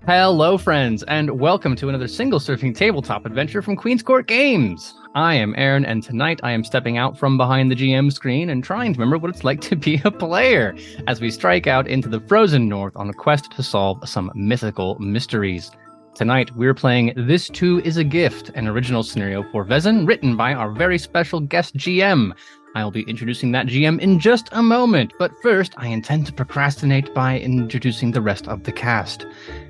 Hello, friends, and welcome to another single surfing tabletop adventure from Queen's Court Games. I am Aaron, and tonight I am stepping out from behind the GM screen and trying to remember what it's like to be a player as we strike out into the frozen north on a quest to solve some mythical mysteries. Tonight, we're playing This Too Is a Gift, an original scenario for Vaesen, written by our very special guest GM. I'll be introducing that GM in just a moment, but first, I intend to procrastinate by introducing the rest of the cast.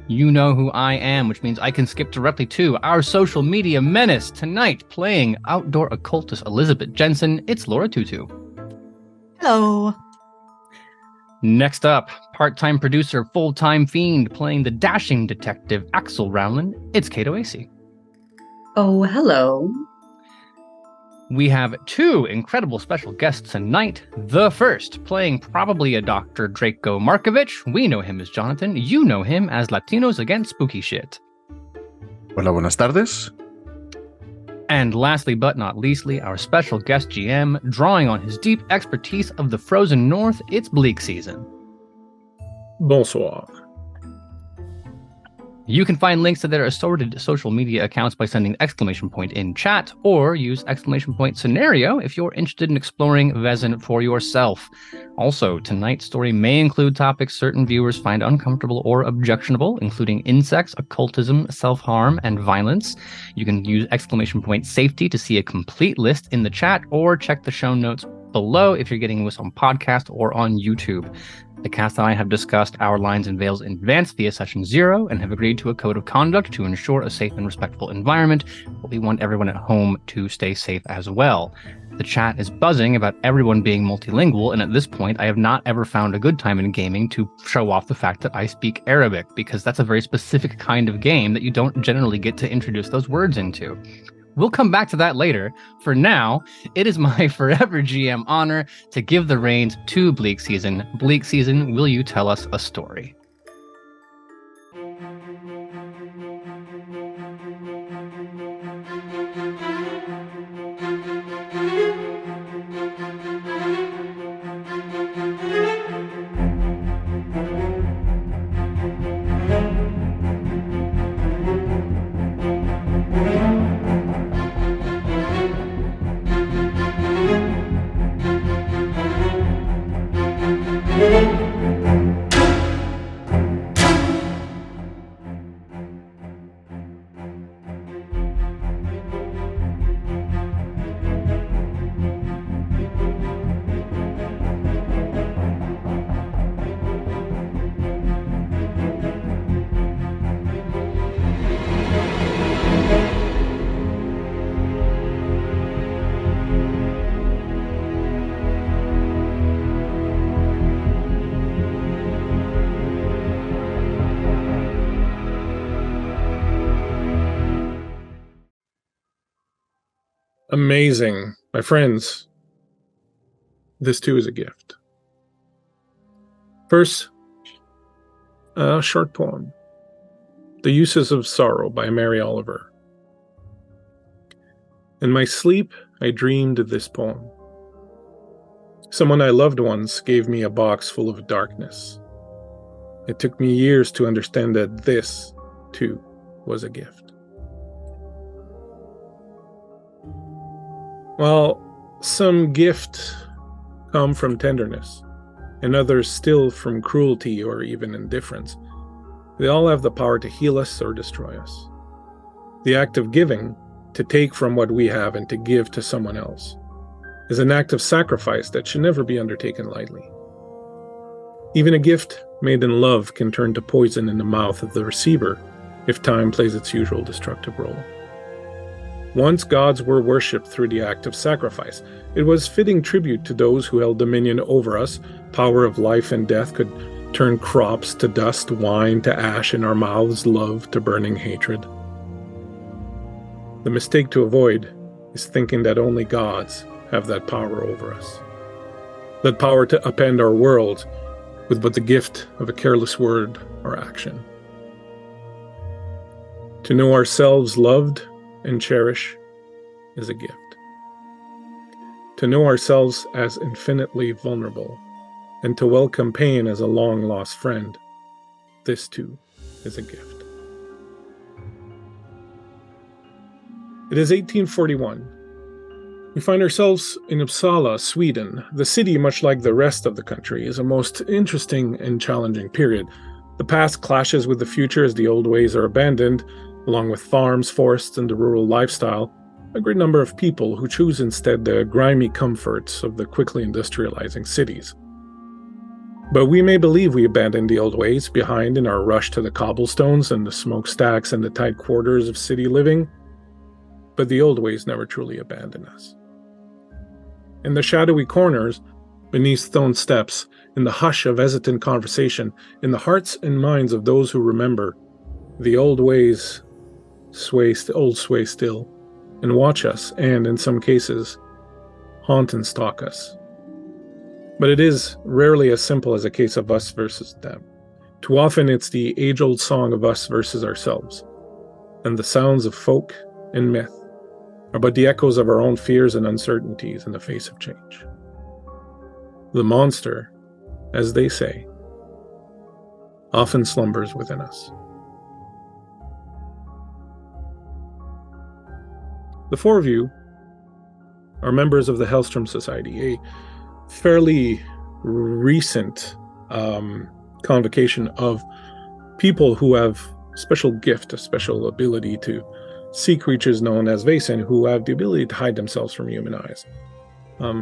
You know who I am, which means I can skip directly to our social media menace. Tonight, playing outdoor occultist Elizabeth Jensen, it's Laura Tutu. Hello. Next up, part-time producer, full-time fiend, playing the dashing detective Axel Rowland, it's Kate Oacy. Oh, hello. We have two incredible special guests tonight. The first, playing probably a Dr. Draco Markovich. We know him as Jonathan. You know him as Latinos Against Spooky Shit. Hola, buenas tardes. And lastly, but not leastly, our special guest GM, drawing on his deep expertise of the frozen north, it's bleak season. Bonsoir. You can find links to their assorted social media accounts by sending exclamation point in chat, or use exclamation point scenario if you're interested in exploring Vaesen for yourself. Also, tonight's story may include topics certain viewers find uncomfortable or objectionable, including insects, occultism, self-harm, and violence. You can use exclamation point safety to see a complete list in the chat, or check the show notes below if you're getting this on podcast or on YouTube. The cast and I have discussed our lines and veils in advance via session 0 and have agreed to a code of conduct to ensure a safe and respectful environment, but we want everyone at home to stay safe as well. The chat is buzzing about everyone being multilingual, and at this point I have not ever found a good time in gaming to show off the fact that I speak Arabic, because that's a very specific kind of game that you don't generally get to introduce those words into. We'll come back to that later. For now, it is my forever GM honor to give the reins to Bleak Season. Bleak Season, will you tell us a story? Amazing. My friends, this too is a gift. First, a short poem. The Uses of Sorrow by Mary Oliver. In my sleep, I dreamed of this poem. Someone I loved once gave me a box full of darkness. It took me years to understand that this, too, was a gift. While some gift come from tenderness, and others still from cruelty or even indifference, they all have the power to heal us or destroy us. The act of giving, to take from what we have and to give to someone else, is an act of sacrifice that should never be undertaken lightly. Even a gift made in love can turn to poison in the mouth of the receiver if time plays its usual destructive role. Once gods were worshipped through the act of sacrifice. It was fitting tribute to those who held dominion over us. Power of life and death could turn crops to dust, wine to ash, and our mouths love to burning hatred. The mistake to avoid is thinking that only gods have that power over us. That power to upend our world with but the gift of a careless word or action. To know ourselves loved and cherish is a gift. To know ourselves as infinitely vulnerable, and to welcome pain as a long-lost friend, this too is a gift. It is 1841. We find ourselves in Uppsala, Sweden. The city, much like the rest of the country, is a most interesting and challenging period. The past clashes with the future as the old ways are abandoned, along with farms, forests, and the rural lifestyle. A great number of people who choose instead the grimy comforts of the quickly industrializing cities. But we may believe we abandoned the old ways behind in our rush to the cobblestones and the smokestacks and the tight quarters of city living. But the old ways never truly abandon us. In the shadowy corners, beneath stone steps, in the hush of hesitant conversation, in the hearts and minds of those who remember, the old ways sway still, and watch us, and in some cases, haunt and stalk us. But it is rarely as simple as a case of us versus them. Too often it's the age-old song of us versus ourselves, and the sounds of folk and myth are but the echoes of our own fears and uncertainties in the face of change. The monster, as they say, often slumbers within us. The four of you are members of the Hellstrom Society, a fairly recent convocation of people who have special gift, a special ability to see creatures known as Vaesen, who have the ability to hide themselves from human eyes.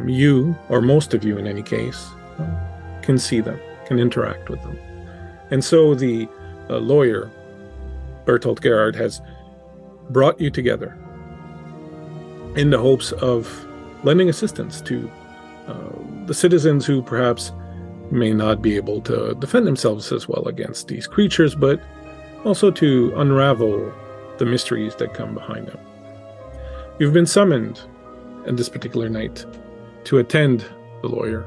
You, or most of you in any case, can see them, can interact with them. And so the lawyer, Bertolt Gerhard, has brought you together in the hopes of lending assistance to the citizens who perhaps may not be able to defend themselves as well against these creatures, but also to unravel the mysteries that come behind them. You've been summoned at this particular night to attend the lawyer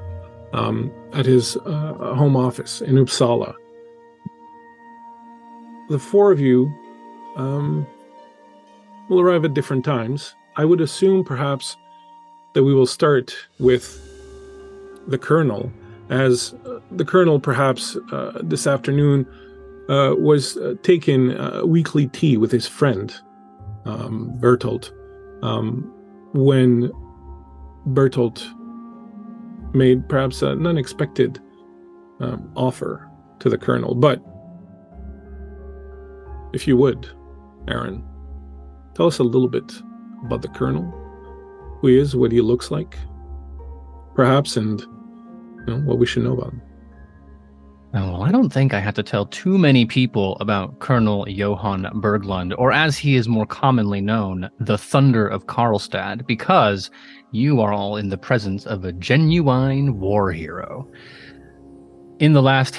at his home office in Uppsala. The four of you will arrive at different times. I would assume perhaps that we will start with the Colonel, as the Colonel perhaps this afternoon was taking weekly tea with his friend, Bertolt, when Bertolt made perhaps an unexpected offer to the Colonel. But if you would, Aaron, tell us a little bit about the Colonel, who he is, what he looks like, perhaps, and what we should know about him. Oh, well, I don't think I have to tell too many people about Colonel Johan Berglund, or as he is more commonly known, the Thunder of Karlstad, because you are all in the presence of a genuine war hero. In the last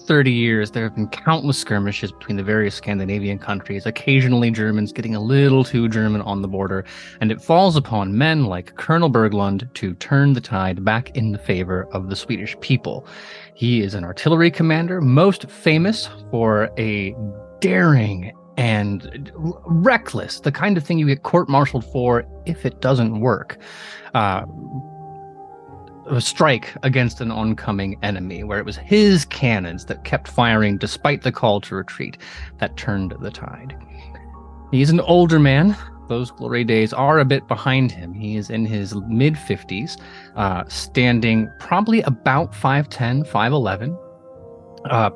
30 years, there have been countless skirmishes between the various Scandinavian countries, occasionally Germans getting a little too German on the border, and it falls upon men like Colonel Berglund to turn the tide back in the favor of the Swedish people. He is an artillery commander, most famous for a daring and reckless, the kind of thing you get court-martialed for if it doesn't work. A strike against an oncoming enemy, where it was his cannons that kept firing despite the call to retreat that turned the tide. He's an older man. Those glory days are a bit behind him. He is in his mid-50s, standing probably about 5'10", 5'11",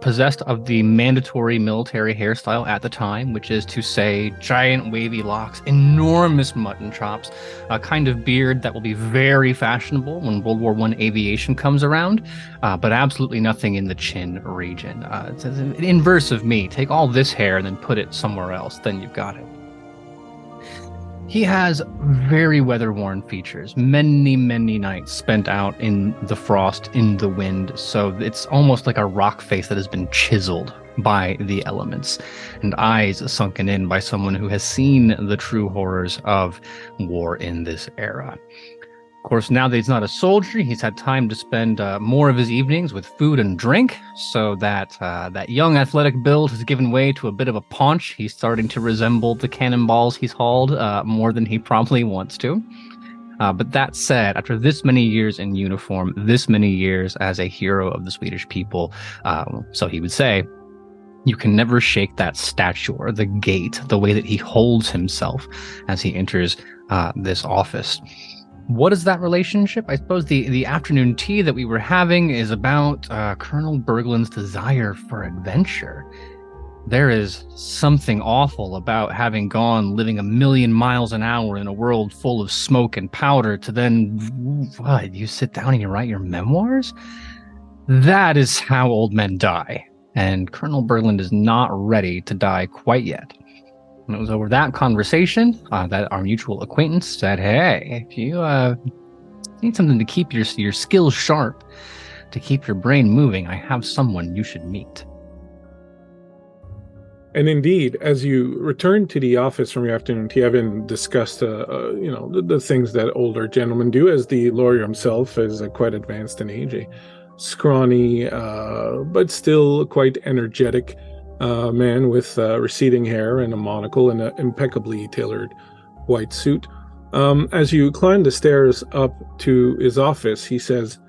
possessed of the mandatory military hairstyle at the time, which is to say giant wavy locks, enormous mutton chops, a kind of beard that will be very fashionable when World War I aviation comes around, but absolutely nothing in the chin region. It's an inverse of me. Take all this hair and then put it somewhere else, then you've got it. He has very weather-worn features, many, many nights spent out in the frost, in the wind, so it's almost like a rock face that has been chiseled by the elements, and eyes sunken in by someone who has seen the true horrors of war in this era. Of course, now that he's not a soldier, he's had time to spend more of his evenings with food and drink, so that that young athletic build has given way to a bit of a paunch. He's starting to resemble the cannonballs he's hauled more than he probably wants to. But that said, after this many years in uniform, this many years as a hero of the Swedish people, so he would say, You can never shake that stature, the gait, the way that he holds himself as he enters this office. What is that relationship? I suppose the afternoon tea that we were having is about Colonel Berglund's desire for adventure. There is something awful about having gone living 1,000,000 miles an hour in a world full of smoke and powder to then, what, you sit down and you write your memoirs? That is how old men die. And Colonel Berglund is not ready to die quite yet. And it was over that conversation that our mutual acquaintance said, hey, if you need something to keep your skills sharp, to keep your brain moving, I have someone you should meet. And indeed, as you return to the office from your afternoon tea, having discussed, the things that older gentlemen do, as the lawyer himself is quite advanced in age, a scrawny, but still quite energetic man with receding hair and a monocle and an impeccably tailored white suit. As you climb the stairs up to his office, he says,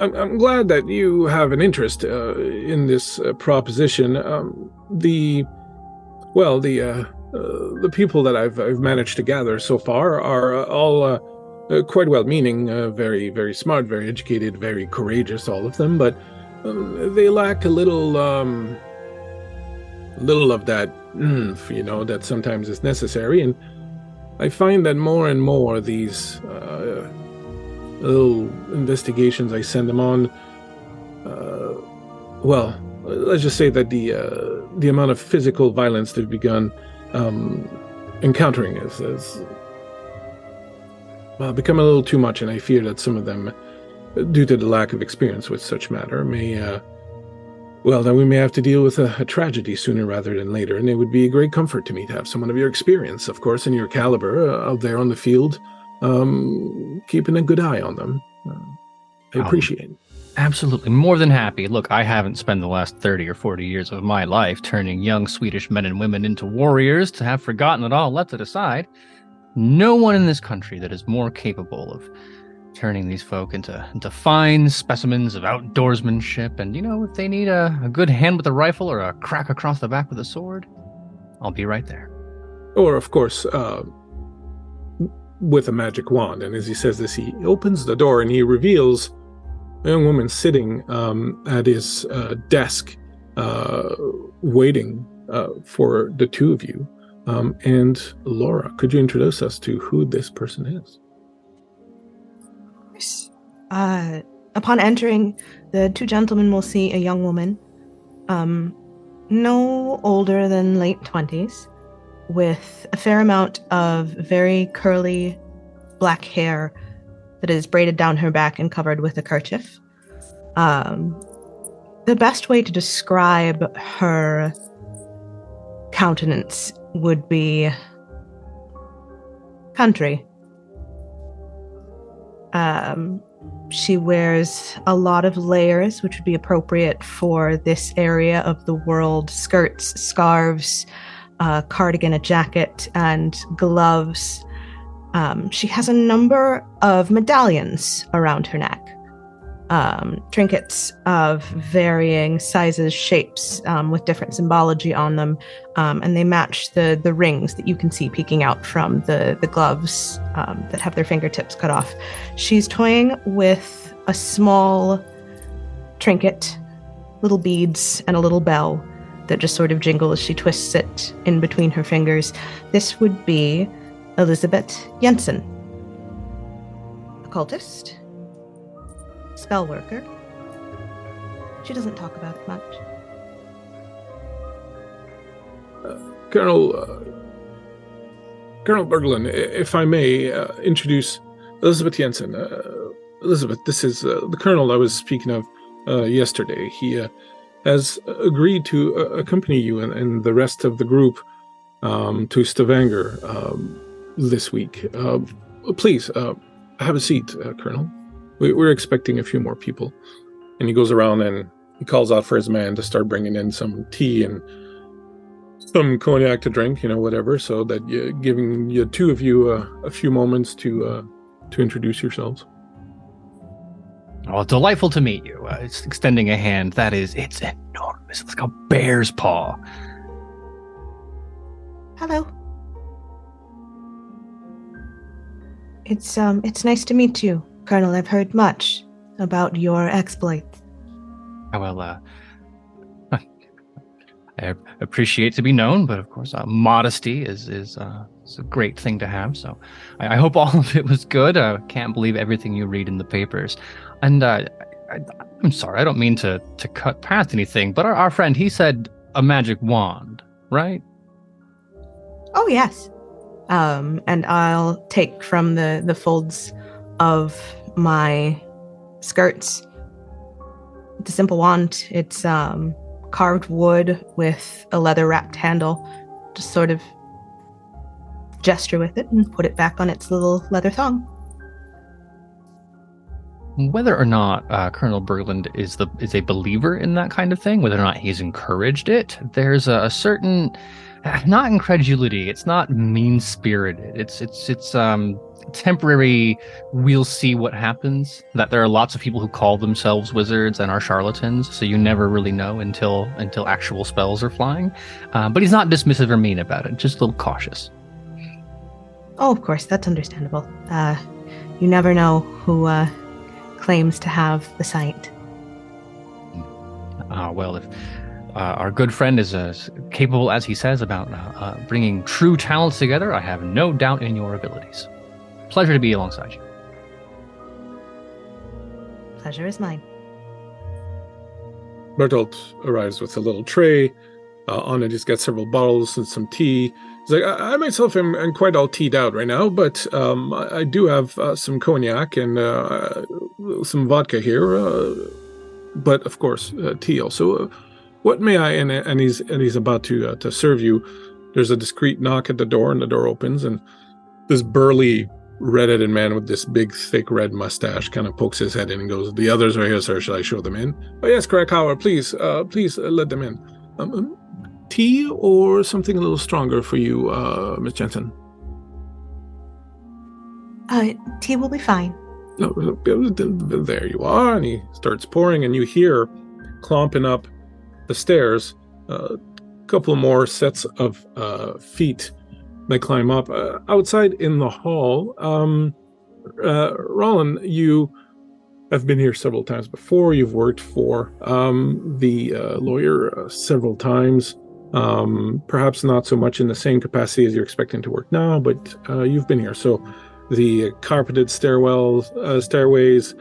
I'm glad that you have an interest in this proposition. The people that I've managed to gather so far are all quite well-meaning, very, very smart, very educated, very courageous, all of them, but they lack a little of that oomph, that sometimes is necessary. And I find that more and more these little investigations I send them on, let's just say that the amount of physical violence they've begun encountering has become a little too much, and I fear that some of them, due to the lack of experience with such matter, then we may have to deal with a tragedy sooner rather than later. And it would be a great comfort to me to have someone of your experience, of course, and your caliber out there on the field, keeping a good eye on them. I appreciate it. Absolutely. More than happy. Look, I haven't spent the last 30 or 40 years of my life turning young Swedish men and women into warriors to have forgotten it all, left it aside. No one in this country that is more capable of turning these folk into fine specimens of outdoorsmanship. And, if they need a good hand with a rifle or a crack across the back with a sword, I'll be right there. Or, of course, with a magic wand. And as he says this, he opens the door and he reveals a young woman sitting at his desk, waiting for the two of you. And Laura, could you introduce us to who this person is? Upon entering, the two gentlemen will see a young woman, no older than late 20s, with a fair amount of very curly black hair that is braided down her back and covered with a kerchief. The best way to describe her countenance would be country. She wears a lot of layers, which would be appropriate for this area of the world: skirts, scarves, a cardigan, a jacket, and gloves. She has a number of medallions around her neck, trinkets of varying sizes, shapes, with different symbology on them, and they match the rings that you can see peeking out from the gloves that have their fingertips cut off. She's toying with a small trinket, little beads, and a little bell that just sort of jingle as she twists it in between her fingers. This would be Elizabeth Jensen, occultist, spell worker. She doesn't talk about it much. Colonel Berglund, if I may introduce Elizabeth Jensen. Elizabeth, this is the colonel I was speaking of yesterday. He has agreed to accompany you and the rest of the group to Stavanger this week. Please, have a seat, Colonel. We're expecting a few more people. And he goes around and he calls out for his man to start bringing in some tea and some cognac to drink, whatever, so that giving you two of you a few moments to introduce yourselves. Oh, delightful to meet you. It's extending a hand. It's enormous. It's like a bear's paw. Hello. It's nice to meet you, Colonel. I've heard much about your exploits. Well, I appreciate to be known, but of course, modesty is a great thing to have. So I hope all of it was good. I can't believe everything you read in the papers. And I'm sorry, I don't mean to cut past anything, but our friend, he said a magic wand, right? Oh, yes. And I'll take from the folds of my skirts the simple wand. It's carved wood with a leather-wrapped handle. Just sort of gesture with it and put it back on its little leather thong. Whether or not Colonel Berglund is a believer in that kind of thing, whether or not he's encouraged it, there's a certain, not incredulity, it's not mean-spirited, it's temporary, we'll see what happens, that there are lots of people who call themselves wizards and are charlatans, so you never really know until actual spells are flying. But he's not dismissive or mean about it, just a little cautious. Oh, of course, that's understandable. You never know who claims to have the sight. Well, if our good friend is as capable as he says about bringing true talents together, I have no doubt in your abilities. Pleasure to be alongside you. Pleasure is mine. Bertolt arrives with a little tray. On it, he's got several bottles and some tea. He's like, I myself am quite all teed out right now, but I do have some cognac and some vodka here. But of course, tea also. What may I? And he's about to serve you. There's a discreet knock at the door, and the door opens, and this burly, red-headed man with this big, thick red mustache kind of pokes his head in and goes, "The others are here, sir. Shall I show them in?" "Oh yes, Krakauer, please let them in." Tea or something a little stronger for you, Miss Jensen? Tea will be fine. No, there you are. And he starts pouring, and you hear clomping up the stairs a couple more sets of feet. They climb up. Outside in the hall, Roland, you have been here several times before. You've worked for the lawyer several times. Perhaps not so much in the same capacity as you're expecting to work now, but you've been here. So the carpeted stairways, the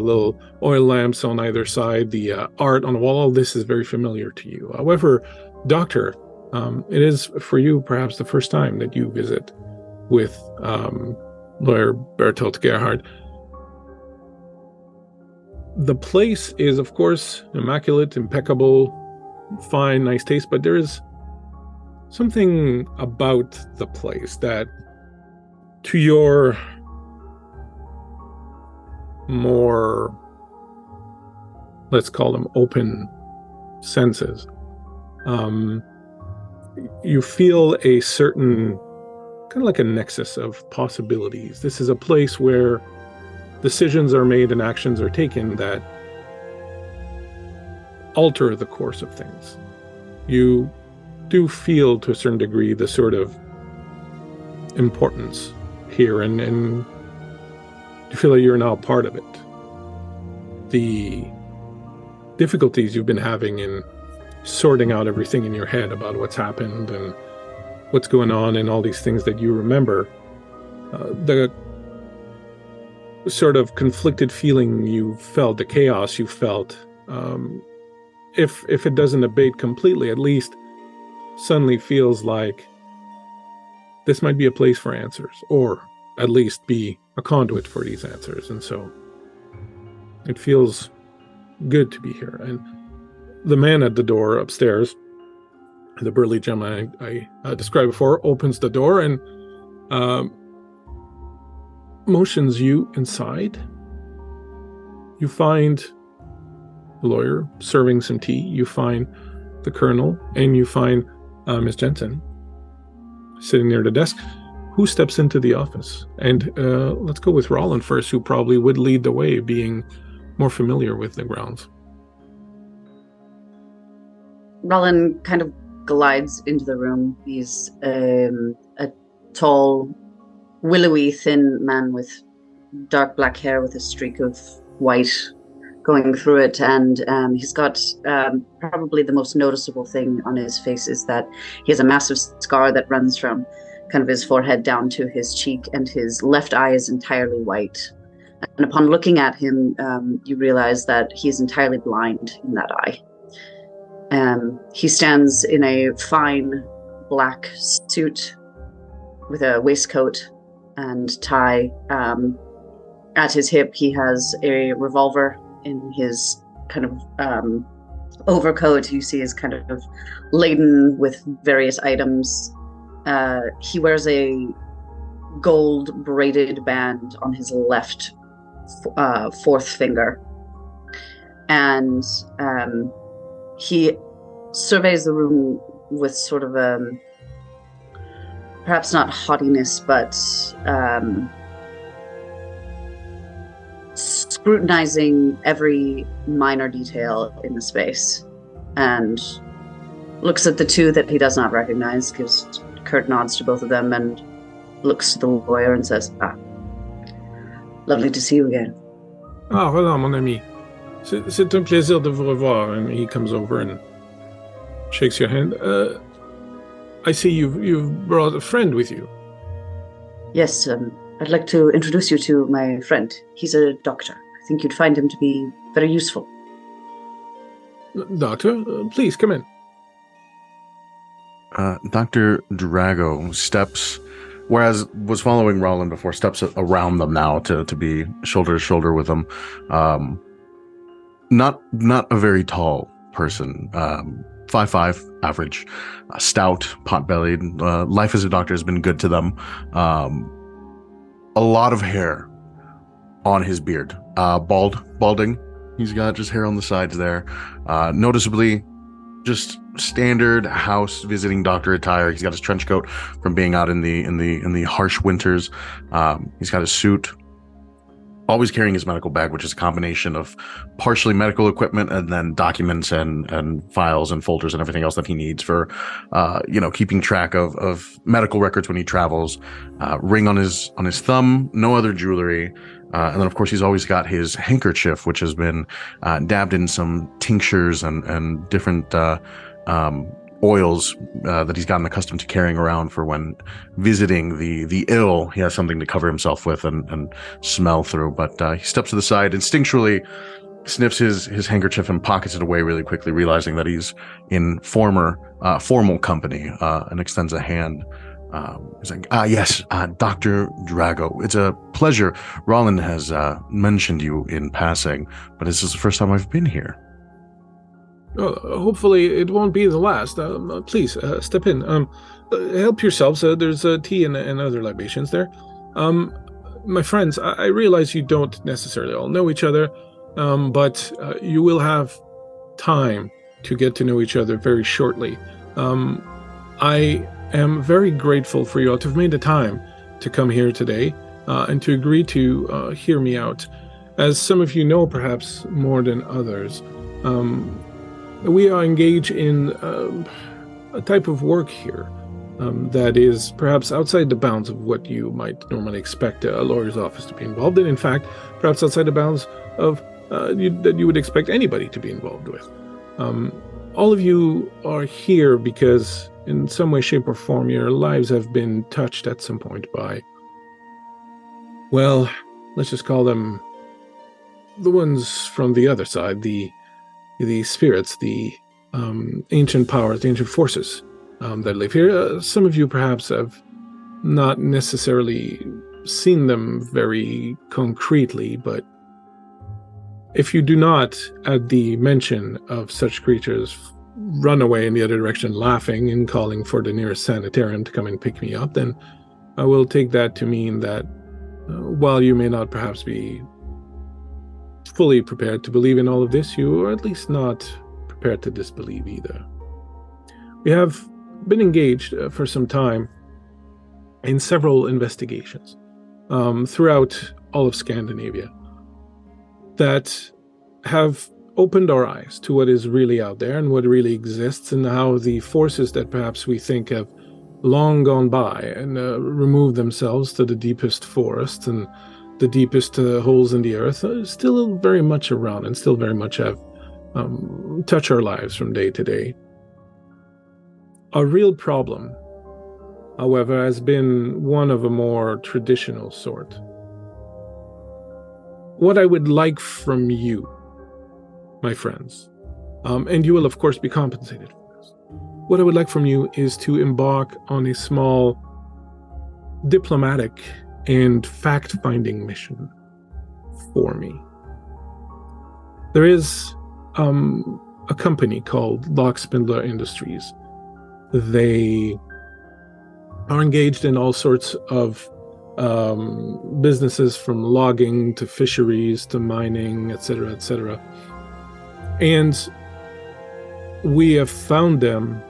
little oil lamps on either side, the art on the wall, all this is very familiar to you. However, Doctor, it is for you perhaps the first time that you visit with lawyer Bertolt Gerhard. The place is, of course, immaculate, impeccable, fine, nice taste, but there is something about the place that, to your more, let's call them open senses, you feel a certain, kind of like a nexus of possibilities. This is a place where decisions are made and actions are taken that alter the course of things. You do feel, to a certain degree, the sort of importance here, and you feel like you're now part of it. The difficulties you've been having in sorting out everything in your head about what's happened and what's going on and all these things that you remember, the sort of conflicted feeling you felt, the chaos you felt, if it doesn't abate completely, at least suddenly feels like this might be a place for answers, or at least be a conduit for these answers. And so it feels good to be here. And the man at the door upstairs, the burly gentleman I described before, opens the door and motions you inside. You find the lawyer serving some tea. You find the colonel, and you find Miss Jensen sitting near the desk. Who steps into the office? And let's go with Roland first, who probably would lead the way, being more familiar with the grounds. Roland kind of glides into the room. He's a tall, willowy, thin man with dark black hair with a streak of white going through it, and he's got probably the most noticeable thing on his face is that he has a massive scar that runs from kind of his forehead down to his cheek, and his left eye is entirely white. And upon looking at him, you realize that he is entirely blind in that eye. He stands in a fine black suit with a waistcoat and tie. At his hip, he has a revolver. In his kind of overcoat, you see is kind of laden with various items. He wears a gold braided band on his left fourth finger. And he surveys the room with sort of perhaps not haughtiness, but scrutinizing every minor detail in the space, and looks at the two that he does not recognize, gives curt nods to both of them, and looks to the lawyer and says, lovely to see you again. Voilà, mon ami. C'est un plaisir de vous revoir. And he comes over and shakes your hand. I see you've brought a friend with you. Yes, I'd like to introduce you to my friend. He's a doctor. I think you'd find him to be very useful. Doctor, please come in. Dr. Drago steps, whereas was following Roland before, steps around them now to be shoulder to shoulder with them. Not a very tall person. 5'5", average, stout, pot-bellied. Life as a doctor has been good to them. A lot of hair on his beard. Balding. He's got just hair on the sides there. Noticeably, just standard house visiting doctor attire. He's got his trench coat from being out in the harsh winters. He's got his suit. Always carrying his medical bag, which is a combination of partially medical equipment and then documents and files and folders and everything else that he needs for, keeping track of medical records when he travels. Ring on his thumb, no other jewelry. And then, of course, he's always got his handkerchief, which has been dabbed in some tinctures and different oils that he's gotten accustomed to carrying around for when visiting the ill. He has something to cover himself with and smell through. But he steps to the side, instinctually sniffs his handkerchief and pockets it away really quickly, realizing that he's in formal company, and extends a hand. He's like, yes, Dr. Drago. It's a pleasure. Roland has mentioned you in passing, but this is the first time I've been here. Hopefully it won't be the last. Please, step in. Help yourselves. There's tea and other libations there. My friends, I realize you don't necessarily all know each other, but you will have time to get to know each other very shortly. I am very grateful for you all to have made the time to come here today and to agree to hear me out. As some of you know, perhaps more than others, we are engaged in a type of work here that is perhaps outside the bounds of what you might normally expect a lawyer's office to be involved in. In fact, perhaps outside the bounds of that you would expect anybody to be involved with. All of you are here because in some way, shape, or form, your lives have been touched at some point by, well, let's just call them the ones from the other side, the spirits, the ancient powers, the ancient forces that live here. Some of you perhaps have not necessarily seen them very concretely, but if you do not, at the mention of such creatures, run away in the other direction laughing and calling for the nearest sanitarium to come and pick me up, then I will take that to mean that while you may not perhaps be fully prepared to believe in all of this, you are at least not prepared to disbelieve either. We have been engaged for some time in several investigations throughout all of Scandinavia that have opened our eyes to what is really out there and what really exists, and how the forces that perhaps we think have long gone by and removed themselves to the deepest forests and the deepest holes in the earth are still very much around and still very much have touch our lives from day to day. Our real problem, however, has been one of a more traditional sort. What I would like from you, my friends, and you will of course be compensated for this, what I would like from you is to embark on a small diplomatic and fact-finding mission for me. There is a company called Lockspindler Industries. They are engaged in all sorts of businesses, from logging to fisheries to mining, etc., etc. And we have found them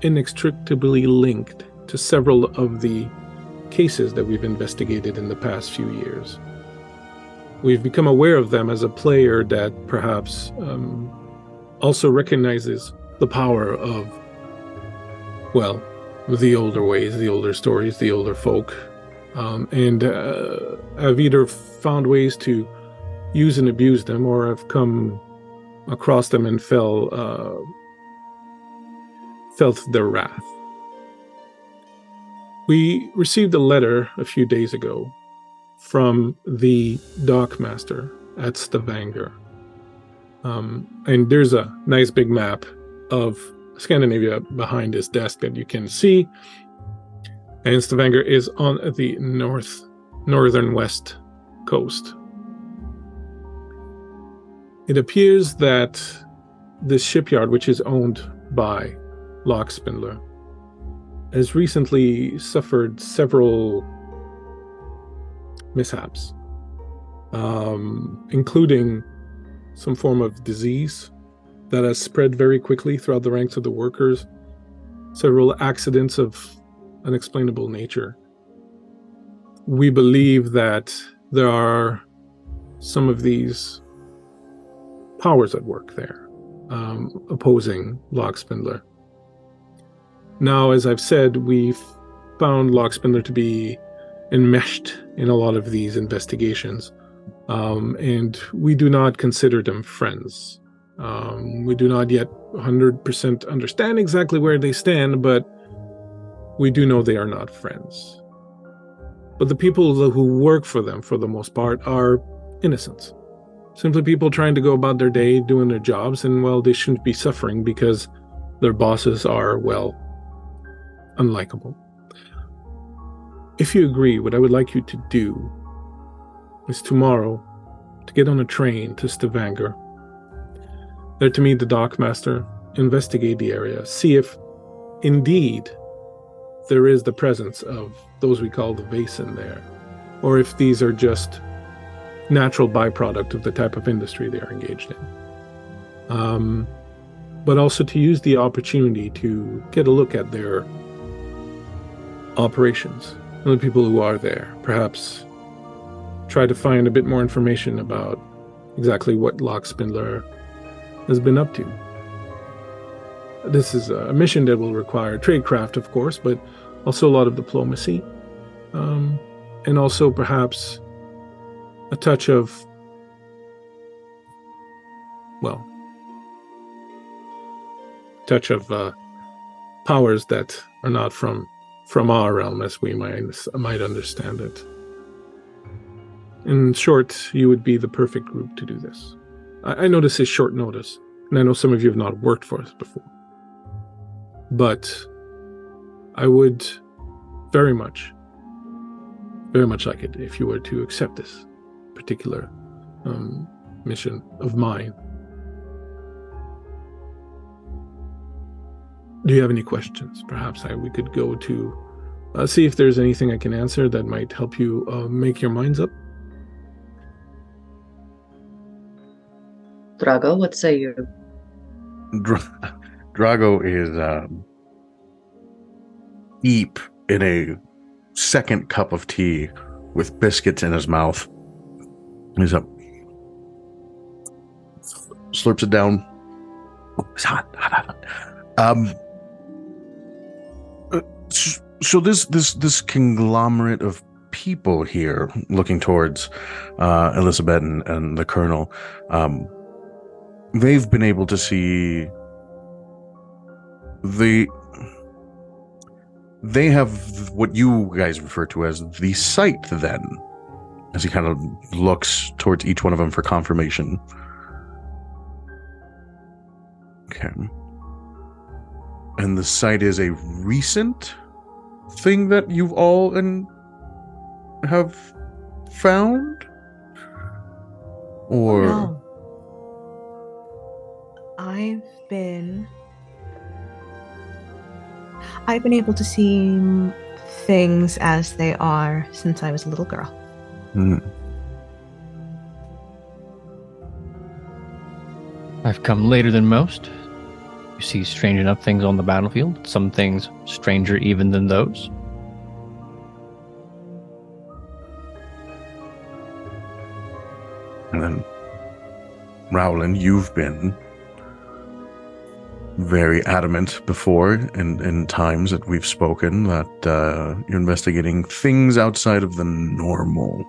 inextricably linked to several of the cases that we've investigated in the past few years. We've become aware of them as a player that perhaps also recognizes the power of, well, the older ways, the older stories, the older folk, and have either found ways to use and abuse them, or have come across them and felt their wrath. We received a letter a few days ago from the dockmaster at Stavanger. And there's a nice big map of Scandinavia behind his desk that you can see. And Stavanger is on the northern west coast. It appears that this shipyard, which is owned by Lockspindler, has recently suffered several mishaps, including some form of disease that has spread very quickly throughout the ranks of the workers, several accidents of unexplainable nature. We believe that there are some of these powers at work there, opposing Lockspindler. Now, as I've said, we've found Lockspindler to be enmeshed in a lot of these investigations, and we do not consider them friends. We do not yet 100% understand exactly where they stand, but we do know they are not friends. But the people who work for them, for the most part, are innocents. Simply people trying to go about their day, doing their jobs, and, well, they shouldn't be suffering because their bosses are, well, unlikable. If you agree, what I would like you to do is tomorrow to get on a train to Stavanger, there to meet the dockmaster, investigate the area, see if indeed there is the presence of those we call the Vasen there, or if these are just natural byproduct of the type of industry they are engaged in. But also to use the opportunity to get a look at their operations and the people who are there. Perhaps try to find a bit more information about exactly what Lockspindler has been up to. This is a mission that will require tradecraft, of course, but also a lot of diplomacy, and also perhaps a touch of, well, powers that are not from our realm, as we might understand it. In short, you would be the perfect group to do this. I know this is short notice, and I know some of you have not worked for us before, but I would very much like it if you were to accept this particular mission of mine. Do you have any questions? Perhaps we could go to see if there's anything I can answer that might help you make your minds up. Drago, what say you? Drago is deep in a second cup of tea with biscuits in his mouth. He's up. slurps it down. Oh, it's hot. So this conglomerate of people here, looking towards Elizabeth and the Colonel, they've been able to see they have what you guys refer to as the sight, then, as he kind of looks towards each one of them for confirmation. Okay. And the sight is a recent thing that you've all have found? Or... No. I've been able to see things as they are since I was a little girl. I've come later than most. You see strange enough things on the battlefield, some things stranger even than those. And then, Rowland, you've been very adamant before in times that we've spoken that you're investigating things outside of the normal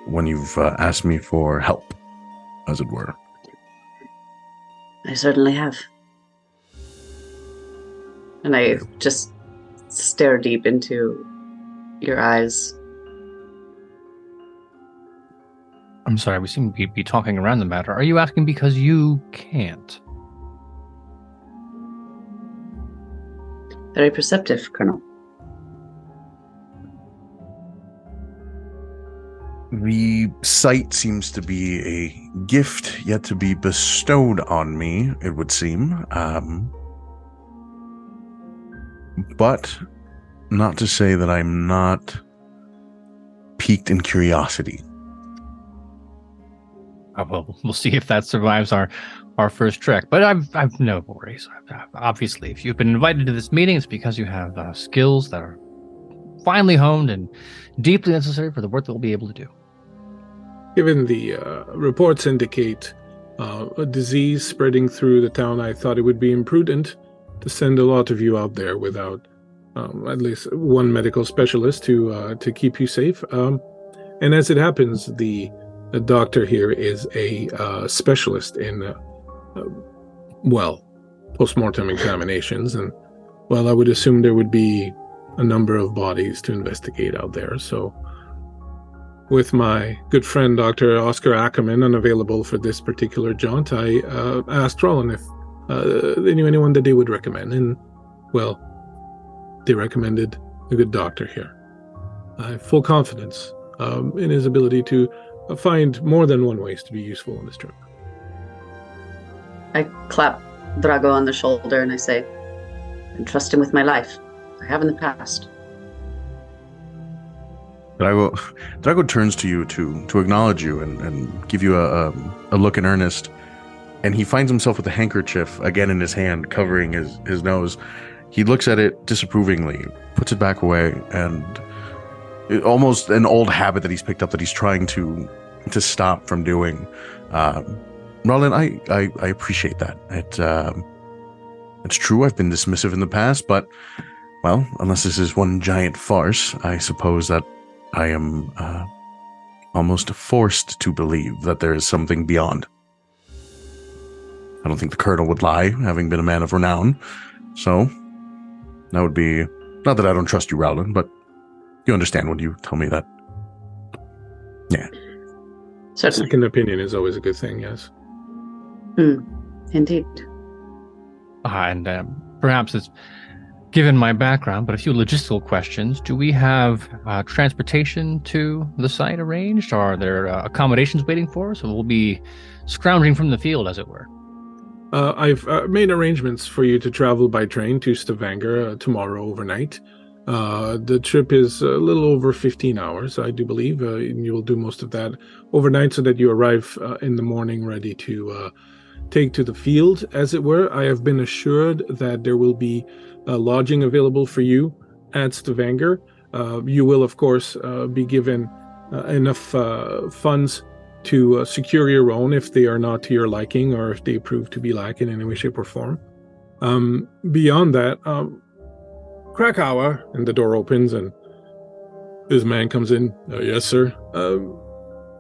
when you've asked me for help, as it were. I certainly have. And I just stare deep into your eyes. I'm sorry, we seem to be talking around the matter. Are you asking because you can't? Very perceptive, Colonel. The sight seems to be a gift yet to be bestowed on me, it would seem. But not to say that I'm not piqued in curiosity. Well, we'll see if that survives our first trek. But I've no worries. Obviously, if you've been invited to this meeting, it's because you have skills that are finely honed and deeply necessary for the work that we'll be able to do. Given the reports indicate a disease spreading through the town, I thought it would be imprudent to send a lot of you out there without at least one medical specialist to keep you safe. And as it happens, the doctor here is a specialist in, post-mortem examinations. And, well, I would assume there would be a number of bodies to investigate out there. So with my good friend, Dr. Oscar Ackerman, unavailable for this particular jaunt, I asked Roland if they knew anyone that they would recommend. And, well, they recommended a good doctor here. I have full confidence in his ability to find more than one ways to be useful on this trip. I clap Drago on the shoulder and I say, I trust him with my life. I have in the past. Drago turns to you to acknowledge you and give you a look in earnest, and he finds himself with a handkerchief again in his hand, covering his nose. He looks at it disapprovingly, puts it back away, and almost an old habit that he's picked up that he's trying to stop from doing. Roland, I appreciate that. It's true I've been dismissive in the past, but, well, unless this is one giant farce, I suppose that I am almost forced to believe that there is something beyond. I don't think the Colonel would lie, having been a man of renown. So, that would be... Not that I don't trust you, Rowland, but you understand when you tell me that. Yeah. Certainly. Second opinion is always a good thing, yes. Indeed. And perhaps it's given my background, but a few logistical questions. Do we have transportation to the site arranged? Are there accommodations waiting for us? Or we'll be scrounging from the field, as it were? I've made arrangements for you to travel by train to Stavanger tomorrow overnight. The trip is a little over 15 hours, I do believe. And you will do most of that overnight so that you arrive in the morning ready to take to the field, as it were. I have been assured that there will be lodging available for you at Stavanger. You will, of course, be given enough funds to secure your own if they are not to your liking or if they prove to be lacking in any way, shape, or form. Beyond that, Krakauer, and the door opens and this man comes in. Yes, sir.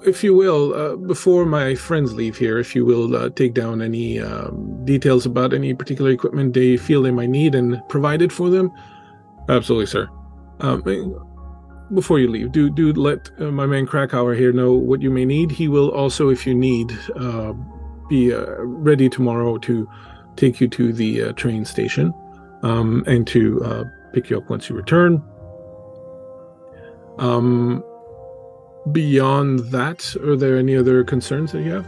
If you will, before my friends leave here, if you will take down any details about any particular equipment they feel they might need and provide it for them. Absolutely, sir. Before you leave, do let my man Krakauer here know what you may need. He will also, if you need, be ready tomorrow to take you to the train station and to pick you up once you return. Beyond that, are there any other concerns that you have?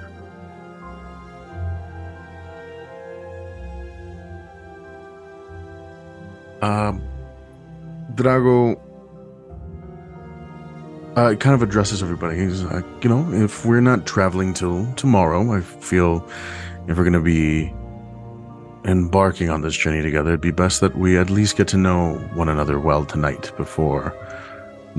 Drago kind of addresses everybody. He's like, if we're not traveling till tomorrow, I feel if we're going to be embarking on this journey together, it'd be best that we at least get to know one another well tonight before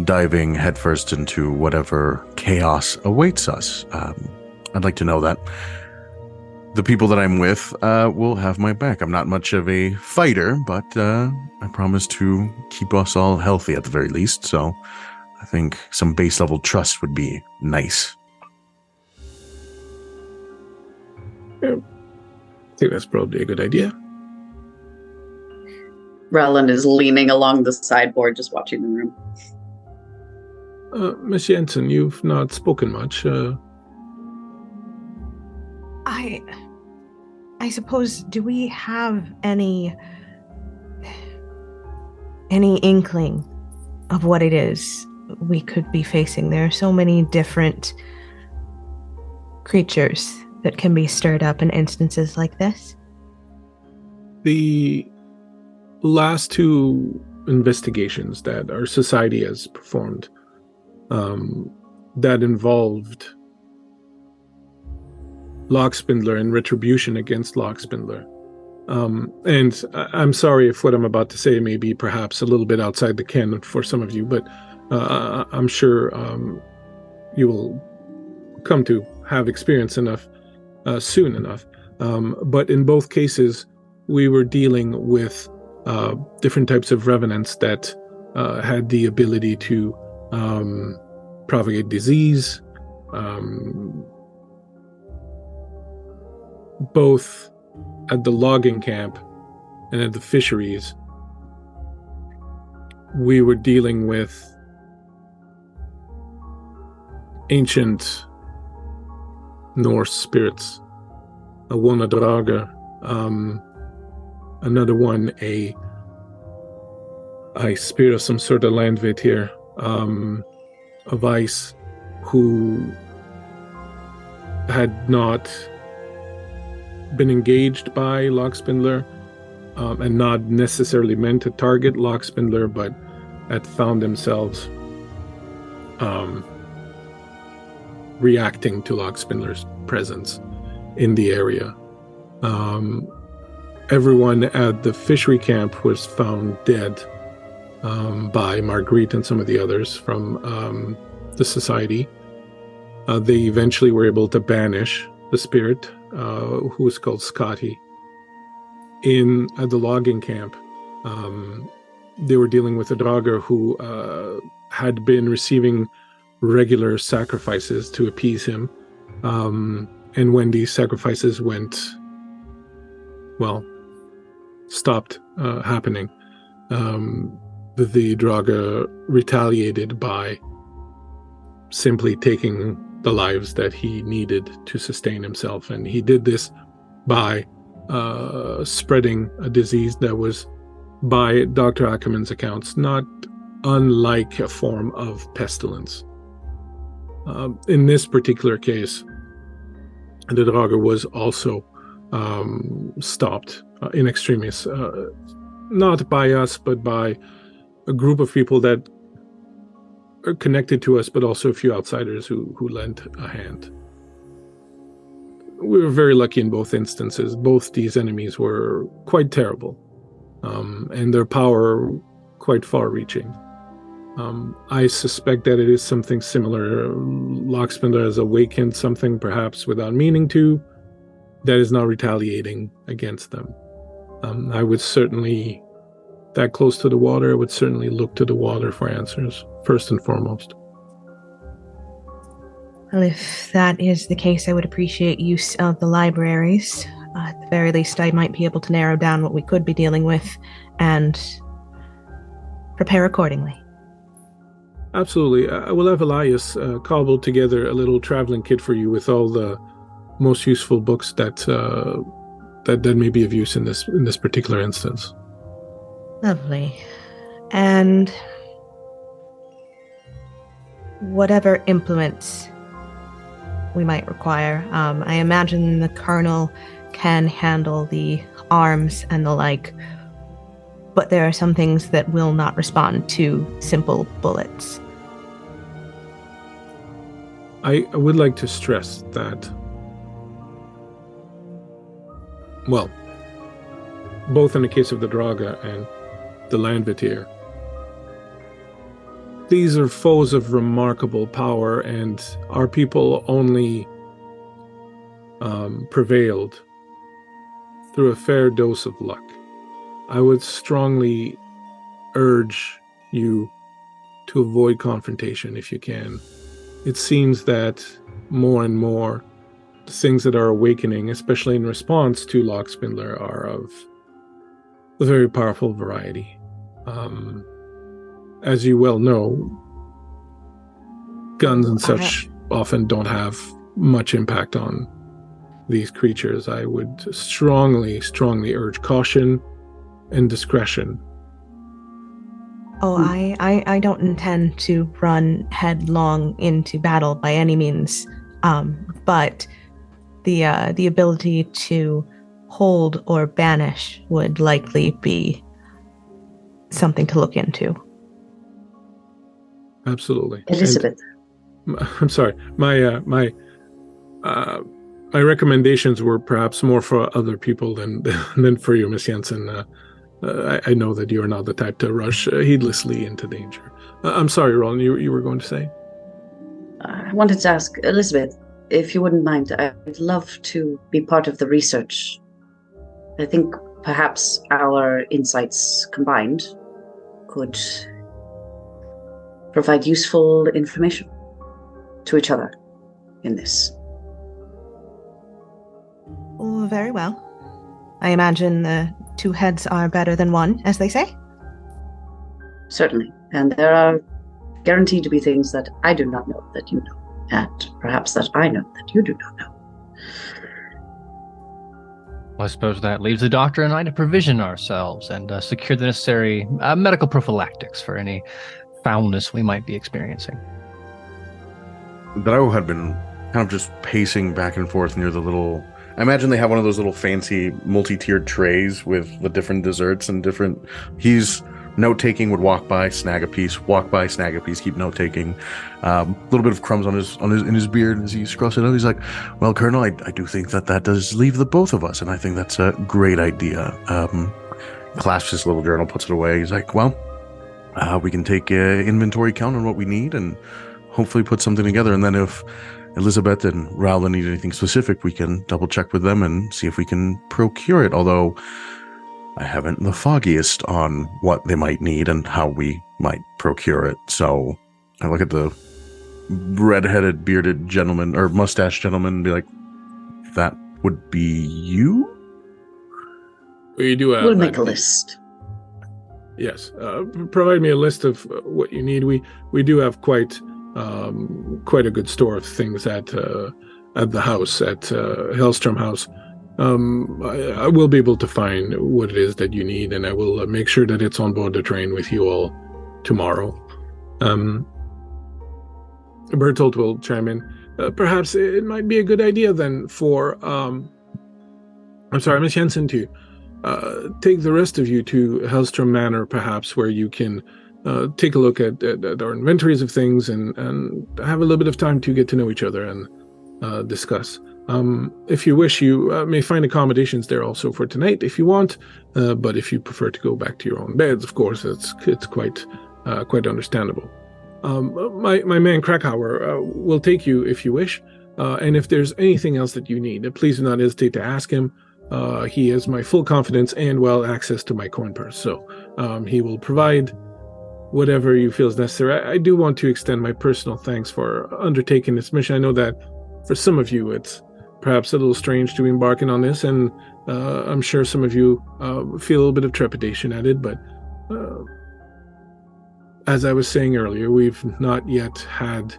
diving headfirst into whatever chaos awaits us. I'd like to know that the people that I'm with will have my back. I'm not much of a fighter, but I promise to keep us all healthy at the very least, so I think some base level trust would be nice. I think that's probably a good idea. Roland is leaning along the sideboard, just watching the room. Miss Jensen, you've not spoken much. I suppose, do we have any inkling of what it is we could be facing? There are so many different creatures that can be stirred up in instances like this. The last two investigations that our society has performed that involved Lockspindler and retribution against Lockspindler. And I'm sorry if what I'm about to say may be perhaps a little bit outside the canon for some of you, but I'm sure you will come to have experience enough soon enough. But in both cases, we were dealing with different types of revenants that had the ability to propagate disease, both at the logging camp and at the fisheries. We were dealing with ancient Norse spirits, a Wonadraga, another one, a spirit of some sort of landvit here, of ice, who had not been engaged by Lockspindler, and not necessarily meant to target Lockspindler, but had found themselves reacting to Lockspindler's presence in the area. Everyone at the fishery camp was found dead by Marguerite and some of the others from the society. They eventually were able to banish the spirit, who was called Scotty. At the logging camp, they were dealing with a Draugr who had been receiving regular sacrifices to appease him. And when these sacrifices stopped happening, the Draugr retaliated by simply taking the lives that he needed to sustain himself. And he did this by spreading a disease that was, by Dr. Ackerman's accounts, not unlike a form of pestilence. In this particular case, the Draugr was also stopped in extremis, not by us, but by a group of people that are connected to us, but also a few outsiders who lent a hand. We were very lucky in both instances. Both these enemies were quite terrible, and their power quite far-reaching. I suspect that it is something similar. Lockspindler has awakened something, perhaps without meaning to, that is now retaliating against them. I would certainly, that close to the water, I would certainly look to the water for answers, first and foremost. Well, if that is the case, I would appreciate use of the libraries. At the very least, I might be able to narrow down what we could be dealing with and prepare accordingly. Absolutely. I will have Elias cobble together a little traveling kit for you with all the most useful books that may be of use in this particular instance. Lovely. And whatever implements we might require, I imagine the Colonel can handle the arms and the like, but there are some things that will not respond to simple bullets. I would like to stress that, well, both in the case of the Draga and the Landvitier, these are foes of remarkable power, and our people only prevailed through a fair dose of luck. I would strongly urge you to avoid confrontation if you can. It seems that more and more the things that are awakening, especially in response to Lockspindler, are of a very powerful variety. As you well know, guns and such often don't have much impact on these creatures. I would strongly, strongly urge caution and discretion. Oh, I don't intend to run headlong into battle by any means, but the ability to hold or banish would likely be something to look into. Absolutely. Elizabeth. I'm sorry. My recommendations were perhaps more for other people than for you, Miss Jensen. I know that you are not the type to rush heedlessly into danger. I'm sorry, Roland, you were going to say? I wanted to ask, Elizabeth, if you wouldn't mind, I'd love to be part of the research. I think perhaps our insights combined could provide useful information to each other in this. Oh, very well. I imagine the two heads are better than one, as they say? Certainly. And there are guaranteed to be things that I do not know that you know, and perhaps that I know that you do not know. Well, I suppose that leaves the doctor and I to provision ourselves and secure the necessary medical prophylactics for any foulness we might be experiencing. Drago had been kind of just pacing back and forth near the little... I imagine they have one of those little fancy multi-tiered trays with the different desserts and different... He's note-taking, would walk by, snag a piece, walk by, snag a piece, keep note-taking. A little bit of crumbs in his beard as he scrubs it up. He's like, well, Colonel, I do think that does leave the both of us, and I think that's a great idea. Clasps his little journal, puts it away. He's like, well, we can take inventory count on what we need and hopefully put something together. And then if Elizabeth and Raoul need anything specific, we can double check with them and see if we can procure it. Although I haven't the foggiest on what they might need and how we might procure it. So I look at the red-headed, bearded gentleman or mustache gentleman and be like, that would be you? We do we'll make a list. Yes. Provide me a list of what you need. We do have quite a good store of things at the house, at Hellstrom House. I will be able to find what it is that you need, and I will make sure that it's on board the train with you all tomorrow. Bertolt will chime in. Perhaps it might be a good idea then for, Miss Jensen, to take the rest of you to Hellstrom Manor, perhaps, where you can take a look at our inventories of things and have a little bit of time to get to know each other and discuss. If you wish, you may find accommodations there also for tonight if you want, but if you prefer to go back to your own beds, of course, it's quite quite understandable. My man Krakauer will take you if you wish, and if there's anything else that you need, please do not hesitate to ask him. He has my full confidence and, well, access to my coin purse, so he will provide whatever you feel is necessary. I do want to extend my personal thanks for undertaking this mission. I know that for some of you it's perhaps a little strange to be embarking on this, and I'm sure some of you feel a little bit of trepidation at it, but as I was saying earlier, we've not yet had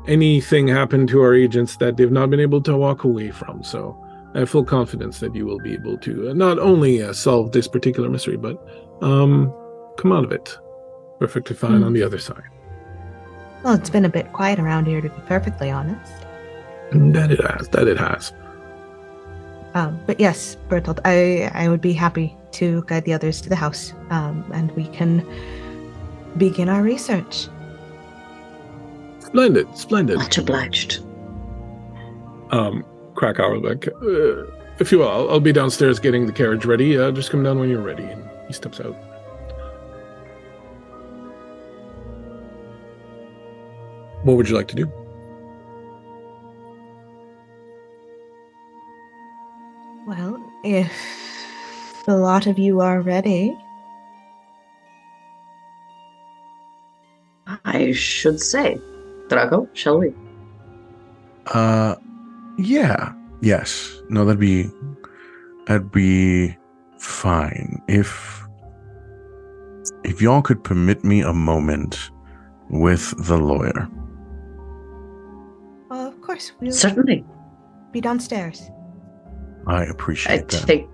anything happen to our agents that they've not been able to walk away from, so I have full confidence that you will be able to not only solve this particular mystery, but come out of it perfectly fine on the other side. Well, it's been a bit quiet around here, to be perfectly honest. That it has. But yes, Bertolt, I would be happy to guide the others to the house, and we can begin our research. Splendid. Much obliged. Krakauer, like, if you will, I'll be downstairs getting the carriage ready. Just come down when you're ready. And he steps out. What would you like to do? Well, if the lot of you are ready. I should say. Drago, shall we? Yeah. Yes. No, that'd be fine. If y'all could permit me a moment with the lawyer. Well, of course. We'll Certainly. be downstairs. I appreciate that.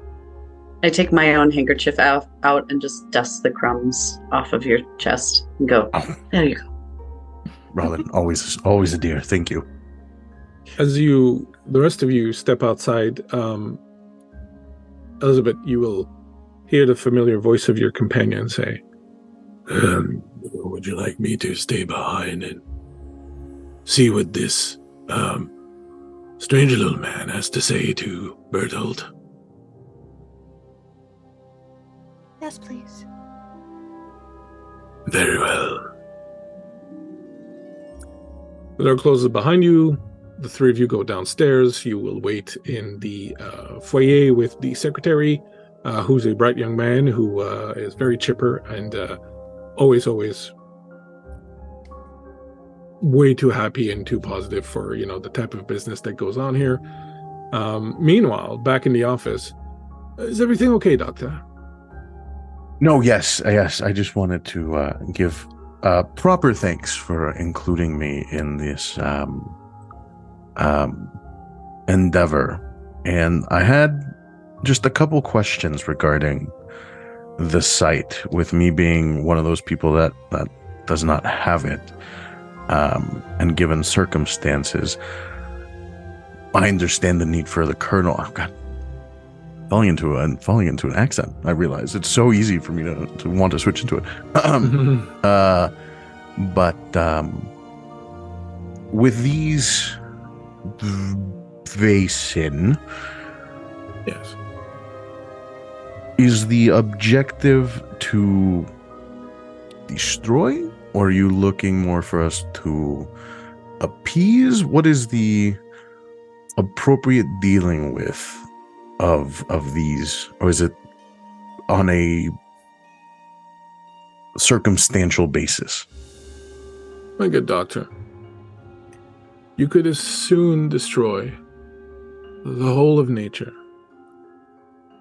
I take my own handkerchief out and just dust the crumbs off of your chest and go, there you go. Robin, always a dear. Thank you. As the rest of you step outside, Elizabeth, you will hear the familiar voice of your companion say, would you like me to stay behind and see what this strange little man has to say to Bertolt? Yes, please. Very well. The door closes behind you. The three of you go downstairs. You will wait in the foyer with the secretary, who's a bright young man who is very chipper and always way too happy and too positive for, the type of business that goes on here. Meanwhile, back in the office, is everything okay, Doctor? No, yes. I just wanted to give proper thanks for including me in this endeavor. And I had just a couple questions regarding the site, with me being one of those people that does not have it. And given circumstances, I understand the need for the Colonel. Oh, God. Falling into an accent. I realize it's so easy for me to want to switch into it. But with these Vasen, yes, is the objective to destroy, or are you looking more for us to appease? What is the appropriate dealing with of these, or is it on a circumstantial basis? My good doctor, you could as soon destroy the whole of nature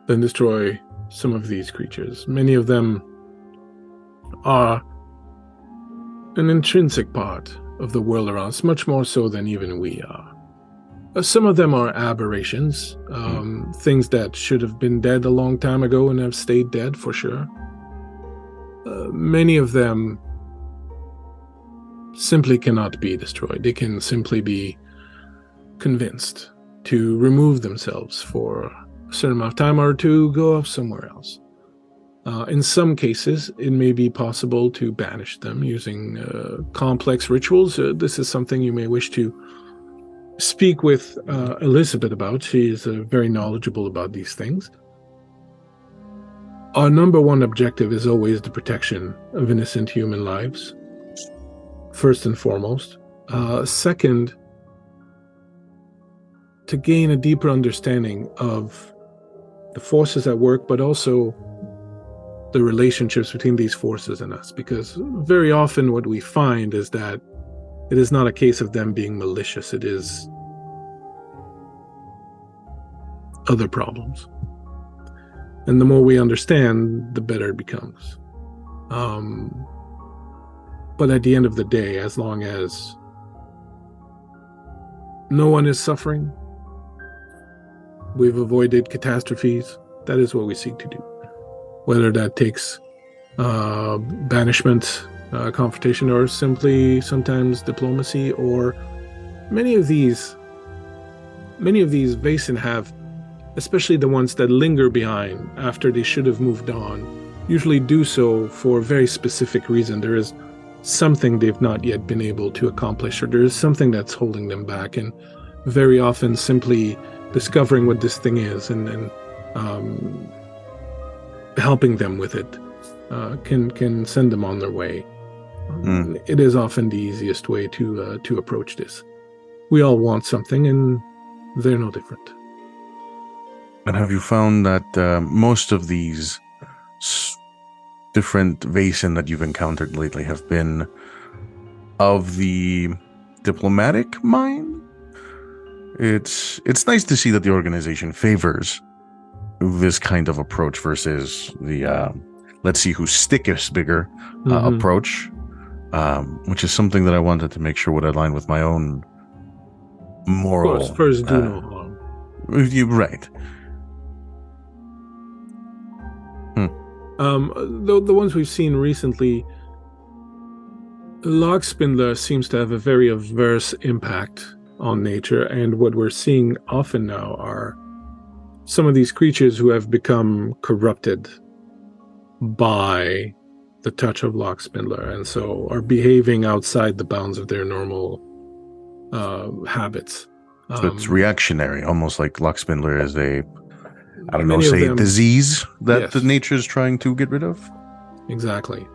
than destroy some of these creatures. Many of them are an intrinsic part of the world around us, much more so than even we are. Some of them are aberrations, things that should have been dead a long time ago and have stayed dead for sure. Many of them simply cannot be destroyed. They can simply be convinced to remove themselves for a certain amount of time or to go off somewhere else. In some cases, it may be possible to banish them using complex rituals. This is something you may wish to speak with Elizabeth about. She is very knowledgeable about these things. Our number one objective is always the protection of innocent human lives, first and foremost. Second, to gain a deeper understanding of the forces at work, but also the relationships between these forces and us, because very often what we find is that it is not a case of them being malicious, it is other problems. And the more we understand, the better it becomes. But at the end of the day, as long as no one is suffering, we've avoided catastrophes, that is what we seek to do. Whether that takes banishment, confrontation, or simply sometimes diplomacy, or many of these Vaesen have, especially the ones that linger behind after they should have moved on, usually do so for a very specific reason. There is something they've not yet been able to accomplish, or there is something that's holding them back, and very often simply discovering what this thing is and helping them with it can send them on their way. It is often the easiest way to approach this. We all want something, and they're no different. And have you found that most of these different Vaesen that you've encountered lately have been of the diplomatic mind? It's nice to see that the organization favors this kind of approach versus the let's see whose stick is bigger approach, which is something that I wanted to make sure would align with my own moral. Of course, first do no harm. You're right. The ones we've seen recently, Logspindler seems to have a very adverse impact on nature, and what we're seeing often now are some of these creatures who have become corrupted by the touch of Logspindler, and so are behaving outside the bounds of their normal habits. So it's reactionary, almost like Logspindler is a, I don't know, say a disease that the nature is trying to get rid of? Exactly.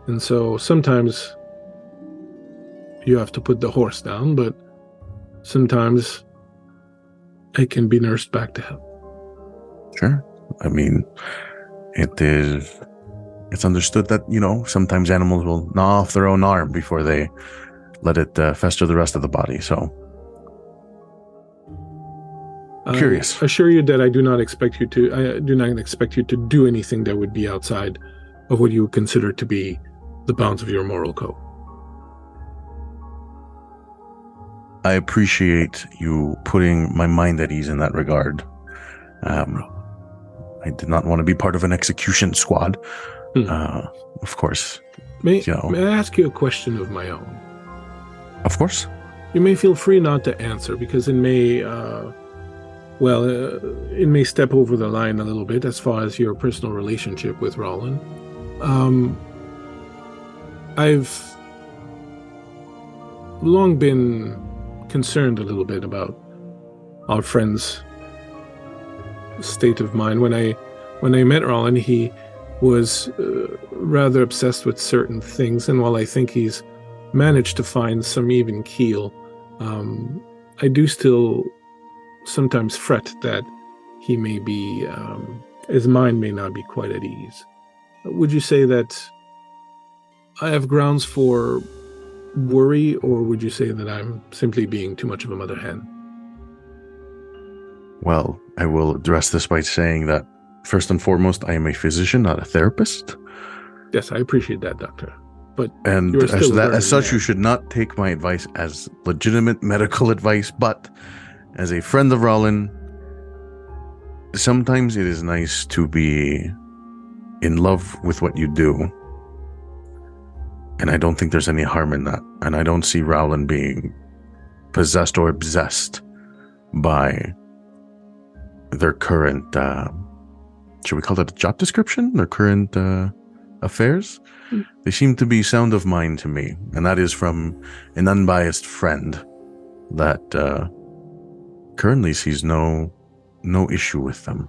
And so sometimes you have to put the horse down, but sometimes it can be nursed back to health. Sure. I mean, it's understood that, sometimes animals will gnaw off their own arm before they let it fester the rest of the body, so... Curious. I assure you that I do not expect you to do anything that would be outside of what you would consider to be the bounds of your moral code. I appreciate you putting my mind at ease in that regard. I did not want to be part of an execution squad. Of course. May I ask you a question of my own? Of course. You may feel free not to answer, because it may... it may step over the line a little bit as far as your personal relationship with Roland. I've long been concerned a little bit about our friend's state of mind. When I met Roland, he was rather obsessed with certain things, and while I think he's managed to find some even keel, I do still sometimes fret that he may be, his mind may not be quite at ease. Would you say that I have grounds for worry, or would you say that I'm simply being too much of a mother hen? Well, I will address this by saying that, first and foremost, I am a physician, not a therapist. Yes, I appreciate that, doctor. But and as such, you should not take my advice as legitimate medical advice, but as a friend of Rollin, sometimes it is nice to be in love with what you do. And I don't think there's any harm in that. And I don't see Rollin being possessed or obsessed by their current, should we call that a job description? Their current affairs? They seem to be sound of mind to me. And that is from an unbiased friend that... currently sees no issue with them.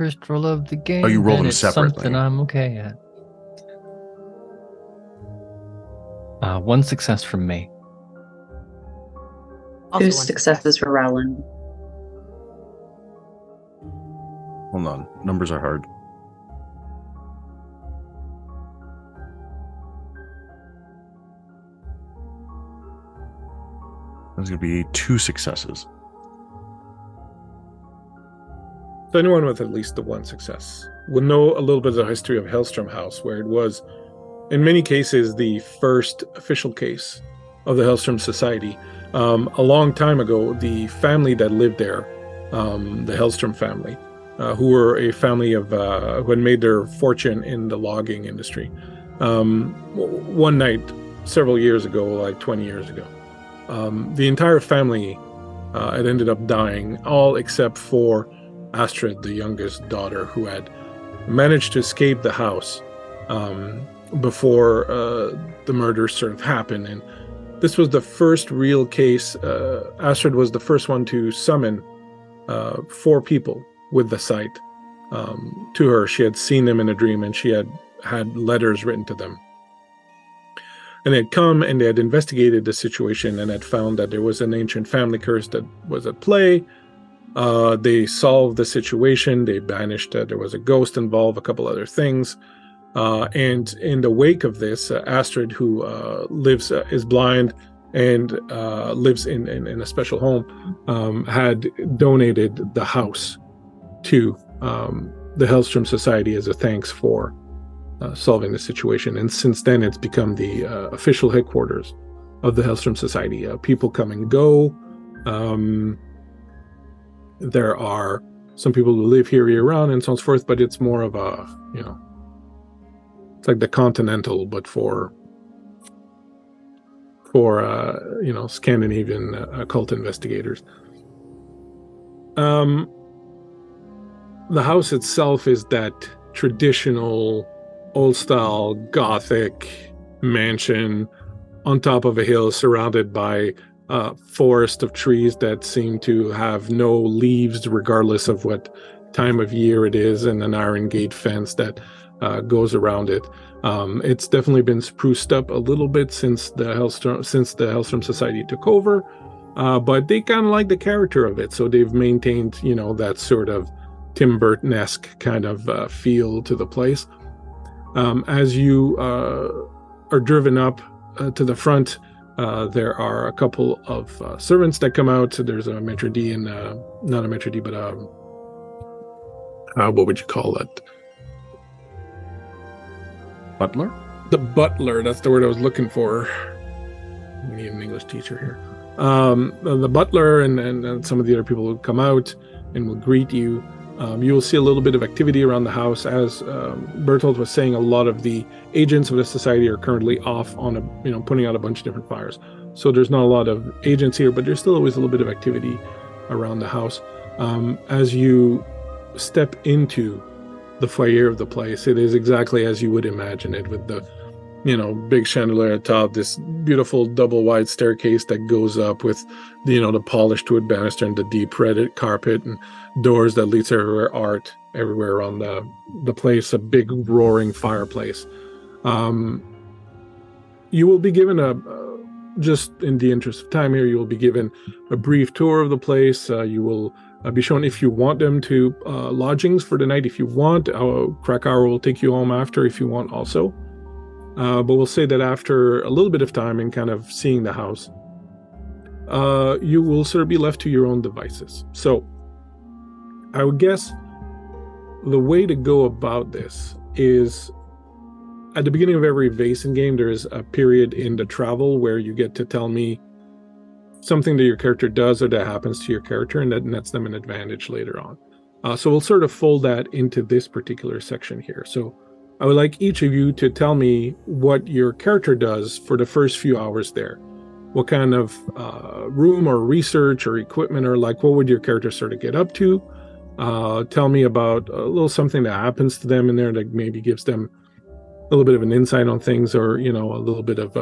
First roll of the game. Oh, you roll and them it's separately. Something I'm okay at. One success from me. Also Two one successes for Rowland. Hold on. Numbers are hard. There's going to be 2 successes. So anyone with at least the one success will know a little bit of the history of Hellstrom House, where it was, in many cases, the first official case of the Hellstrom Society. A long time ago, the family that lived there, the Hellstrom family, who were a family of who had made their fortune in the logging industry. One night, several years ago, like 20 years ago, the entire family had ended up dying, all except for Astrid, the youngest daughter, who had managed to escape the house before the murders sort of happened. And this was the first real case. Astrid was the first one to summon 4 people with the sight to her. She had seen them in a dream, and she had letters written to them. And they had come and they had investigated the situation and had found that there was an ancient family curse that was at play. They solved the situation. They banished there was a ghost involved, a couple other things. And in the wake of this, Astrid, who is blind and lives in a special home, had donated the house to the Hellstrom Society as a thanks for solving the situation. And since then, it's become the official headquarters of the Hellstrom Society. People come and go. There are some people who live here year-round and so on and so forth, but it's more of a, it's like the Continental, but for Scandinavian occult investigators. The house itself is that traditional, old-style, Gothic mansion on top of a hill surrounded by forest of trees that seem to have no leaves regardless of what time of year it is, and an iron gate fence that goes around it. It's definitely been spruced up a little bit since the Hellstrom Society took over, but they kind of like the character of it, so they've maintained that sort of Tim Burton-esque kind of feel to the place. As you are driven up to the front, there are a couple of servants that come out. So there's a maitre d' and not a maitre d', but what would you call it? Butler? The butler. That's the word I was looking for. We need an English teacher here. The butler and some of the other people will come out and will greet you. You will see a little bit of activity around the house. As Bertolt was saying, a lot of the agents of the society are currently off on putting out a bunch of different fires. So there's not a lot of agents here, but there's still always a little bit of activity around the house. As you step into the foyer of the place, it is exactly as you would imagine it, with the big chandelier at top, this beautiful double wide staircase that goes up with the polished wood banister and the deep red carpet and doors that leads everywhere, art everywhere around the place, a big roaring fireplace. You will be given just in the interest of time here, you will be given a brief tour of the place. You will be shown, if you want them, to lodgings for the night. If you want, Krakauer will take you home after if you want also. But we'll say that after a little bit of time and kind of seeing the house, you will sort of be left to your own devices. So I would guess the way to go about this is, at the beginning of every Vaesen game, there is a period in the travel where you get to tell me something that your character does or that happens to your character, and that nets them an advantage later on. So we'll sort of fold that into this particular section here. So I would like each of you to tell me what your character does for the first few hours there. What kind of room or research or equipment, or what would your character sort of get up to? Tell me about a little something that happens to them in there that maybe gives them a little bit of an insight on things, or a little bit of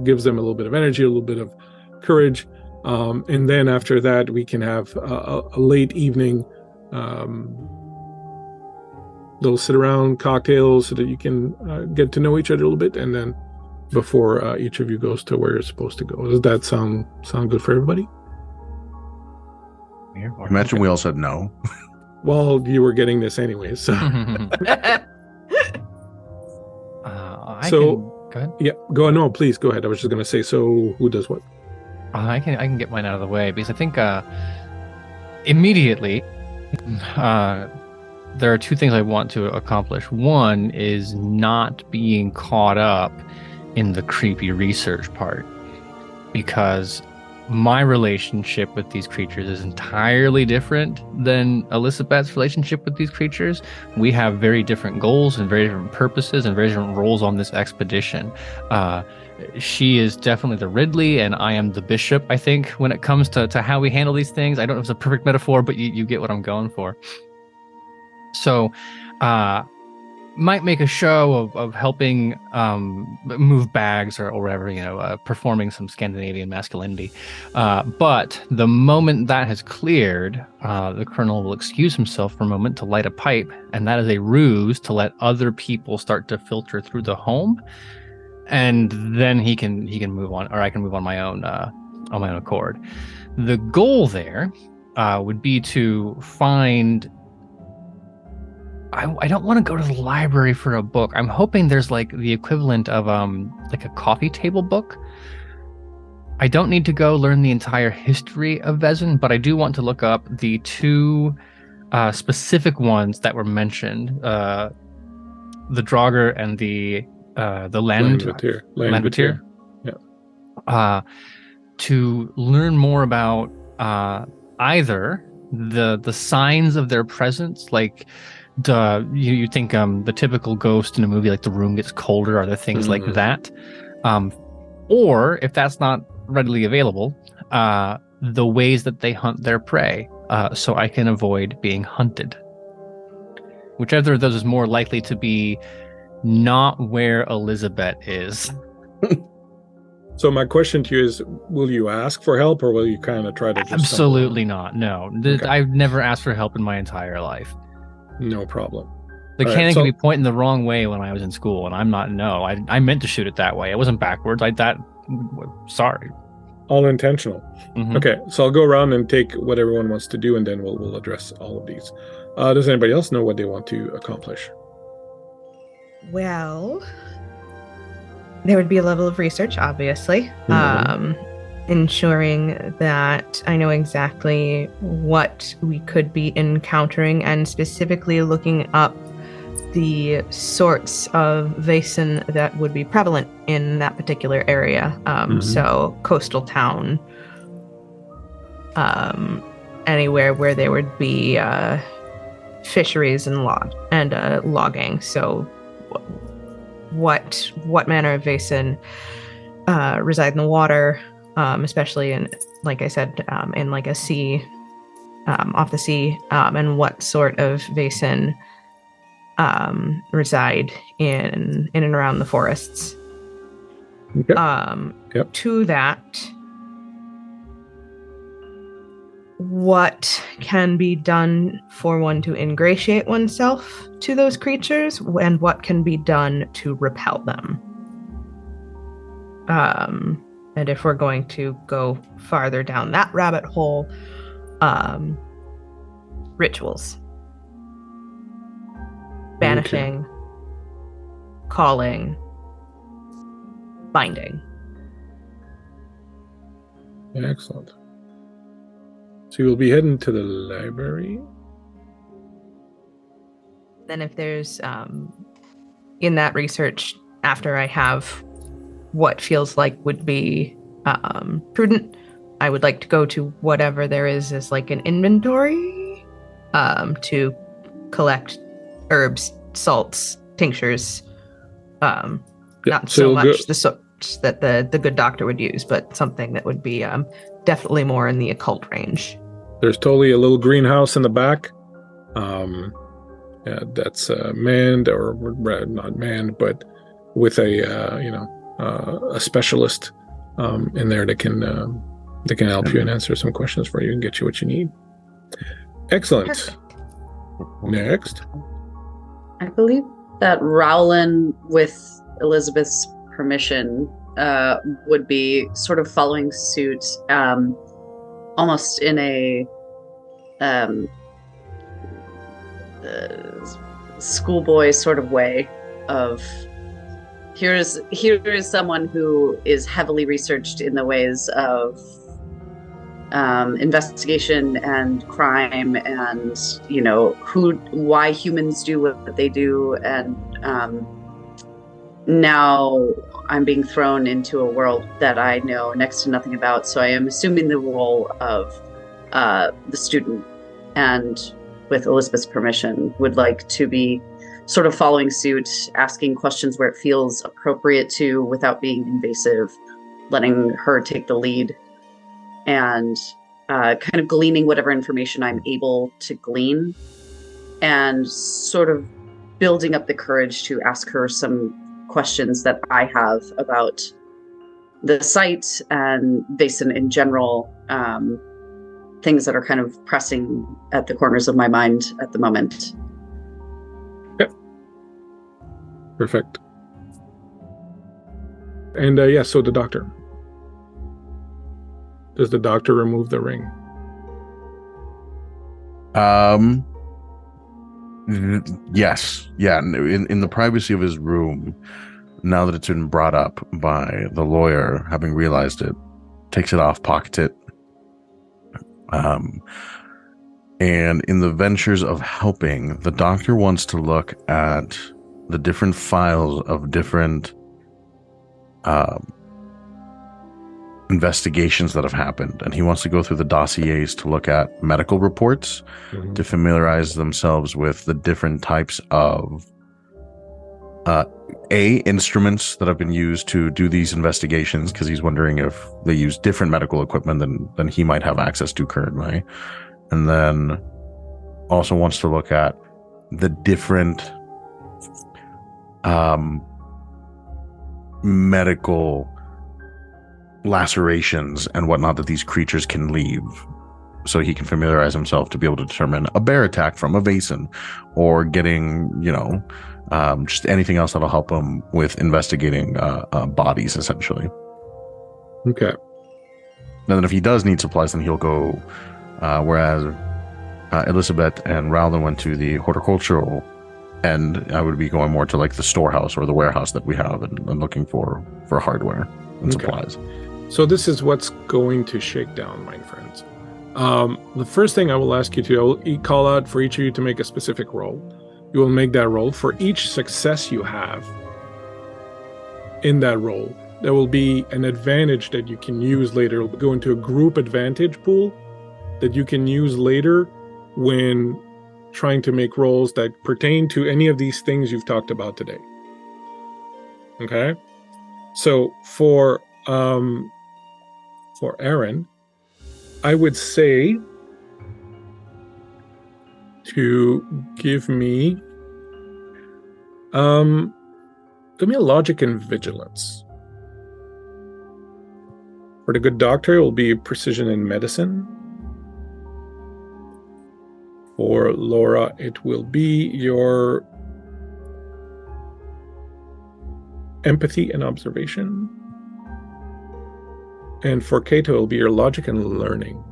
gives them a little bit of energy, a little bit of courage. And then after that, we can have a late evening. They'll sit around, cocktails, so that you can get to know each other a little bit, and then before each of you goes to where you're supposed to go. Does that sound good for everybody? Imagine we all said no. Well, you were getting this anyway, so. Go ahead. Yeah, go on. No, please go ahead. I was just going to say, so who does what? I can get mine out of the way because I think immediately there are two things I want to accomplish. One is not being caught up in the creepy research part, because my relationship with these creatures is entirely different than Elizabeth's relationship with these creatures. We have very different goals and very different purposes and very different roles on this expedition. She is definitely the Ridley, and I am the Bishop, I think, when it comes to how we handle these things. I don't know if it's a perfect metaphor, but you get what I'm going for. So, might make a show of helping move bags or whatever, performing some Scandinavian masculinity. But the moment that has cleared, the Colonel will excuse himself for a moment to light a pipe, and that is a ruse to let other people start to filter through the home, and then he can move on, or I can move on my own accord. The goal there would be to find. I don't want to go to the library for a book. I'm hoping there's like the equivalent of like a coffee table book. I don't need to go learn the entire history of Vaesen, but I do want to look up the two specific ones that were mentioned: the Draugr and the Landvatir. Yeah. To learn more about either the signs of their presence, like. You think the typical ghost in a movie, like the room gets colder, are there things like that? Or if that's not readily available, the ways that they hunt their prey, so I can avoid being hunted. Whichever of those is more likely to be not where Elizabeth is. So my question to you is, will you ask for help, or will you kind of try to just Absolutely not. No. Okay. I've never asked for help in my entire life. No problem. The cannon can be pointing the wrong way when I was in school, and I'm not. No, I meant to shoot it that way. It wasn't backwards. Sorry. All intentional. Mm-hmm. Okay, so I'll go around and take what everyone wants to do, and then we'll address all of these. Does anybody else know what they want to accomplish? Well, there would be a level of research, obviously. Ensuring that I know exactly what we could be encountering, and specifically looking up the sorts of Vaesen that would be prevalent in that particular area. So coastal town, anywhere where there would be fisheries and logging. So what manner of Vaesen reside in the water, especially in, like I said, in like a sea, off the sea, and what sort of Vaesen reside in and around the forests. Okay. To that, what can be done for one to ingratiate oneself to those creatures, and what can be done to repel them. And if we're going to go farther down that rabbit hole, rituals. Banishing, calling, binding. Excellent. So you'll be heading to the library? Then if there's, in that research, after I have what feels like would be prudent, I would like to go to whatever there is as like an inventory to collect herbs, salts, tinctures, not so much the sorts that the good doctor would use, but something that would be definitely more in the occult range. There's totally a little greenhouse in the back. That's manned, or not manned, but with a specialist in there that can They can help you and answer some questions for you and get you what you need. Excellent. Perfect. Next. I believe that Rowland, with Elizabeth's permission, would be sort of following suit, almost in a schoolboy sort of way of here is someone who is heavily researched in the ways of investigation and crime, and why humans do what they do, and now I'm being thrown into a world that I know next to nothing about, so I am assuming the role of the student, and with Elizabeth's permission, would like to be sort of following suit, asking questions where it feels appropriate to, without being invasive, letting her take the lead, and kind of gleaning whatever information I'm able to glean, and sort of building up the courage to ask her some questions that I have about the site and Vaesen in general, things that are kind of pressing at the corners of my mind at the moment. Yep. Perfect. And so the doctor. Does the doctor remove the ring? Yes. Yeah. In the privacy of his room, now that it's been brought up by the lawyer, having realized it, takes it off, pockets it. And in the ventures of helping, the doctor wants to look at the different files of different investigations that have happened, and he wants to go through the dossiers to look at medical reports, to familiarize themselves with the different types of instruments that have been used to do these investigations, because he's wondering if they use different medical equipment than he might have access to currently. And then also wants to look at the different medical lacerations and whatnot that these creatures can leave, so he can familiarize himself to be able to determine a bear attack from a Vasen, or getting, just anything else that'll help him with investigating bodies, essentially. Okay. And then if he does need supplies, then he'll go, whereas Elizabeth and Rowland went to the horticultural end, I would be going more to like the storehouse or the warehouse that we have, and looking for hardware and supplies. So this is what's going to shake down, my friends. The first thing I will ask you to, I will call out for each of you to make a specific roll. You will make that roll. For each success you have in that roll, there will be an advantage that you can use later. It'll go into a group advantage pool that you can use later when trying to make rolls that pertain to any of these things you've talked about today. Okay? So for Aaron, I would say to give me a logic and vigilance. For the good doctor, it will be precision in medicine. For Laura, it will be your empathy and observation. And for Kato, it will be your logic and learning.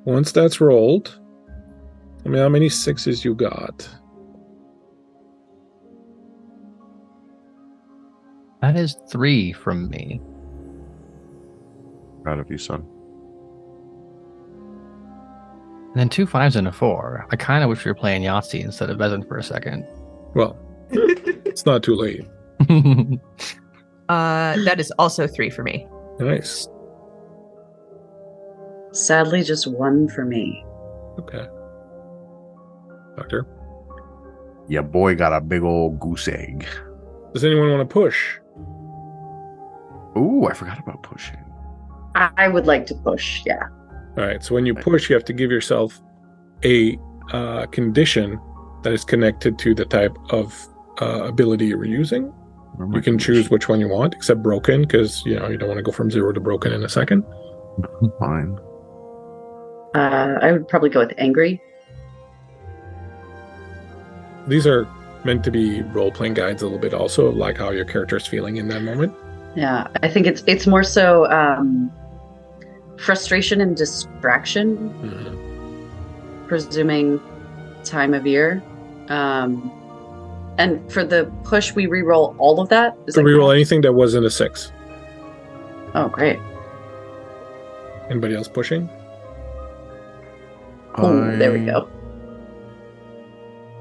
Once that's rolled, tell me how many sixes you got. That is 3 from me. Proud of you, son. And then 2 5s and a 4. I kind of wish we were playing Yahtzee instead of Vaesen for a second. Well, it's not too late. That is also 3 for me. Nice. Sadly, just 1 for me. Okay. Doctor? Yeah, boy got a big old goose egg. Does anyone want to push? Ooh, I forgot about pushing. I would like to push, yeah. All right, so when you push, you have to give yourself a condition that is connected to the type of ability you're using. You can choose which one you want, except broken, because you don't want to go from 0 to broken in a second. Fine. I would probably go with angry. These are meant to be role-playing guides a little bit also, like how your character's feeling in that moment. Yeah, I think it's more so frustration and distraction, presuming time of year. And for the push, we re-roll all of that? So re-roll anything that wasn't a 6. Oh, great. Anybody else pushing? Oh, there we go.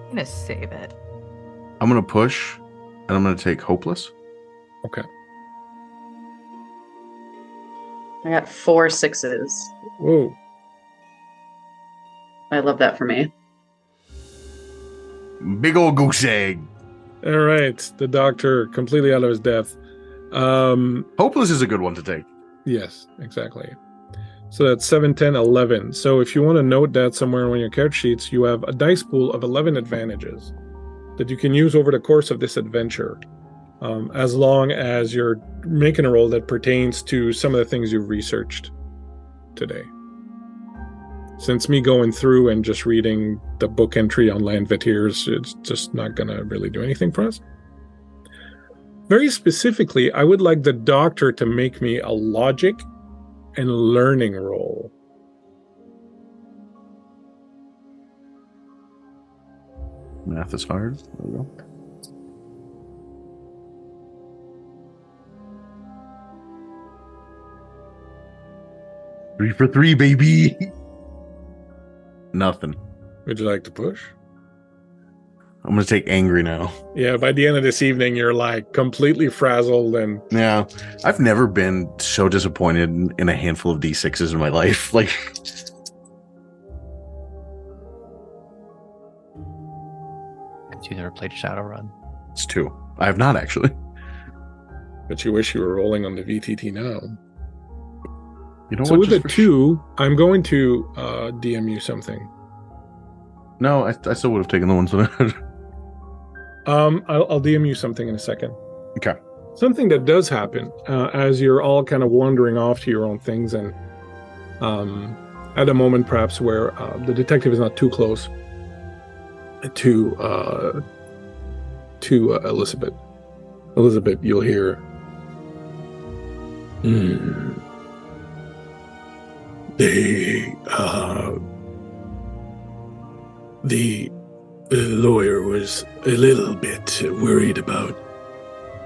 I'm going to save it. I'm going to push, and I'm going to take hopeless. Okay. I got 4 6s. Whoa. I love that for me. Big old goose egg. All right. The doctor completely out of his depth. Hopeless is a good one to take. Yes, exactly. So that's 7, 10, 11. So if you want to note that somewhere on your character sheets, you have a dice pool of 11 advantages that you can use over the course of this adventure, as long as you're making a roll that pertains to some of the things you've researched today. Since me going through and just reading the book entry on Landvetiers, it's just not going to really do anything for us. Very specifically, I would like the doctor to make me a logic and learning roll. Math is hard. There we go. Three for 3, baby. Nothing. Would you like to push? I'm going to take angry now. Yeah, by the end of this evening, you're like completely frazzled and... Yeah. I've never been so disappointed in a handful of D6s in my life. Like... You never played Shadowrun. It's 2. I have not, actually. But you wish you were rolling on the VTT now. You know so what? with a 2, I'm going to DM you something. No, I still would have taken the ones that I had. I'll DM you something in a second. Okay. Something that does happen as you're all kind of wandering off to your own things, and at a moment perhaps where the detective is not too close to Elizabeth. Elizabeth, you'll hear. The lawyer was a little bit worried about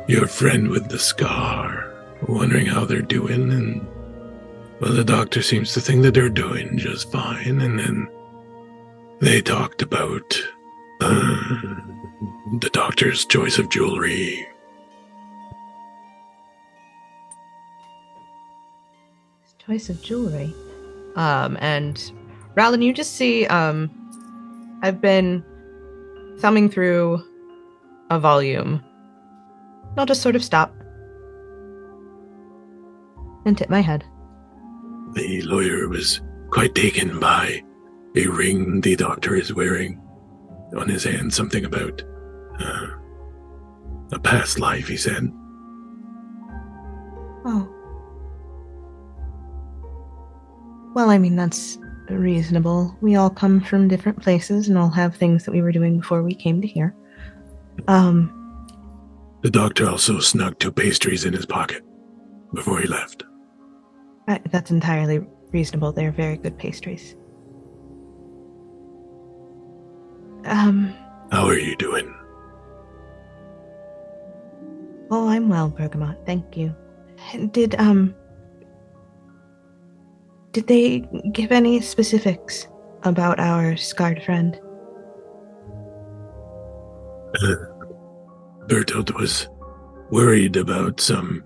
your friend with the scar, wondering how they're doing, and well, the doctor seems to think that they're doing just fine, and then they talked about the doctor's choice of jewelry. Choice of jewelry. And Rowland, you just see, I've been thumbing through a volume. I'll just sort of stop and tip my head. The lawyer was quite taken by a ring the doctor is wearing on his hand, something about a past life, he said. Oh. Well, I mean, that's reasonable. We all come from different places and all have things that we were doing before we came to here. The doctor also snuck 2 pastries in his pocket before he left. That's entirely reasonable. They're very good pastries. How are you doing? Oh, I'm well, Bergamot. Thank you. Did they give any specifics about our scarred friend? Bertolt was worried about some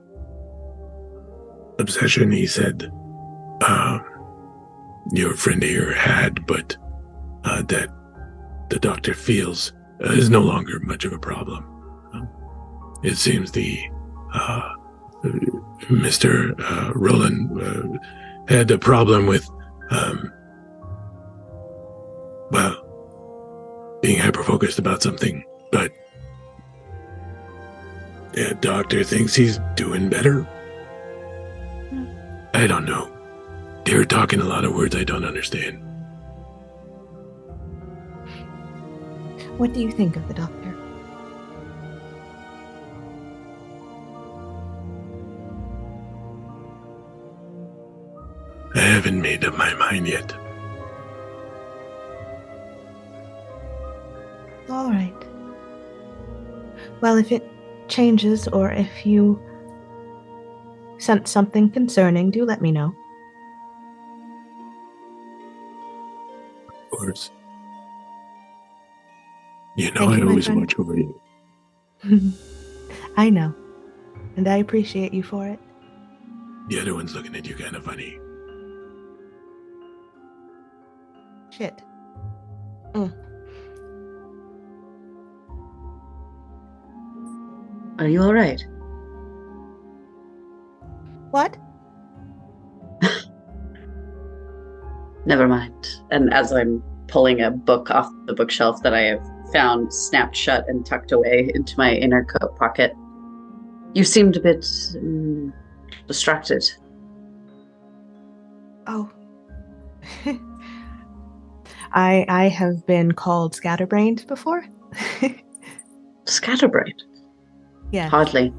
obsession, he said, your friend here had, but that the doctor feels is no longer much of a problem. It seems the Mr. Roland had a problem with, being hyper-focused about something, but The doctor thinks he's doing better. I don't know. They're talking a lot of words I don't understand. What do you think of the doctor? I haven't made up my mind yet. All right. Well, if it changes or if you sense something concerning, do let me know. Of course. You know Thank I you, my always friend. watch over you. I know. And I appreciate you for it. The other one's looking at you kind of funny. Shit. Are you all right? What? Never mind. And as I'm pulling a book off the bookshelf that I have found snapped shut and tucked away into my inner coat pocket, you seemed a bit distracted. Oh. I have been called scatterbrained before. Scatterbrained? Yeah. Hardly.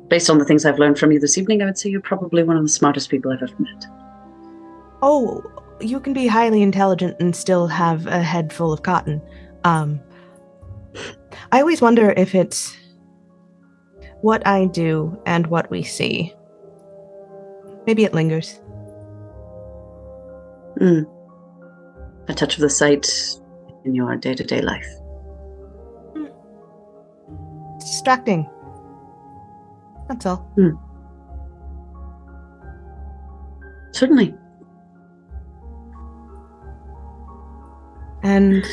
Based on the things I've learned from you this evening, I would say you're probably one of the smartest people I've ever met. Oh, you can be highly intelligent and still have a head full of cotton. I always wonder if it's what I do and what we see. Maybe it lingers. A touch of the sight in your day-to-day life. It's distracting. That's all. Certainly. And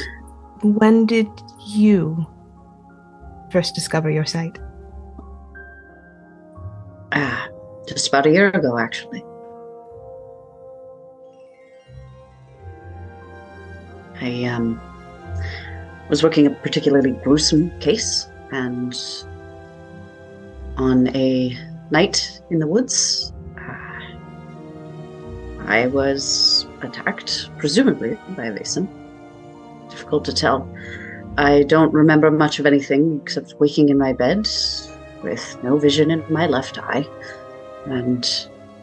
when did you first discover your sight? Just about a year ago, actually. I was working a particularly gruesome case, and on a night in the woods, I was attacked, presumably by a Vasen. Difficult to tell. I don't remember much of anything except waking in my bed with no vision in my left eye. And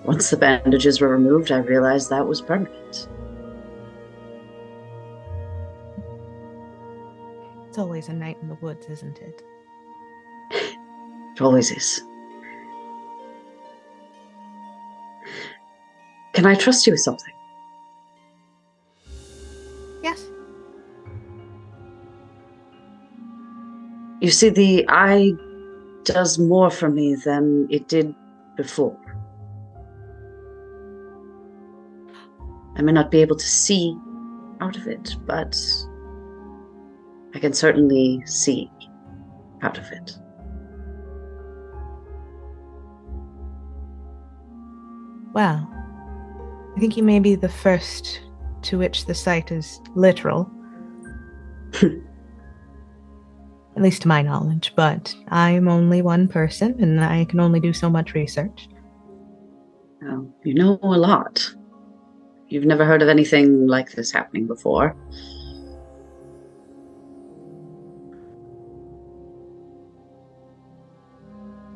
once the bandages were removed, I realized that was permanent. It's always a night in the woods, isn't it? It always is. Can I trust you with something? Yes. You see, the eye does more for me than it did before. I may not be able to see out of it, but I can certainly see out of it. Well, I think you may be the first to which the sight is literal. At least to my knowledge, but I'm only one person and I can only do so much research. Well, you know a lot. You've never heard of anything like this happening before.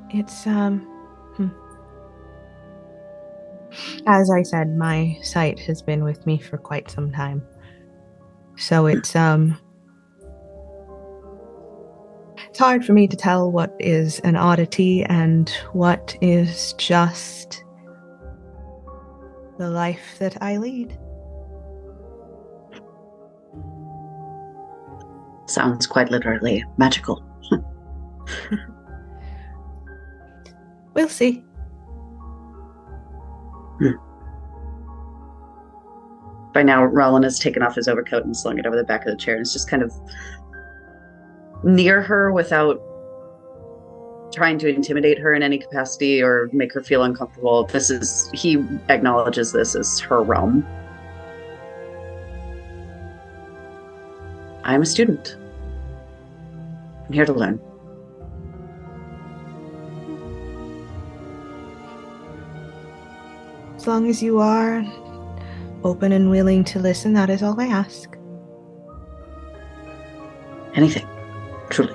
It's, as I said, my sight has been with me for quite some time. So it's hard for me to tell what is an oddity and what is just the life that I lead. Sounds quite literally magical. We'll see. By now, Roland has taken off his overcoat and slung it over the back of the chair and is just kind of near her without trying to intimidate her in any capacity or make her feel uncomfortable. He acknowledges this as her realm. I'm a student. I'm here to learn. As long as you are open and willing to listen, that is all I ask. Anything. Truly.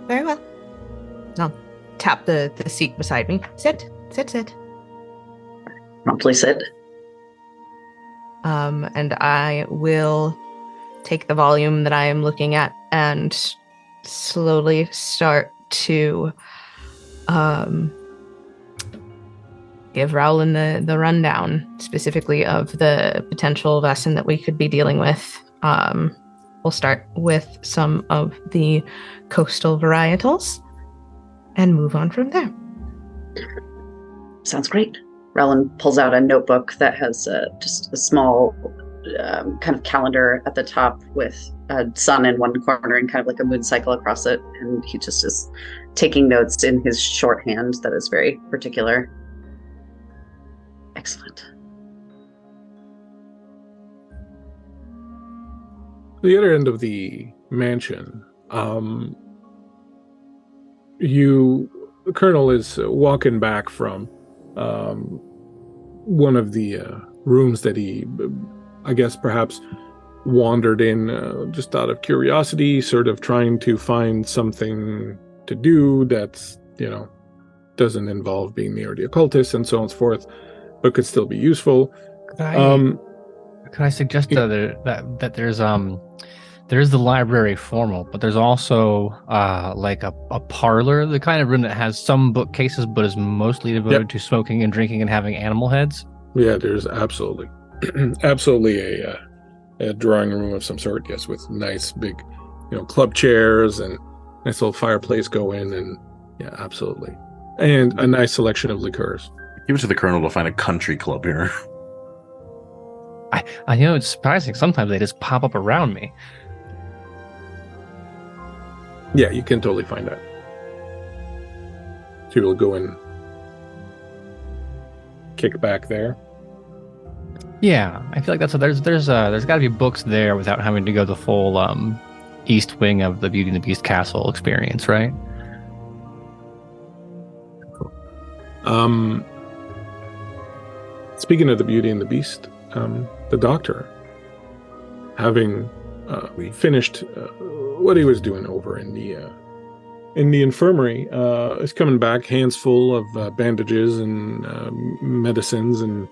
Very well. I'll tap the seat beside me. Sit. Promptly said. And I will take the volume that I am looking at and slowly start to give Rowland the rundown, specifically of the potential Vaesen that we could be dealing with. We'll start with some of the coastal varietals and move on from there. Sounds great. Rowland pulls out a notebook that has just a small kind of calendar at the top with a sun in one corner and kind of like a moon cycle across it. And he just is taking notes in his shorthand that is very particular. Excellent. The other end of the mansion, the colonel is walking back from one of the rooms that he, I guess, perhaps wandered in just out of curiosity, sort of trying to find something to do that's, doesn't involve being near the occultists and so on and so forth, but could still be useful. Could I suggest that there's the library formal, but there's also like a parlor, the kind of room that has some bookcases, but is mostly devoted to smoking and drinking and having animal heads? Yeah, there's absolutely a drawing room of some sort, yes, with nice big, club chairs and nice little fireplace going, and yeah, absolutely. And a nice selection of liqueurs. Give it to the colonel to find a country club here. I know it's surprising. Sometimes they just pop up around me. Yeah, you can totally find that. So you'll go and kick back there. Yeah, I feel like there's got to be books there without having to go the full east wing of the Beauty and the Beast castle experience, right? Speaking of the Beauty and the Beast, the doctor, having finished what he was doing over in the infirmary, is coming back, hands full of bandages and medicines and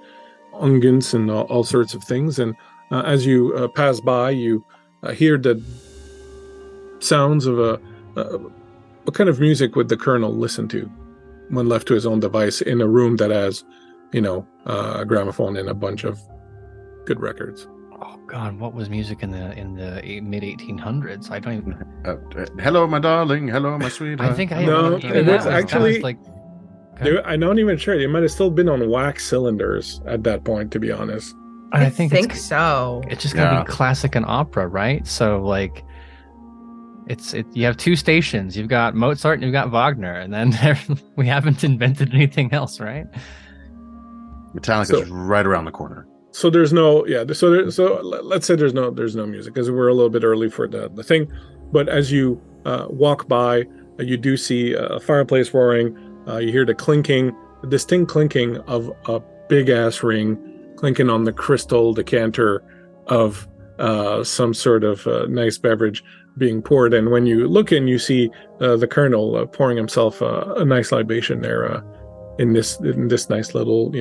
unguents and all sorts of things. And as you pass by, you hear the sounds of what kind of music would the colonel listen to when left to his own device in a room that has, a gramophone and a bunch of good records. Oh God, what was music in the mid 1800s? I don't even. Hello, my darling. Hello, my sweetheart. I think it's actually like. Okay. I'm not even sure. They might have still been on wax cylinders at that point, to be honest. I think so. It's just gonna be classic and opera, right? So like, you have two stations. You've got Mozart and you've got Wagner, and then we haven't invented anything else, right? Metallica's right around the corner. So there's no, so let's say there's no music, because we're a little bit early for the thing. But as you walk by, you do see a fireplace roaring. You hear the distinct clinking of a big ass ring clinking on the crystal decanter of some sort of nice beverage being poured. And when you look in, you see the colonel pouring himself a nice libation there in this nice little,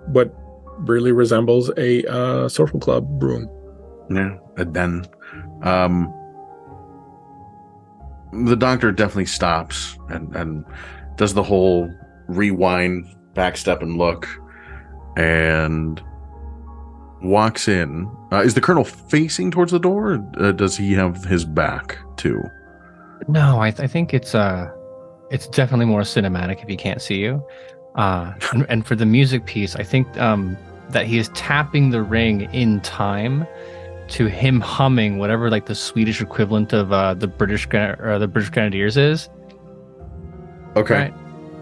what really resembles a social club room. Yeah, and then the doctor definitely stops and does the whole rewind, backstep, and look, and walks in. Is the colonel facing towards the door, or does he have his back too? No, I think it's definitely more cinematic if he can't see you. And for the music piece, I think that he is tapping the ring in time to him humming whatever like the Swedish equivalent of the British Grenadiers is. Okay. Right?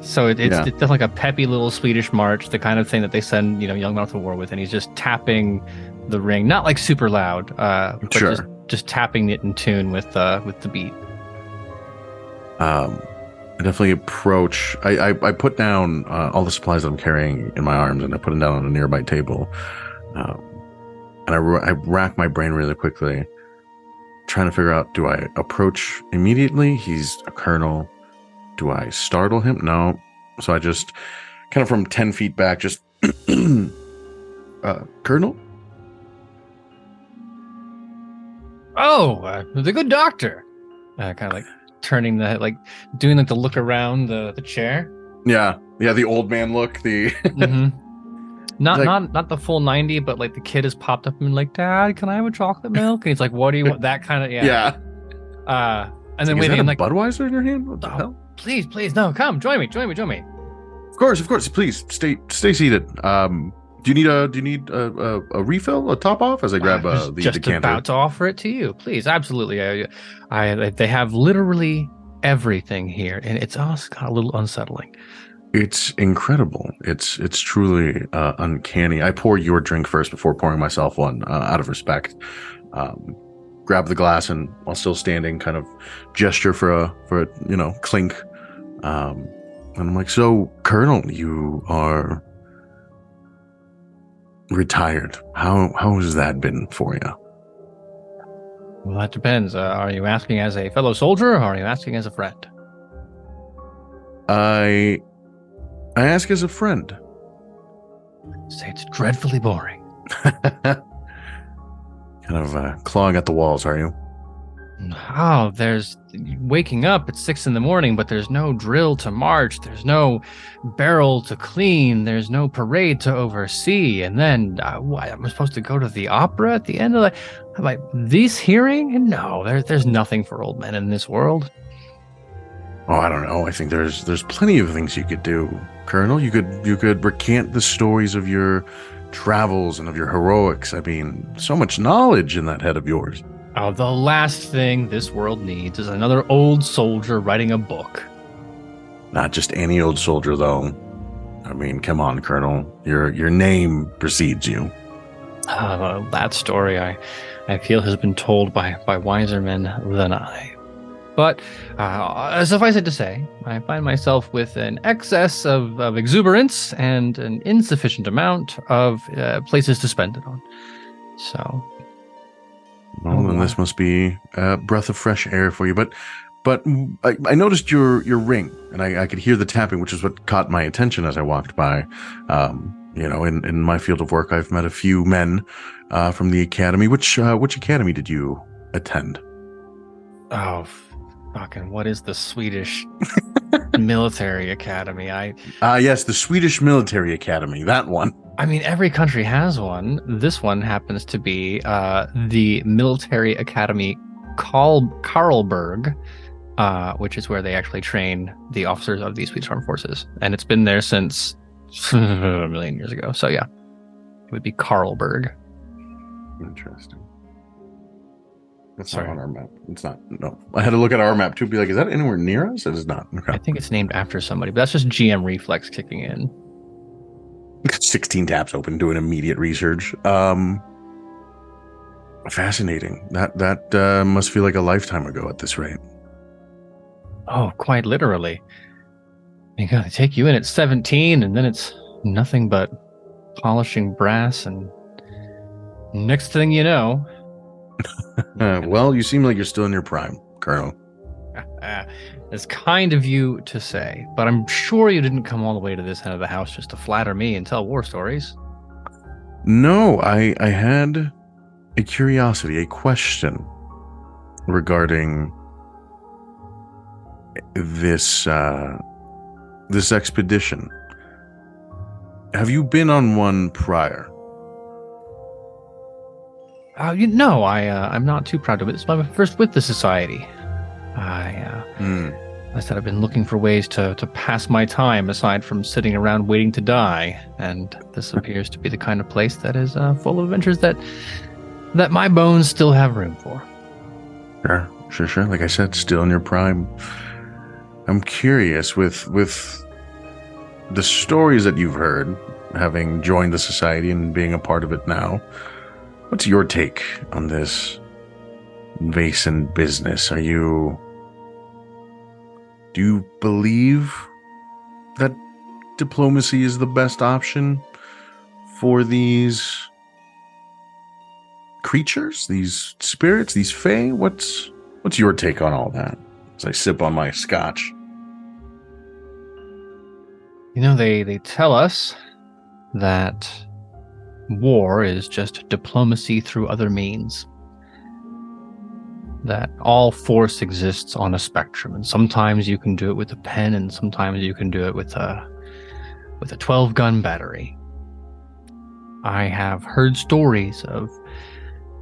So it's definitely like a peppy little Swedish march, the kind of thing that they send young men off to war with, and he's just tapping the ring, not like super loud, but Sure. just tapping it in tune with the beat. I definitely approach. I put down all the supplies that I'm carrying in my arms, and I put them down on a nearby table. And I rack my brain really quickly, trying to figure out: do I approach immediately? He's a colonel. Do I startle him? No. So I just kind of from 10 feet back, just Colonel. Oh, the good doctor. Kind of like turning doing the look around the chair. Yeah, the old man look. The not the full 90, but like the kid has popped up and like, Dad, can I have a chocolate milk? And he's like, what do you want? That kind of yeah. And then waiting, is that a like, Budweiser in your hand? What the hell? Please, no, come, join me. Of course, please stay seated. Do you need a refill, a top off? As I grab the decanter. About to offer it to you, please. Absolutely. They have literally everything here, and it's also a little unsettling. It's incredible. It's truly uncanny. I pour your drink first before pouring myself one, out of respect. Grab the glass, and while still standing, kind of gesture for a clink. And I'm like, so Colonel, you are retired. How has that been for you? Well, that depends. Are you asking as a fellow soldier, or are you asking as a friend? I ask as a friend. Say it's dreadfully boring. Kind of clawing at the walls, are you? Oh, there's waking up at 6 a.m, but there's no drill to march. There's no barrel to clean. There's no parade to oversee. And then I'm supposed to go to the opera at the end of this hearing? No, there's nothing for old men in this world. Oh, I don't know. I think there's plenty of things you could do, Colonel. You could recant the stories of your travels and of your heroics. I mean, so much knowledge in that head of yours. Oh, the last thing this world needs is another old soldier writing a book. Not just any old soldier, though. I mean, come on, Colonel. Your name precedes you. That story, I feel, has been told by wiser men than I. But suffice it to say, I find myself with an excess of exuberance and an insufficient amount of places to spend it on. So... Well, then this must be a breath of fresh air for you. But I noticed your ring, and I could hear the tapping, which is what caught my attention as I walked by. In my field of work, I've met a few men from the academy. Which academy did you attend? Oh, fucking! What is the Swedish military academy? Yes, the Swedish military academy. That one. I mean, every country has one. This one happens to be the Military Academy Karlberg, which is where they actually train the officers of the Swedish Armed Forces. And it's been there since a million years ago. So, yeah, it would be Karlberg. Interesting. That's not on our map. It's not. No. I had to look at our map, too, be like, is that anywhere near us? It is not. Okay. I think it's named after somebody, but that's just GM reflex kicking in. 16 tabs open, doing immediate research. Fascinating. That must feel like a lifetime ago at this rate. Oh, quite literally. They gotta take you in at 17, and then it's nothing but polishing brass, and next thing you know... well, you seem like you're still in your prime, Colonel. It's kind of you to say, but I'm sure you didn't come all the way to this end of the house just to flatter me and tell war stories. No, I had a curiosity, a question regarding this expedition. Have you been on one prior? I'm not too proud of it. It's my first with the society. I said I've been looking for ways to pass my time aside from sitting around waiting to die, and this appears to be the kind of place that is full of adventures that my bones still have room for. Sure. Like I said, still in your prime. I'm curious with the stories that you've heard, having joined the society and being a part of it now. What's your take on this Vasen business? Do you believe that diplomacy is the best option for these creatures, these spirits, these fae? What's your take on all that? As I sip on my scotch. You know, they tell us that war is just diplomacy through other means. That all force exists on a spectrum, and sometimes you can do it with a pen, and sometimes you can do it with a 12-gun battery. I have heard stories of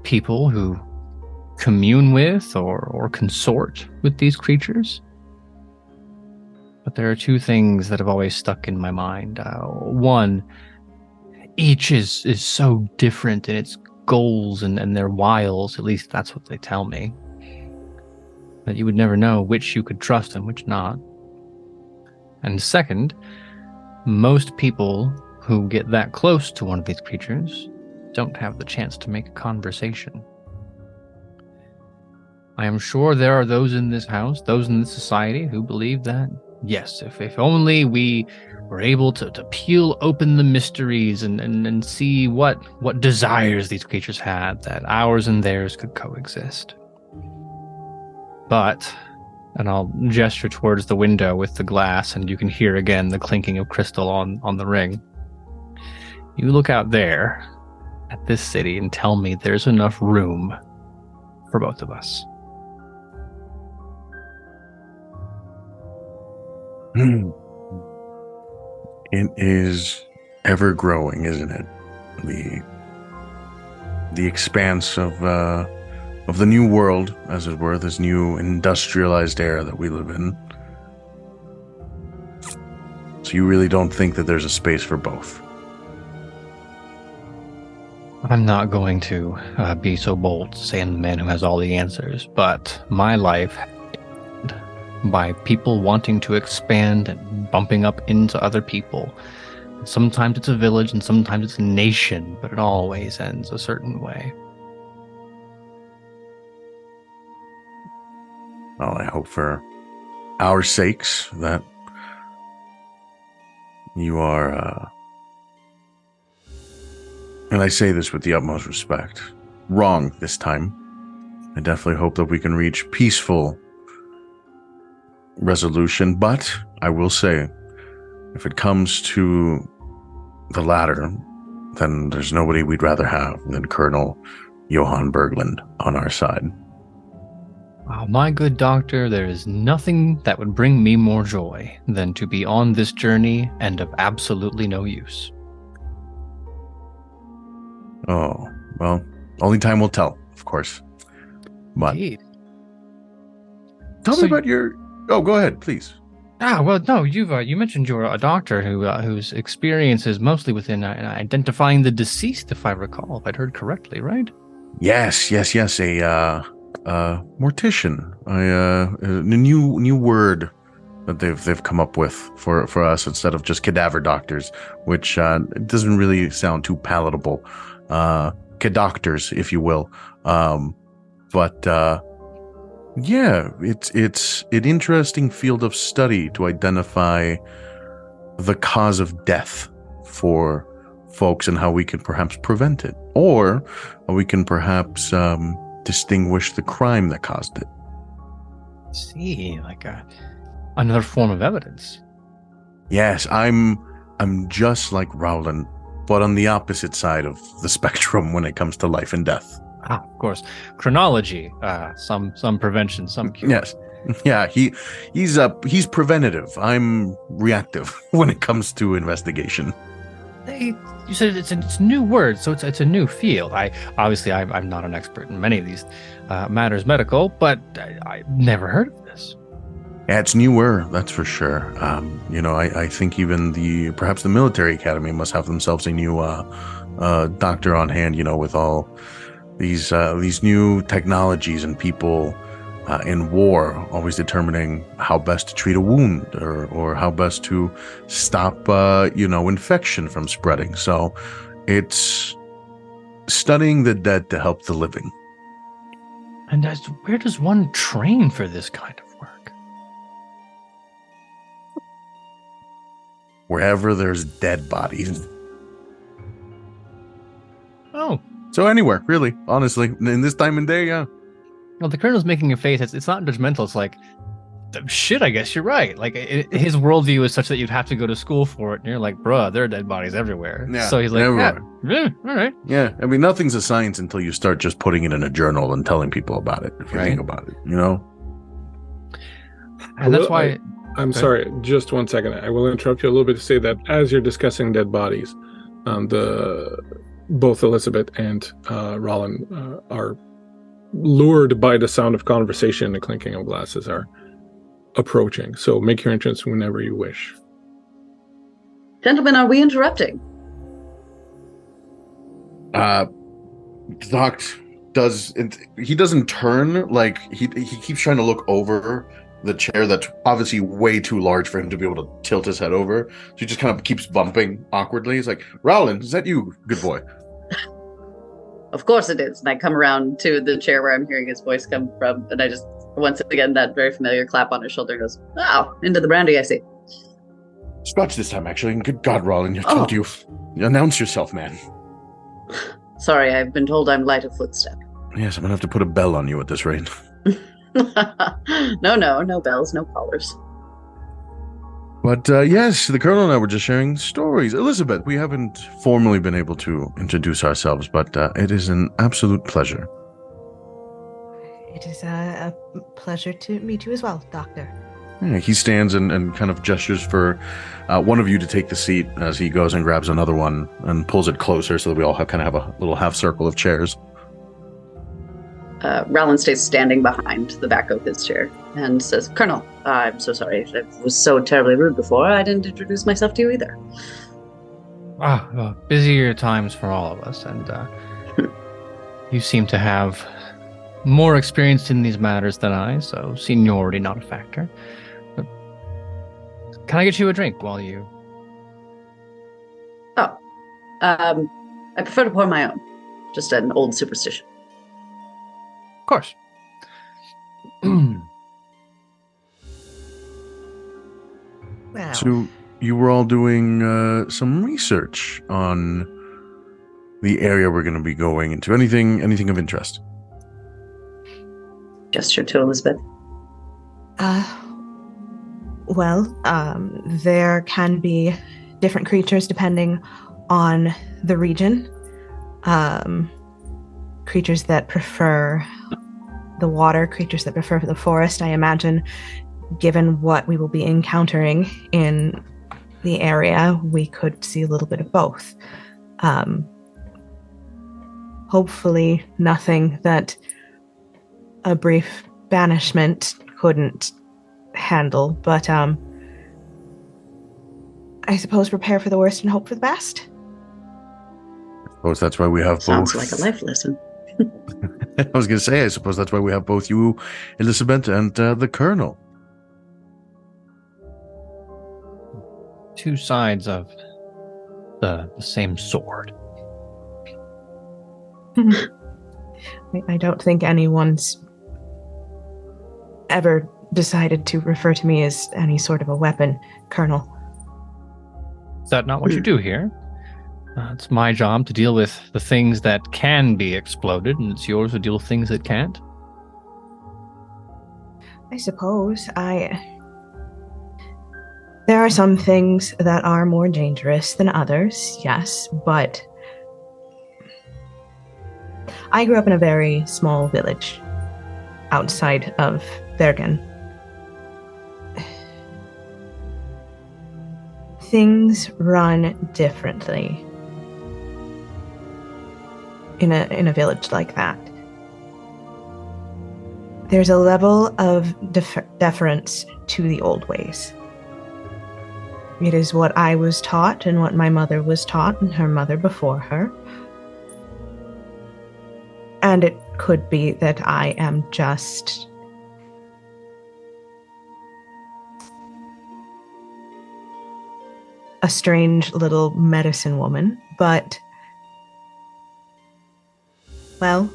people who commune with or consort with these creatures. But there are two things that have always stuck in my mind. One, each is so different in its goals and their wiles, at least that's what they tell me, that you would never know which you could trust and which not. And second, most people who get that close to one of these creatures don't have the chance to make a conversation. I am sure there are those in this house, those in this society, who believe that, yes, if only we were able to peel open the mysteries and see what desires these creatures had, that ours and theirs could coexist. But, and I'll gesture towards the window with the glass, and you can hear again the clinking of crystal on the ring. You look out there at this city and tell me there's enough room for both of us. It is ever growing, isn't it? The expanse of the new world, as it were, this new industrialized era that we live in. So you really don't think that there's a space for both? I'm not going to be so bold to say I'm the man who has all the answers, but my life by people wanting to expand and bumping up into other people. Sometimes it's a village and sometimes it's a nation, but it always ends a certain way. Well, I hope for our sakes that you are, and I say this with the utmost respect, wrong this time. I definitely hope that we can reach peaceful resolution, but I will say, if it comes to the latter, then there's nobody we'd rather have than Colonel Johann Berglund on our side. Wow, my good doctor, there is nothing that would bring me more joy than to be on this journey and of absolutely no use. Oh, well, only time will tell, of course. But Indeed. Tell me about your... Oh, go ahead, please. Well, no, you mentioned you're a doctor whose experience is mostly within identifying the deceased, if I recall, if I'd heard correctly, right? Yes, a mortician. A new word that they've come up with for us instead of just cadaver doctors, which doesn't really sound too palatable. Cadoctors, if you will. Yeah, it's an interesting field of study to identify the cause of death for folks and how we can perhaps prevent it, or how we can perhaps distinguish the crime that caused it. See, like another form of evidence. Yes, I'm just like Rowland, but on the opposite side of the spectrum when it comes to life and death. Of course. Chronology, some prevention, some cure. Yes. Yeah, he's preventative. I'm reactive when it comes to investigation. You said it's a new word, so it's a new field. I'm not an expert in many of these matters medical, but I've never heard of this. Yeah, it's newer, that's for sure. I think even perhaps the military academy must have themselves a new doctor on hand, with all these new technologies and people in war always determining how best to treat a wound or how best to stop infection from spreading. So it's studying the dead to help the living. And where does one train for this kind of work? Wherever there's dead bodies. Oh. So anywhere, really, honestly. In this time and day, yeah. Well, the Colonel's making a face. It's not judgmental. It's like, shit, I guess you're right. Like, his worldview is such that you'd have to go to school for it. And you're like, bruh, there are dead bodies everywhere. Yeah, so he's like, yeah, all right. Yeah, I mean, nothing's a science until you start just putting it in a journal and telling people about it, if you think about it, you know? And that's why... I'm sorry, just 1 second. I will interrupt you a little bit to say that as you're discussing dead bodies, both Elizabeth and Rollin are lured by the sound of conversation and the clinking of glasses are approaching. So make your entrance whenever you wish. Gentlemen, are we interrupting? Doc he doesn't turn, like he keeps trying to look over the chair that's obviously way too large for him to be able to tilt his head over. So he just kind of keeps bumping awkwardly. He's like, Rowland, is that you, good boy? Of course it is. And I come around to the chair where I'm hearing his voice come from, and I just, once again, that very familiar clap on his shoulder goes, oh, into the brandy, I see. Scotch this time, actually. Good God, Rollin, I told you. Announce yourself, man. Sorry, I've been told I'm light of footstep. Yes, I'm going to have to put a bell on you at this rate. No bells, no collars. But yes, the Colonel and I were just sharing stories. Elizabeth, we haven't formally been able to introduce ourselves, but it is an absolute pleasure. It is a pleasure to meet you as well, Doctor. Yeah, he stands and kind of gestures for one of you to take the seat as he goes and grabs another one and pulls it closer so that we all kind of have a little half circle of chairs. Rowland stays standing behind the back of his chair and says, Colonel, I'm so sorry. I was so terribly rude before. I didn't introduce myself to you either. Busier times for all of us, and you seem to have more experience in these matters than I, so seniority not a factor. But can I get you a drink while you... I prefer to pour my own. Just an old superstition. Of course. Wow. So you were all doing some research on the area we're going to be going into. Anything of interest? Gesture to Elizabeth. There can be different creatures depending on the region. Creatures that prefer the water, creatures that prefer the forest. I imagine, given what we will be encountering in the area, we could see a little bit of both. Hopefully nothing that a brief banishment couldn't handle, but I suppose prepare for the worst and hope for the best. I suppose that's why we have Sounds both. like a life lesson. I was going to say, I suppose that's why we have both you, Elizabeth, and the Colonel. Two sides of the same sword. I don't think anyone's ever decided to refer to me as any sort of a weapon, Colonel. Is that not what you do here? It's my job to deal with the things that can be exploded, and it's yours to deal with things that can't. I suppose there are some things that are more dangerous than others, yes, but I grew up in a very small village outside of Bergen. Things run differently in a village like that. There's a level of deference to the old ways. It is what I was taught and what my mother was taught and her mother before her. And it could be that I am just a strange little medicine woman, but Well,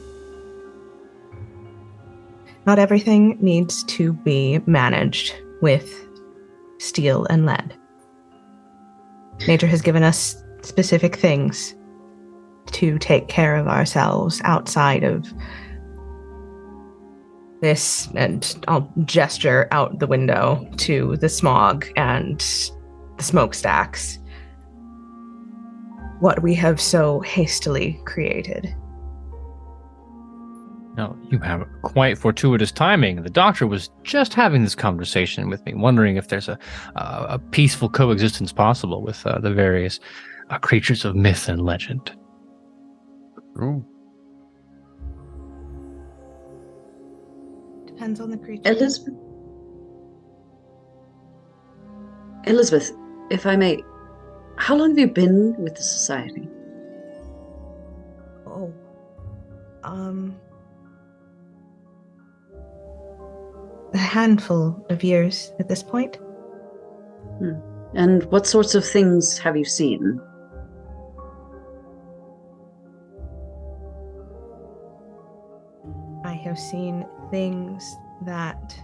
not everything needs to be managed with steel and lead. Nature has given us specific things to take care of ourselves outside of this, and I'll gesture out the window to the smog and the smokestacks. What we have so hastily created. Now, you have quite fortuitous timing. The doctor was just having this conversation with me, wondering if there's a peaceful coexistence possible with the various creatures of myth and legend. Oh. Depends on the creature. Elizabeth, if I may, how long have you been with the society? Oh. A handful of years at this point. And what sorts of things have you seen? I have seen things that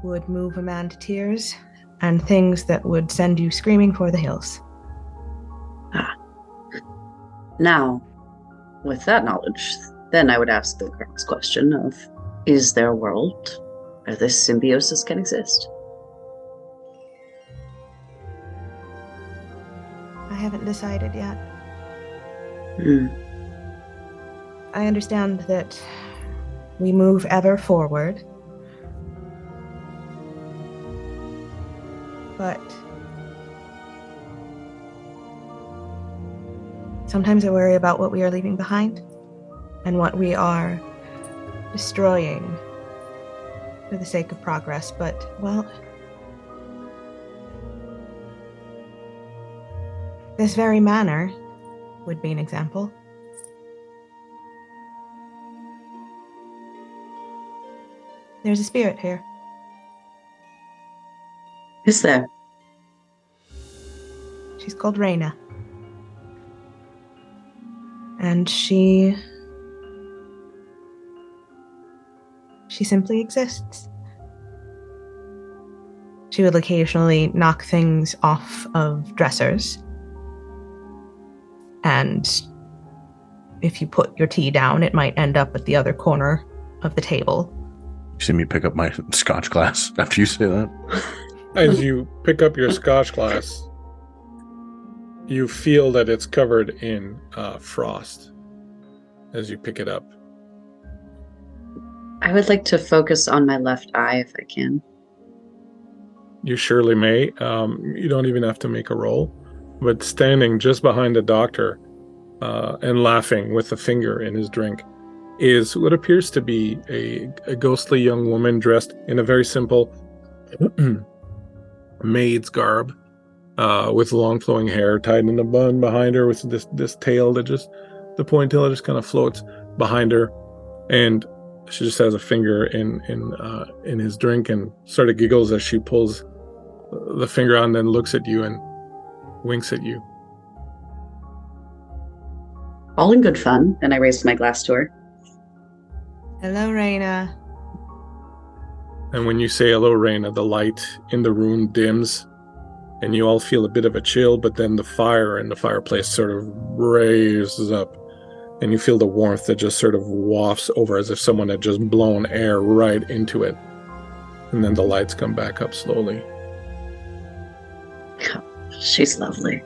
would move a man to tears, and things that would send you screaming for the hills. Now, with that knowledge, then I would ask the next question of, is there a world where this symbiosis can exist? I haven't decided yet. Hmm. I understand that we move ever forward, but sometimes I worry about what we are leaving behind and what we are destroying for the sake of progress. But, well, this very manor would be an example. There's a spirit here. Is there? She's called Reyna. And she simply exists. She will occasionally knock things off of dressers. And if you put your tea down, it might end up at the other corner of the table. You see me pick up my scotch glass after you say that? As you pick up your scotch glass, you feel that it's covered in frost as you pick it up. I would like to focus on my left eye if I can. You surely may. You don't even have to make a roll. But standing just behind the doctor and laughing with a finger in his drink is what appears to be a ghostly young woman dressed in a very simple maid's garb, with long flowing hair tied in a bun behind her, with this tail that just, the ponytail that just kind of floats behind her, and she just has a finger in his drink and sort of giggles as she pulls the finger out and then looks at you and winks at you. All in good fun, and I raised my glass to her. Hello, Reyna. And when you say hello, Reyna, the light in the room dims, and you all feel a bit of a chill, but then the fire in the fireplace sort of raises up, and you feel the warmth that just sort of wafts over as if someone had just blown air right into it. And then the lights come back up slowly. She's lovely.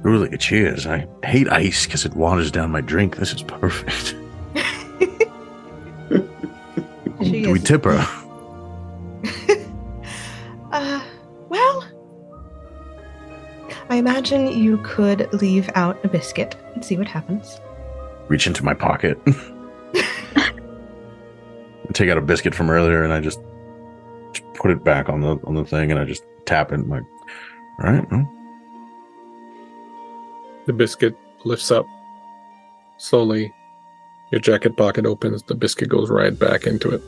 Really, cheers. I hate ice because it waters down my drink. This is perfect. Do we tip her? Well, I imagine you could leave out a biscuit and see what happens. Reach into my pocket. Take out a biscuit from earlier, and I just put it back on the thing, and I just tap it. I'm like, all right. Well. The biscuit lifts up slowly. Your jacket pocket opens. The biscuit goes right back into it.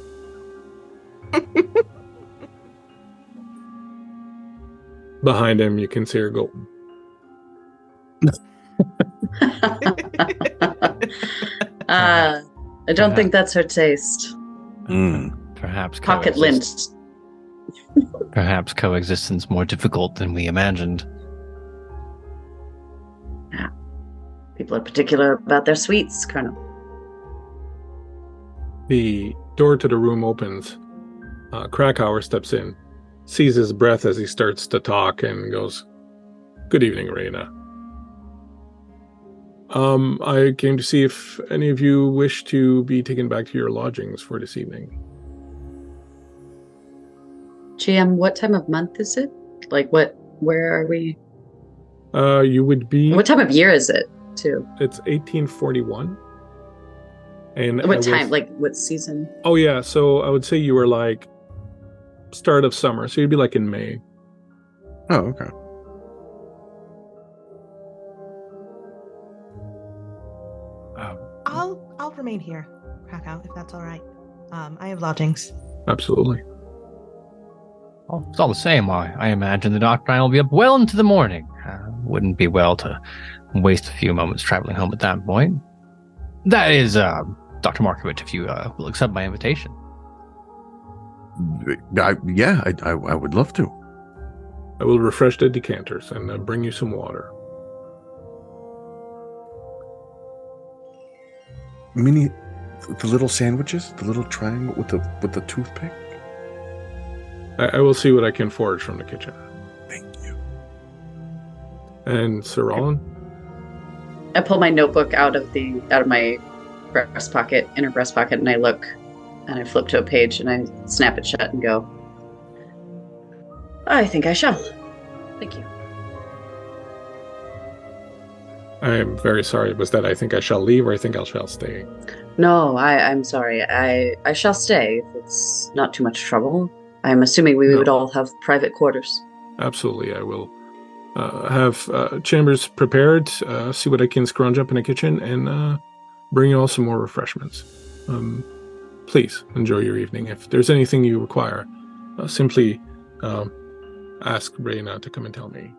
Behind him, you can see her go. I don't think that's her taste. Perhaps Pocket lint. Perhaps coexistence more difficult than we imagined. Yeah. People are particular about their sweets, Colonel. The door to the room opens. Krakauer steps in, sees his breath as he starts to talk, and goes, "Good evening, Reina. I came to see if any of you wish to be taken back to your lodgings for this evening." GM, what time of month is it? Like, where are we? You would be... What time of year is it, too? It's 1841. And what time? Like, what season? Oh, yeah. So I would say you were like start of summer. So you'd be like in May. Oh, okay. I'll remain here, Krakow, if that's all right. I have lodgings. Absolutely. Well, it's all the same. I imagine the doctor and I will be up well into the morning. Wouldn't be well to waste a few moments traveling home at that point. That is, Dr. Markovich, if you will accept my invitation. I would love to. I will refresh the decanters and bring you some water. Mini, the little sandwiches, the little triangle with the toothpick. I will see what I can forage from the kitchen. Thank you. And Sir Rollin? I pull my notebook out of my breast pocket, inner breast pocket, and I look, and I flip to a page, and I snap it shut and go, "I think I shall. Thank you." I am very sorry. Was that I think I shall leave or I think I shall stay? No, I'm sorry. I shall stay if it's not too much trouble. I'm assuming we would all have private quarters. Absolutely. I will have chambers prepared, see what I can scrounge up in the kitchen, and bring you all some more refreshments. Please enjoy your evening. If there's anything you require, simply ask Reina to come and tell me.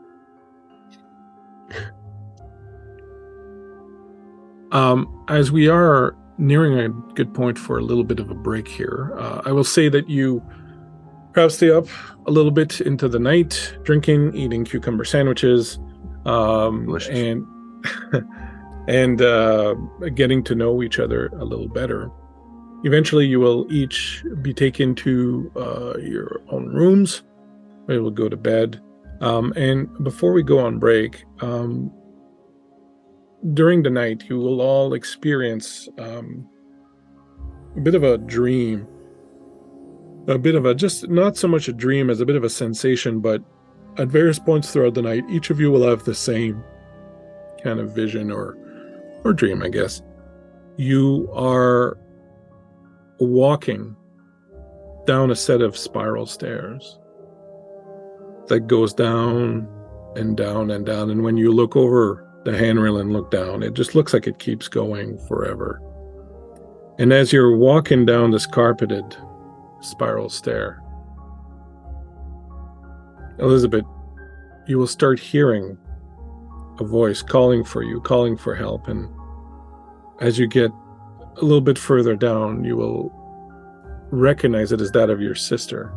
As we are nearing a good point for a little bit of a break here, I will say that you perhaps stay up a little bit into the night, drinking, eating cucumber sandwiches, and getting to know each other a little better. Eventually, you will each be taken to your own rooms. We will go to bed. And before we go on break, during the night, you will all experience a bit of a dream. A bit of a, just not so much a dream as a bit of a sensation, but at various points throughout the night, each of you will have the same kind of vision or dream, I guess. You are walking down a set of spiral stairs that goes down and down and down. And when you look over the handrail and look down, it just looks like it keeps going forever. And as you're walking down this carpeted spiral stair, Elizabeth, you will start hearing a voice calling for you, calling for help. And as you get a little bit further down, you will recognize it as that of your sister,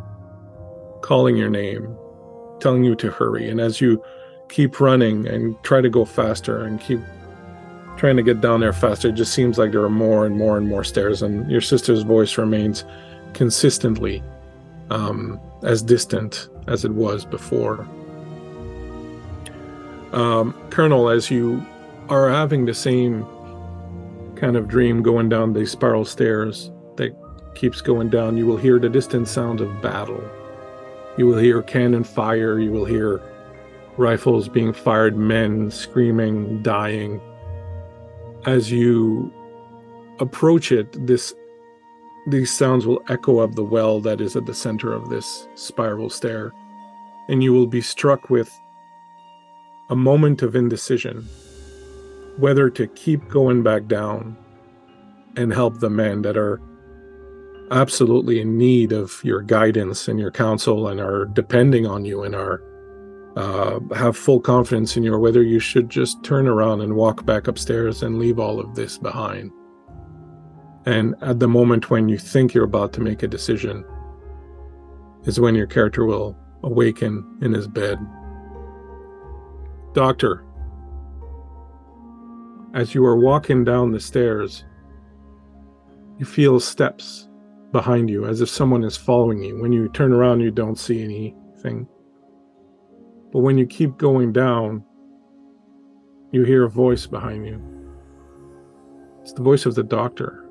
calling your name, telling you to hurry. And as you keep running and try to go faster and keep trying to get down there faster, it just seems like there are more and more and more stairs, and your sister's voice remains consistently as distant as it was before. Colonel, as you are having the same kind of dream going down these spiral stairs that keeps going down, you will hear the distant sound of battle. You will hear cannon fire, you will hear rifles being fired, men screaming, dying. As you approach it, these sounds will echo up the well that is at the center of this spiral stair, and you will be struck with a moment of indecision, whether to keep going back down and help the men that are absolutely in need of your guidance and your counsel and are depending on you and are have full confidence in you, or whether you should just turn around and walk back upstairs and leave all of this behind. And at the moment when you think you're about to make a decision is when your character will awaken in his bed. Doctor, as you are walking down the stairs, you feel steps behind you as if someone is following you. When you turn around, you don't see anything. But when you keep going down, you hear a voice behind you. It's the voice of the doctor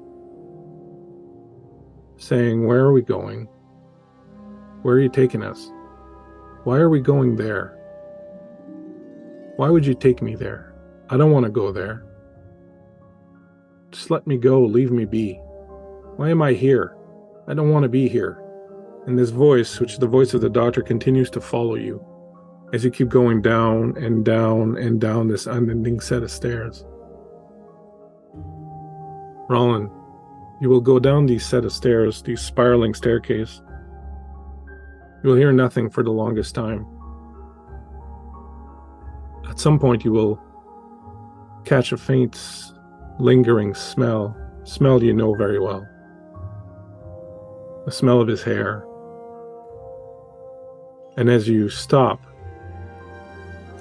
saying, "Where are we going? Where are you taking us? Why are we going there? Why would you take me there? I don't want to go there. Just let me go, leave me be. Why am I here? I don't want to be here." And this voice, which is the voice of the doctor, continues to follow you as you keep going down and down and down this unending set of stairs. Roland, you will go down these set of stairs, these spiraling staircase. You will hear nothing for the longest time. At some point you will catch a faint, lingering smell you know very well. The smell of his hair. And as you stop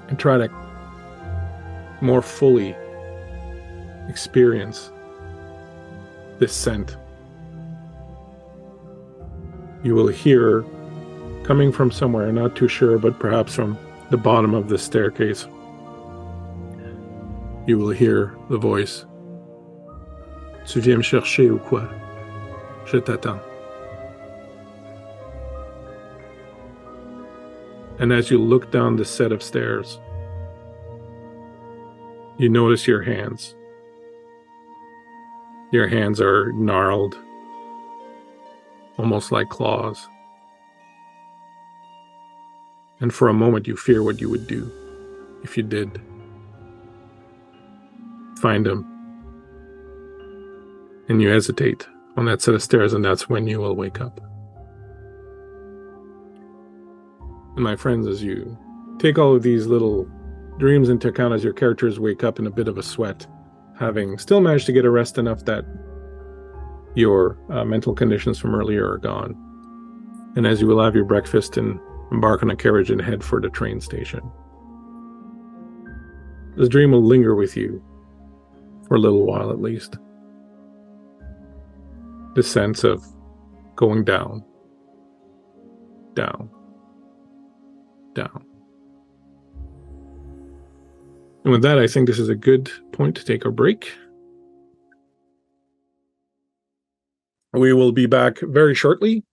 and try to more fully experience this scent, you will hear, coming from somewhere, not too sure, but perhaps from the bottom of the staircase, you will hear the voice. Tu viens me chercher ou quoi? Je t'attends. And as you look down the set of stairs, you notice your hands. Your hands are gnarled, almost like claws. And for a moment you fear what you would do if you did find him. And you hesitate on that set of stairs, and that's when you will wake up. And my friends, as you take all of these little dreams into account, as your characters wake up in a bit of a sweat, having still managed to get a rest enough that your mental conditions from earlier are gone. And as you will have your breakfast and embark on a carriage and head for the train station, this dream will linger with you for a little while at least. The sense of going down, down, down. And with that, I think this is a good point to take a break. We will be back very shortly,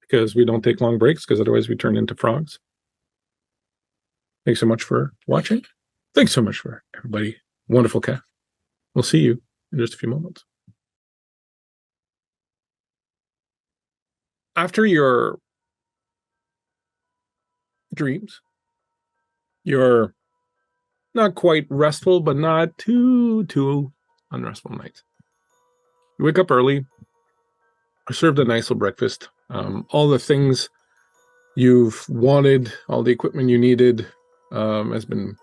because we don't take long breaks, because otherwise we turn into frogs. Thanks so much for watching. Thanks so much for everybody. Wonderful cast. We'll see you in just a few moments. After your dreams, you're not quite restful, but not too unrestful nights. You wake up early, are served a nice little breakfast. All the things you've wanted, all the equipment you needed has been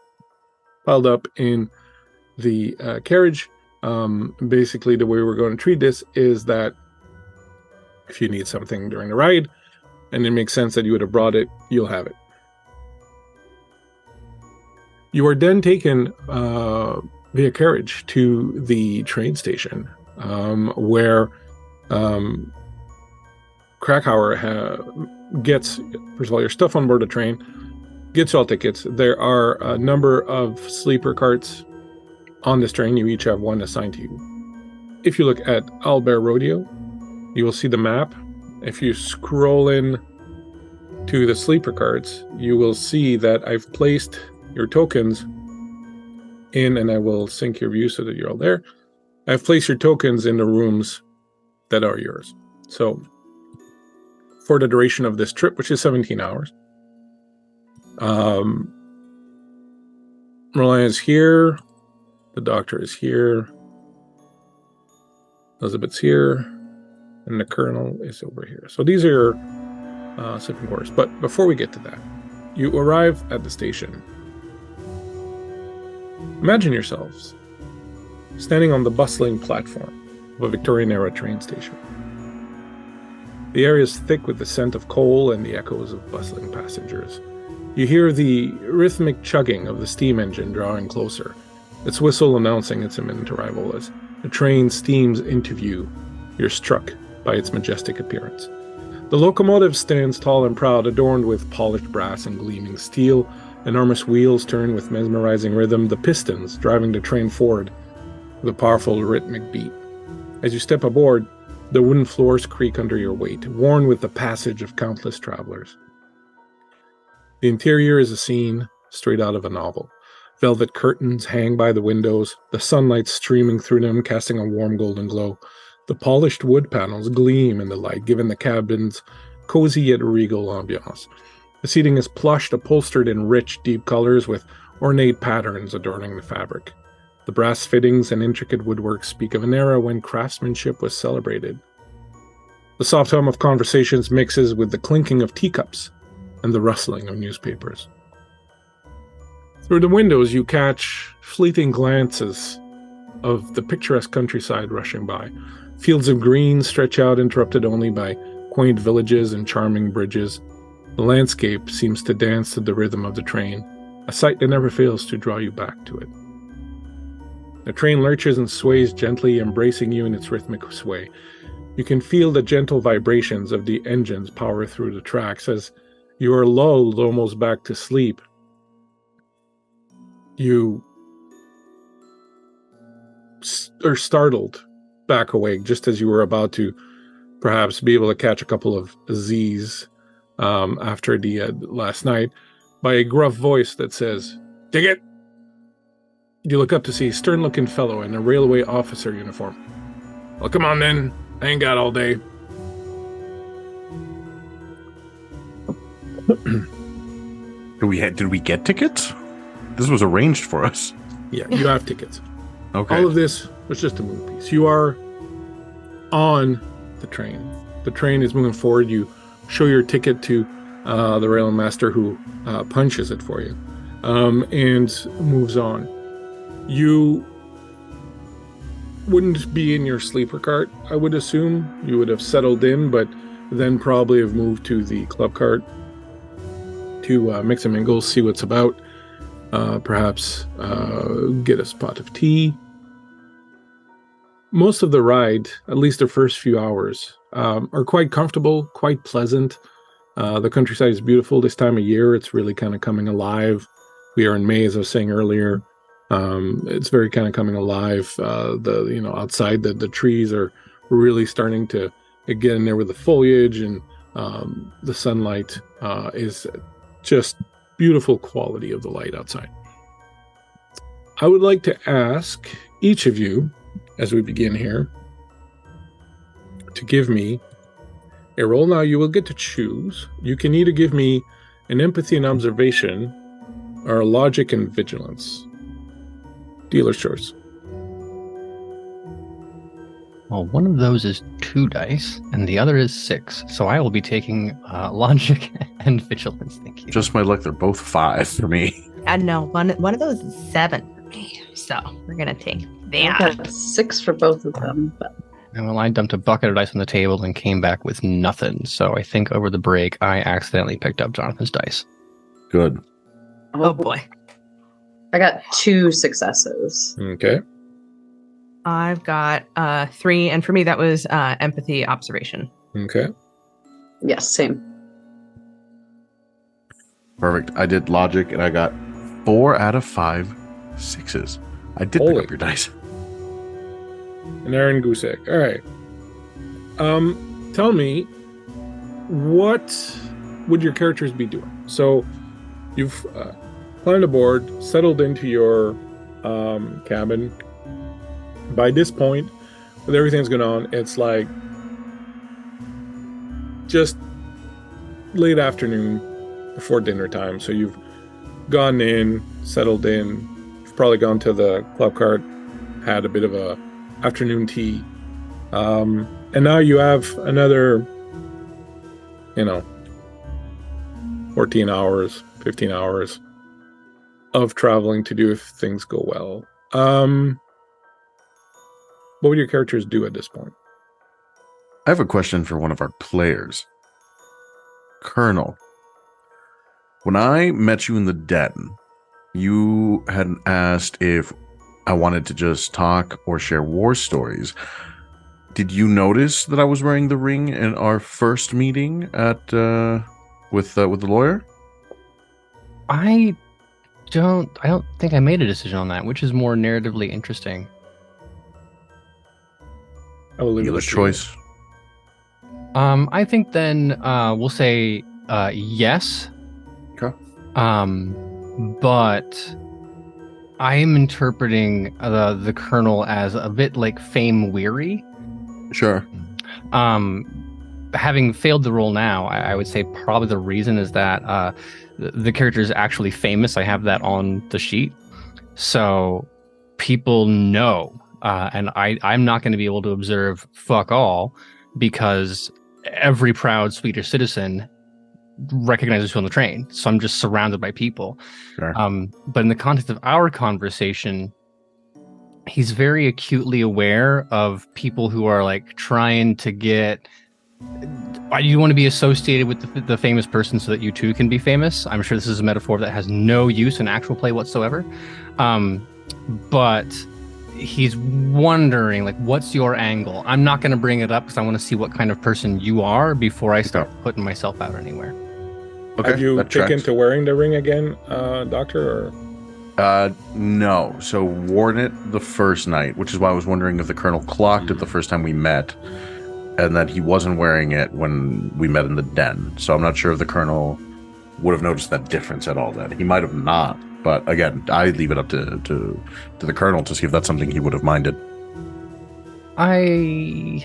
piled up in the carriage. Basically, the way we're going to treat this is that if you need something during the ride, and it makes sense that you would have brought it, you'll have it. You are then taken via carriage to the train station, where Krakauer gets, first of all, your stuff on board the train, gets all tickets. There are a number of sleeper carts on this train. You each have one assigned to you. If you look at Albert Rodeo, you will see the map. If you scroll in to the sleeper carts, you will see that I've placed your tokens in, and I will sync your view so that you're all there. I've placed your tokens in the rooms that are yours. So for the duration of this trip, which is 17 hours, Roland is here, the doctor is here, Elizabeth's here, and the colonel is over here. So these are your sleeping quarters. But before we get to that, You arrive at the station. Imagine yourselves standing on the bustling platform of a Victorian-era train station. The air is thick with the scent of coal and the echoes of bustling passengers. You hear the rhythmic chugging of the steam engine drawing closer, its whistle announcing its imminent arrival. As the train steams into view, you're struck by its majestic appearance. The locomotive stands tall and proud, adorned with polished brass and gleaming steel. Enormous wheels turn with mesmerizing rhythm, the pistons driving the train forward with a powerful rhythmic beat. As you step aboard, the wooden floors creak under your weight, worn with the passage of countless travelers. The interior is a scene straight out of a novel. Velvet curtains hang by the windows, the sunlight streaming through them, casting a warm golden glow. The polished wood panels gleam in the light, giving the cabin's cozy yet regal ambiance. The seating is plush, upholstered in rich, deep colors with ornate patterns adorning the fabric. The brass fittings and intricate woodwork speak of an era when craftsmanship was celebrated. The soft hum of conversations mixes with the clinking of teacups and the rustling of newspapers. Through the windows, you catch fleeting glances of the picturesque countryside rushing by. Fields of green stretch out, interrupted only by quaint villages and charming bridges. The landscape seems to dance to the rhythm of the train, a sight that never fails to draw you back to it. The train lurches and sways gently, embracing you in its rhythmic sway. You can feel the gentle vibrations of the engines power through the tracks. As you are lulled almost back to sleep, you are startled back awake just as you were about to perhaps be able to catch a couple of Z's after the last night by a gruff voice that says, "Ticket!" You look up to see a stern-looking fellow in a railway officer uniform. "Well, come on then. I ain't got all day." Did we get tickets? This was arranged for us. Yeah, you have tickets. Okay. All of this was just a move piece. You are on the train. The train is moving forward. You show your ticket to the rail master, who punches it for you and moves on. You wouldn't be in your sleeper cart, I would assume. You would have settled in, but then probably have moved to the club cart to mix and mingle, see what's about, perhaps get a spot of tea. Most of the ride, at least the first few hours, are quite comfortable, quite pleasant. The countryside is beautiful this time of year. It's really kind of coming alive. We are in May, as I was saying earlier. It's very kind of coming alive. Outside the trees are really starting to get in there with the foliage, and the sunlight is just beautiful quality of the light outside. I would like to ask each of you, as we begin here, to give me a roll. Now you will get to choose. You can either give me an empathy and observation or a logic and vigilance. Dealer's choice. Well, one of those is 2 dice, and the other is 6. So I will be taking logic and vigilance. Thank you. Just my luck, they're both 5 for me. No, one of those is 7 for me. So we're gonna take I that. got 6 for both of them. But And well, I dumped a bucket of dice on the table and came back with nothing. So I think over the break, I accidentally picked up Jonathan's dice. Good. Oh boy. I got 2 successes. Okay. I've got 3, and for me that was empathy observation. Okay. Yes, same. Perfect. I did logic and I got 4 out of 5 6s. I did Holy. pick up your dice. An Aaron goose egg. All right. Tell me, what would your characters be doing? So you've climbed aboard, settled into your cabin. By this point, with everything that's going on, it's like just late afternoon before dinner time. So you've gone in, settled in. You've probably gone to the club cart, had a bit of a afternoon tea. And now you have another, 14 hours, 15 hours of traveling to do if things go well. What would your characters do at this point? I have a question for one of our players. Colonel, when I met you in the den, you had asked if I wanted to just talk or share war stories. Did you notice that I was wearing the ring in our first meeting at with the lawyer? I don't think I made a decision on that, which is more narratively interesting. I will leave Dealer's it to choice. I think then we'll say yes. Okay. But I am interpreting the colonel as a bit like fame weary. Sure. Having failed the role now, I would say probably the reason is that the character is actually famous. I have that on the sheet, so people know, and I'm not going to be able to observe fuck all because every proud Swedish citizen recognizes who on the train. So I'm just surrounded by people. Sure. But in the context of our conversation, he's very acutely aware of people who are like trying to get. You want to be associated with the famous person so that you too can be famous. I'm sure this is a metaphor that has no use in actual play whatsoever. But he's wondering, like, what's your angle? I'm not going to bring it up because I want to see what kind of person you are before I start putting myself out anywhere. Okay. Have you that taken tracks. to wearing the ring again, Doctor? Or No. So worn it the first night, which is why I was wondering if the colonel clocked it the first time we met, and that he wasn't wearing it when we met in the den. So I'm not sure if the colonel would have noticed that difference at all. Then he might have not. But again, I leave it up to the colonel to see if that's something he would have minded. I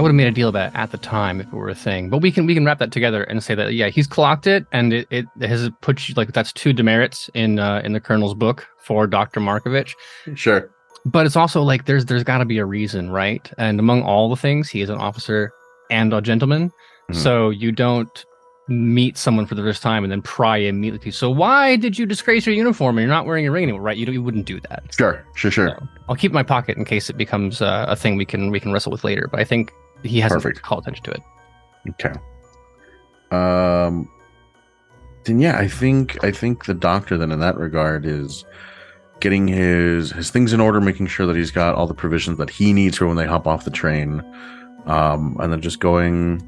would have made a deal about it at the time if it were a thing. But we can wrap that together and say that he's clocked it, and it has put you, like, that's 2 demerits in the colonel's book for Dr. Markovich. Sure. But it's also like there's got to be a reason, right? And among all the things, he is an officer and a gentleman. Mhm. So you don't meet someone for the first time and then pry immediately. So why did you disgrace your uniform and you're not wearing a ring anymore, right? You wouldn't do that. Sure. So I'll keep it in my pocket in case it becomes a thing we can wrestle with later. But I think he has to call attention to it. Okay. Then yeah, I think the doctor then in that regard is getting his things in order, making sure that he's got all the provisions that he needs for when they hop off the train, and then just going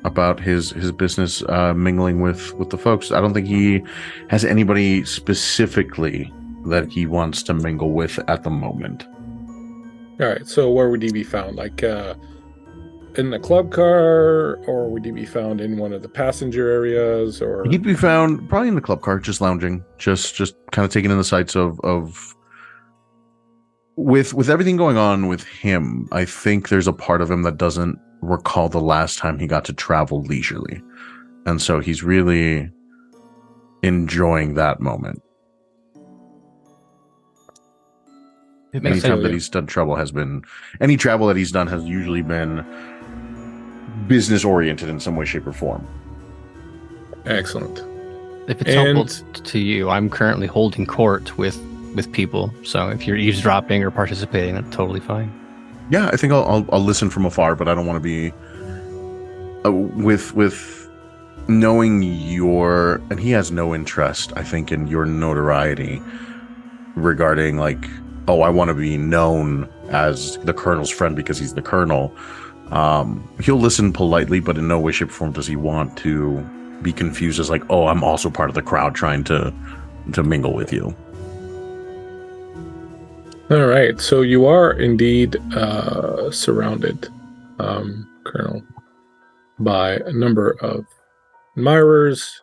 about his business, mingling with the folks. I don't think he has anybody specifically that he wants to mingle with at the moment. all right. So where would he be found? Like in the club car, or would he be found in one of the passenger areas? Or He'd be found probably in the club car, just lounging, just kind of taking in the sights of with everything going on with him. I think there's a part of him that doesn't recall the last time he got to travel leisurely, and so he's really enjoying that moment. It makes Any sense. time that he's done any travel that he's done has usually been business oriented in some way, shape, or form. excellent. If it's helpful to you, I'm currently holding court with people. So if you're eavesdropping or participating, that's totally fine. Yeah, I think I'll listen from afar, but I don't want to be with knowing and he has no interest, I think, in your notoriety regarding like, oh, I want to be known as the colonel's friend because he's the colonel. He'll listen politely, but in no way, shape, or form does he want to be confused as like, oh, I'm also part of the crowd trying to mingle with you. All right. So you are indeed surrounded, Colonel, by a number of admirers.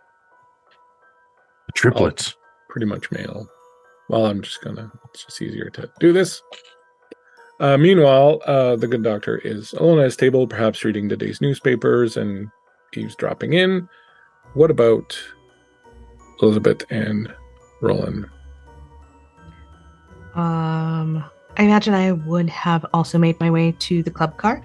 Triplets. Pretty much male. Well, it's just easier to do this. Meanwhile, the good doctor is alone at his table, perhaps reading the day's newspapers and eavesdropping in. What about Elizabeth and Roland? I imagine I would have also made my way to the club car.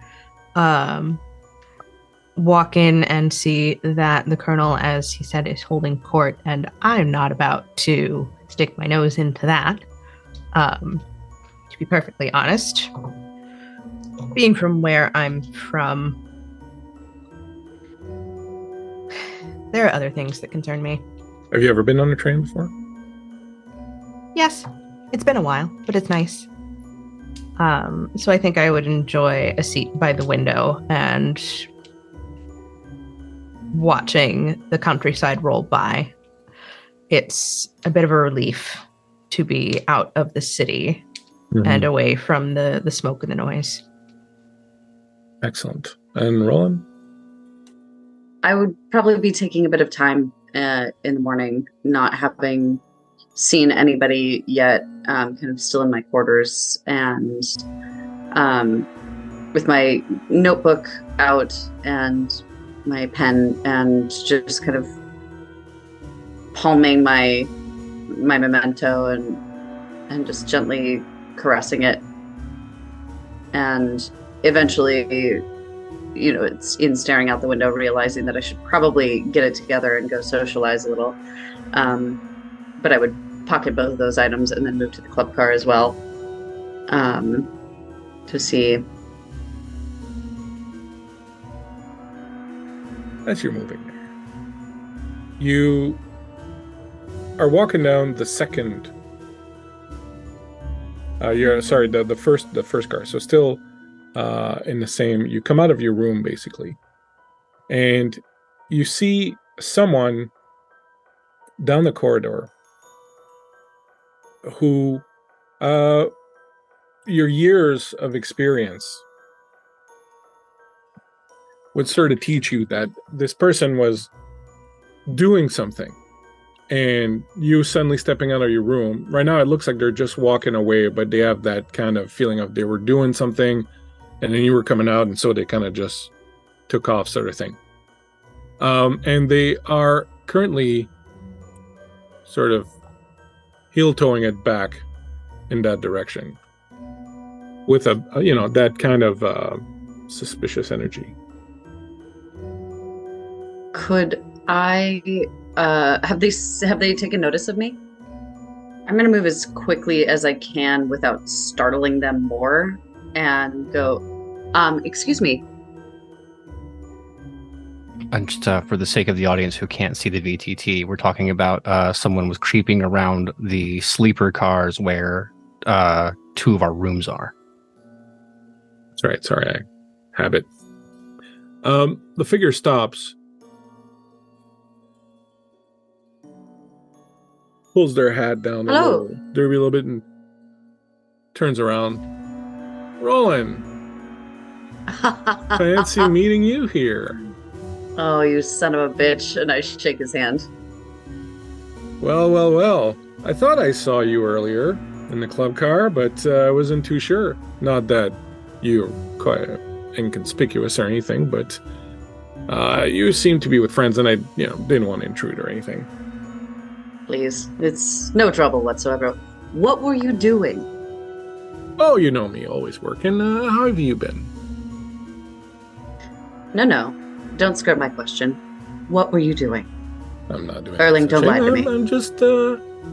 walk in and see that the colonel, as he said, is holding court, and I'm not about to stick my nose into that. To be perfectly honest, being from where I'm from, there are other things that concern me. Have you ever been on a train before? Yes, it's been a while, but it's nice. So I think I would enjoy a seat by the window and watching the countryside roll by. It's a bit of a relief to be out of the city and away from the smoke and the noise. Excellent. And Roland? I would probably be taking a bit of time in the morning, not having seen anybody yet, kind of still in my quarters, and with my notebook out and my pen, and just kind of palming my memento and just gently caressing it. And eventually, it's in staring out the window, realizing that I should probably get it together and go socialize a little. But I would pocket both of those items and then move to the club car as well, to see. As you're moving there, you are walking down the second. The first car. So still in the same. You come out of your room basically, and you see someone down the corridor who your years of experience would sort of teach you that this person was doing something, and you suddenly stepping out of your room. Right now it looks like they're just walking away, but they have that kind of feeling of they were doing something, and then you were coming out, and so they kind of just took off, sort of thing. And they are currently sort of heel-toeing it back in that direction with that kind of suspicious energy. Could I have they taken notice of me? I'm gonna move as quickly as I can without startling them more and go, excuse me. And just for the sake of the audience who can't see the VTT, we're talking about someone was creeping around the sleeper cars where two of our rooms are. That's right. Sorry, I have it. The figure stops, pulls their hat down a little bit, and turns around. Roland, fancy meeting you here. Oh, you son of a bitch. And I shake his hand. Well. I thought I saw you earlier in the club car, but I wasn't too sure. Not that you're quite inconspicuous or anything, but you seem to be with friends, and I didn't want to intrude or anything. Please, it's no trouble whatsoever. What were you doing? Oh, you know me, always working. How have you been? No. Don't skirt my question. What were you doing? I'm not doing Erling, don't lie to me. I'm just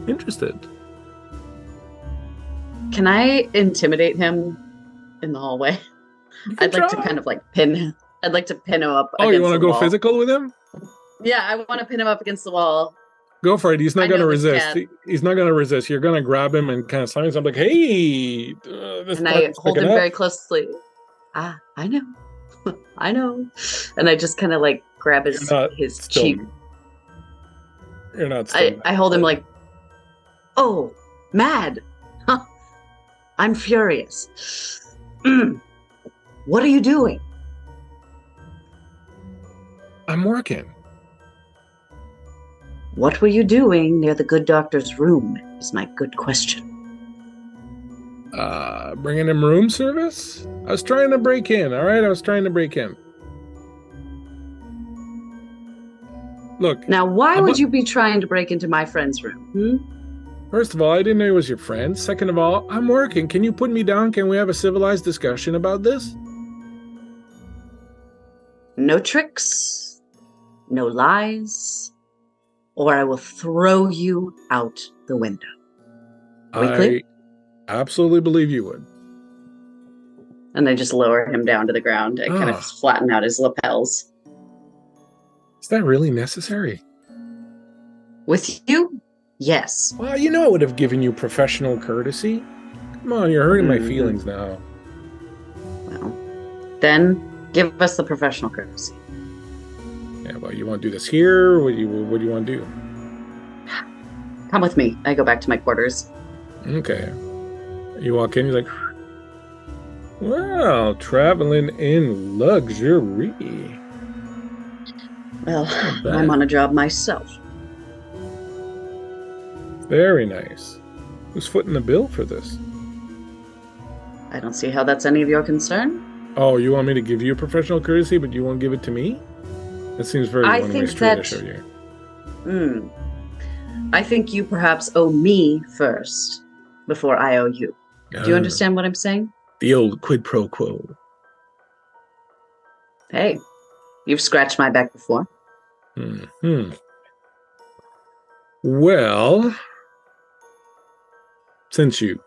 interested. Can I intimidate him in the hallway? I'd like to kind of pin him up against the wall. Oh, you want to go physical with him? Yeah, I want to pin him up against the wall. Go for it. He's not going to resist. He's not going to resist. You're going to grab him and kind of slam him. I'm like, hey. And I hold him very closely. I know. I know. And I just kind of grab his cheek. You're not. I hold him oh, mad. Huh. I'm furious. What are you doing? I'm working. What were you doing near the good doctor's room is my good question. Bringing him room service? I was trying to break in, all right? I was trying to break in. Look. Now, why would you be trying to break into my friend's room? First of all, I didn't know he was your friend. Second of all, I'm working. Can you put me down? Can we have a civilized discussion about this? No tricks, no lies, or I will throw you out the window. Are we clear? I absolutely believe you would. And I just lower him down to the ground and kind of flatten out his lapels. Is that really necessary? With you? Yes. Well, I would have given you professional courtesy. Come on, you're hurting my feelings now. Well, then give us the professional courtesy. Yeah, well, you want to do this here? What do you want to do? Come with me. I go back to my quarters. Okay. You walk in, you're like, well, traveling in luxury. Well, I'm on a job myself. Very nice. Who's footing the bill for this? I don't see how that's any of your concern. Oh, you want me to give you a professional courtesy, but you won't give it to me? That seems very one-way street of you. I think you perhaps owe me first before I owe you. Do you understand what I'm saying? The old quid pro quo. Hey, you've scratched my back before. Well, since you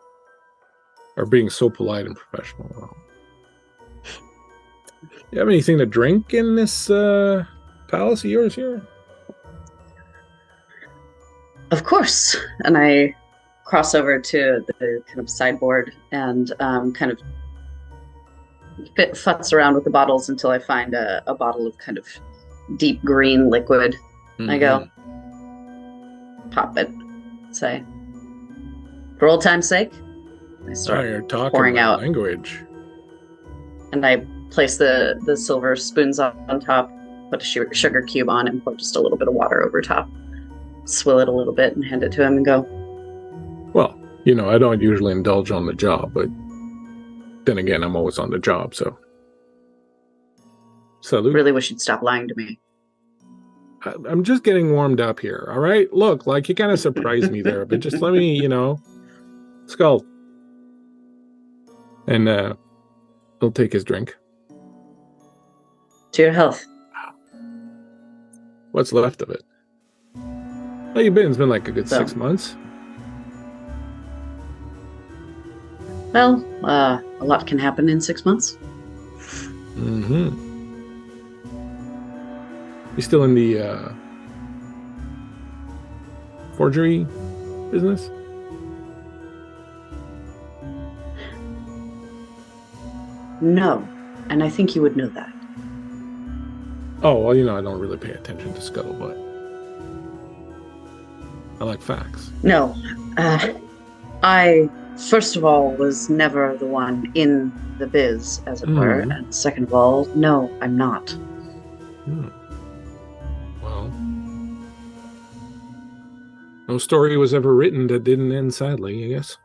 are being so polite and professional, you have anything to drink in this palace of yours here? Of course. And I cross over to the kind of sideboard and kind of futz around with the bottles until I find a bottle of kind of deep green liquid. I go, pop it, say, for old time's sake. I start you're talking pouring out language. And I place the silver spoons on top, put a sugar cube on, and pour just a little bit of water over top. Swill it a little bit and hand it to him and go, well, I don't usually indulge on the job, but then again, I'm always on the job, so. Salute. Really wish you'd stop lying to me. I'm just getting warmed up here, all right? Look, you kind of surprised me there, but just let me, skull. And he'll take his drink. To your health. What's left of it? How you been? It's been like a good 6 months. Well, a lot can happen in 6 months. You still in the forgery business? No, and I think you would know that. Oh, well, I don't really pay attention to scuttlebutt. I like facts. No, I, first of all, was never the one in the biz, as it were, and second of all, no, I'm not. Well, no story was ever written that didn't end sadly, I guess.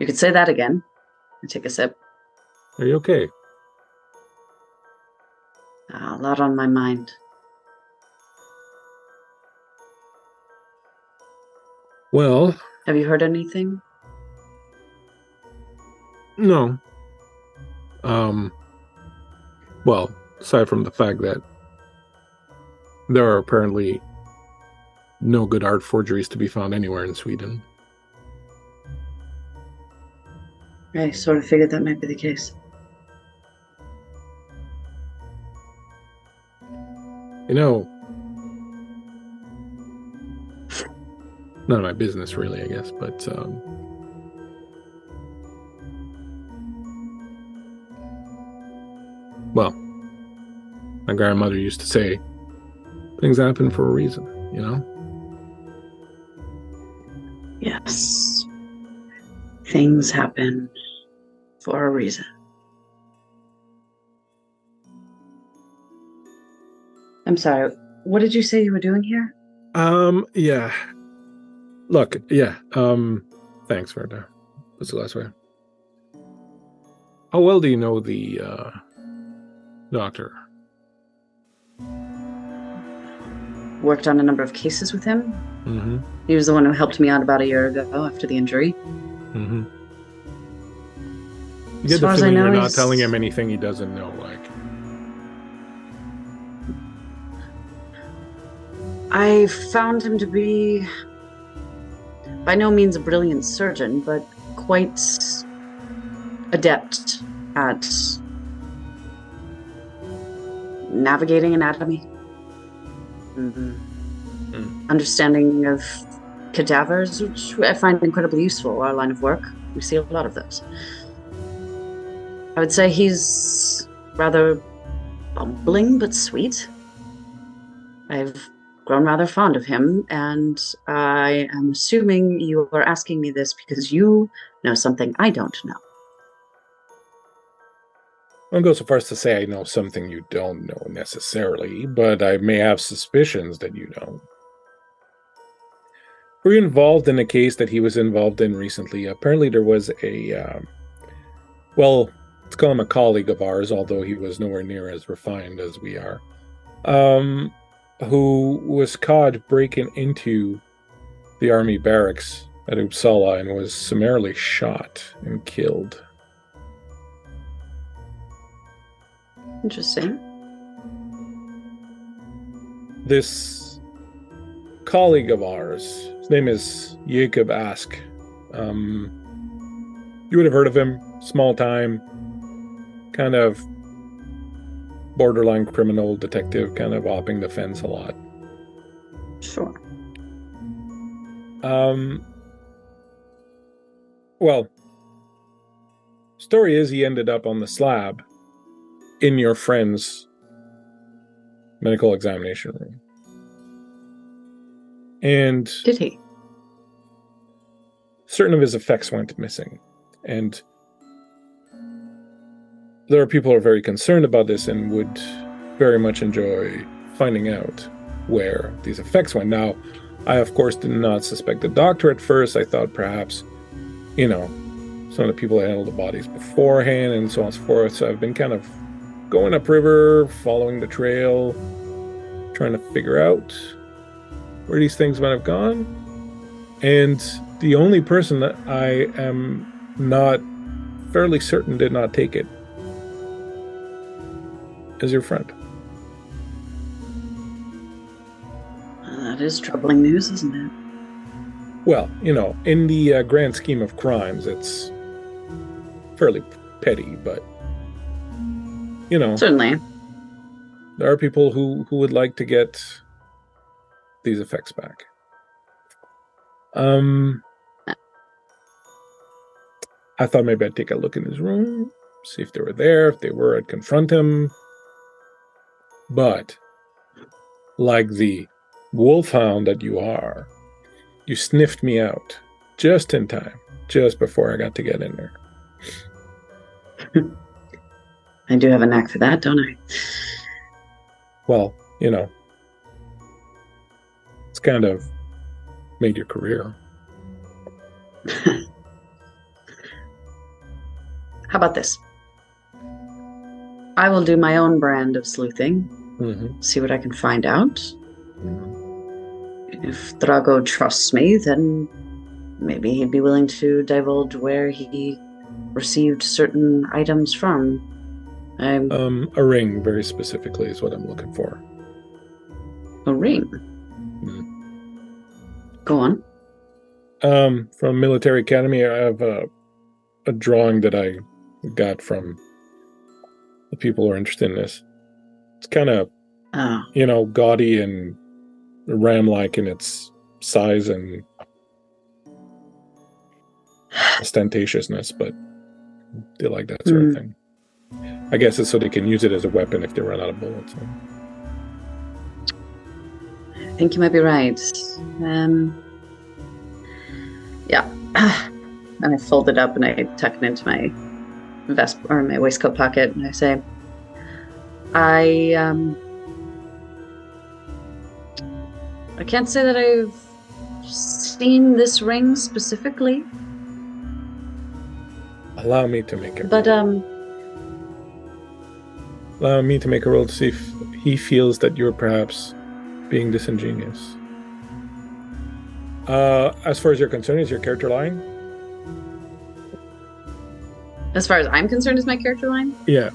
You could say that again. I take a sip. Are you okay? A lot on my mind. Well... Have you heard anything? No. Well, aside from the fact that there are apparently no good art forgeries to be found anywhere in Sweden. I sort of figured that might be the case. None of my business really, I guess, but well, my grandmother used to say, things happen for a reason, Yes. Things happen for a reason. I'm sorry, what did you say you were doing here? Yeah. Look, yeah, thanks, Verda. What's the last way? How well do you know the, doctor? Worked on a number of cases with him. He was the one who helped me out about a year ago after the injury. You get As the far as I feeling know, you're not he's- telling him anything he doesn't know. Like, I found him to be by no means a brilliant surgeon, but quite adept at navigating anatomy, understanding of cadavers, which I find incredibly useful. Our line of work, we see a lot of those. I would say he's rather bumbling but sweet. I've grown rather fond of him, and I am assuming you are asking me this because you know something I don't know. I won't go so far as to say I know something you don't know necessarily, but I may have suspicions that you don't. Were you involved in a case that he was involved in recently? Apparently there was a, well, let's call him a colleague of ours, although he was nowhere near as refined as we are, who was caught breaking into the army barracks at Uppsala and was summarily shot and killed. Interesting. This colleague of ours, his name is Jacob Ask. You would have heard of him, small time, kind of borderline criminal detective, kind of hopping the fence a lot. Sure. Well, story is he ended up on the slab in your friend's medical examination room. And Did he? certain of his effects went missing. And there are people who are very concerned about this and would very much enjoy finding out where these effects went. Now, I, of course, did not suspect the doctor at first. I thought perhaps, some of the people that handled the bodies beforehand and so on and so forth. So I've been kind of going upriver, following the trail, trying to figure out where these things might have gone. And the only person that I am not fairly certain did not take it is your friend. That is troubling news, isn't it? Well, in the grand scheme of crimes, it's fairly petty, but, Certainly. there are people who would like to get these effects back. I thought maybe I'd take a look in his room, see if they were there. If they were, I'd confront him. But, like the wolfhound that you are, you sniffed me out just in time, just before I got to get in there. I do have a knack for that, don't I? Well, it's kind of made your career. How about this? I will do my own brand of sleuthing, see what I can find out. If Drago trusts me, then maybe he'd be willing to divulge where he received certain items from. A ring, very specifically, is what I'm looking for. A ring? Go on. From Military Academy, I have a drawing that I got from the people who are interested in this. It's kind of, gaudy and ram-like in its size and ostentatiousness, but they like that sort of thing. I guess it's so they can use it as a weapon if they run out of bullets. I think you might be right. Yeah. And I fold it up and I tuck it into my vest or my waistcoat pocket, and I say, I can't say that I've seen this ring specifically. Allow me to make it. But Allow me to make a roll to see if he feels that you're perhaps being disingenuous. As far as you're concerned, is your character lying? As far as I'm concerned, is my character line? Yeah.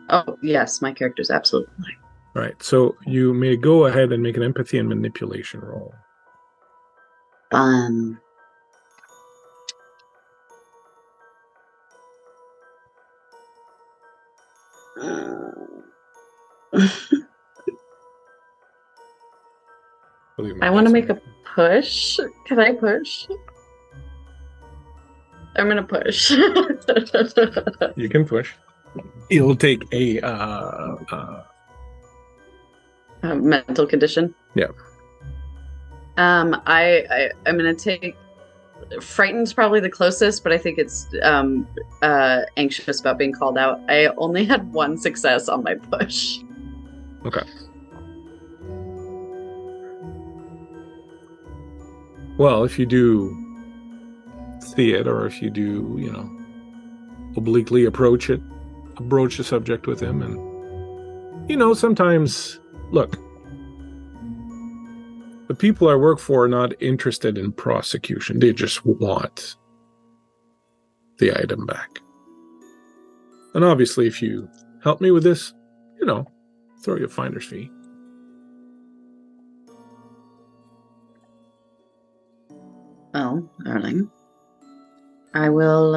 Oh, yes, my character's absolutely line. Right. So you may go ahead and make an empathy and manipulation roll. I want to make a push. Can I push? I'm gonna push. You can push. You'll take a mental condition. Yeah. I'm gonna take frightened's probably the closest, but I think it's anxious about being called out. I only had one success on my push. Okay. Well, if you do see it, or if you do, obliquely approach the subject with him, and, sometimes, look, the people I work for are not interested in prosecution. They just want the item back. And obviously, if you help me with this, throw you a finder's fee. Well, darling, I will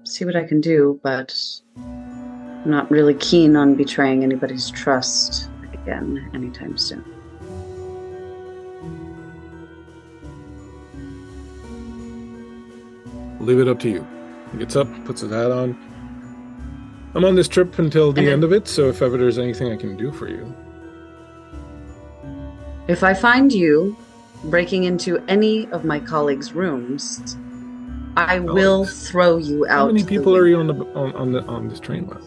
see what I can do, but I'm not really keen on betraying anybody's trust again anytime soon. Leave it up to you. He gets up, puts his hat on. I'm on this trip until the end of it, so if ever there's anything I can do for you. If I find you breaking into any of my colleagues' rooms, I will throw you out. How many people are you on this train with?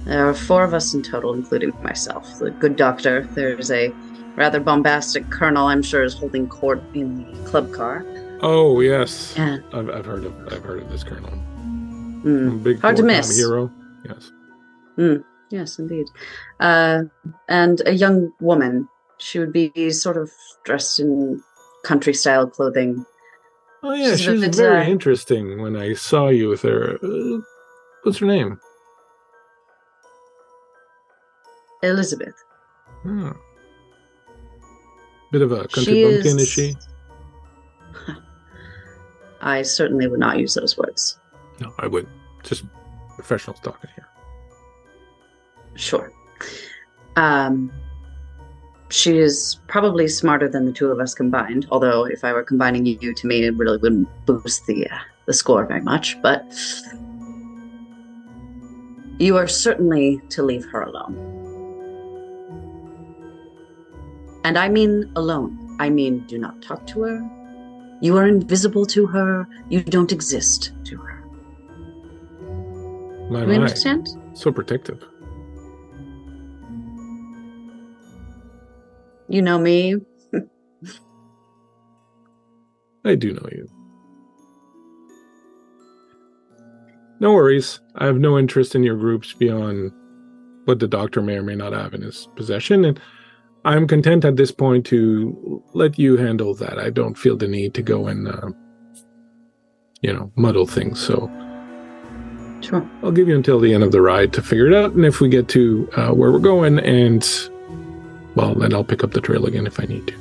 There are 4 of us in total, including myself. The good doctor. There's a rather bombastic colonel, I'm sure, is holding court in the club car. Oh yes, Yeah. I've heard of this colonel. Big hard to miss hero. Yes. Yes, indeed. And a young woman. She would be sort of dressed in country-style clothing. Oh yeah, she's very interesting. When I saw you with her, what's her name? Elizabeth. Bit of a country bumpkin, is she? I certainly would not use those words. No, I wouldn't. Just professionals talking here. Sure. She is probably smarter than the 2 of us combined, although if I were combining you to me, it really wouldn't boost the score very much, but you are certainly to leave her alone. And I mean alone. I mean, do not talk to her. You are invisible to her. You don't exist to her. Do you understand? So protective. You know me. I do know you. No worries. I have no interest in your groups beyond what the doctor may or may not have in his possession, and I'm content at this point to let you handle that. I don't feel the need to go and, muddle things, so sure. I'll give you until the end of the ride to figure it out, and if we get to where we're going, then I'll pick up the trail again if I need to.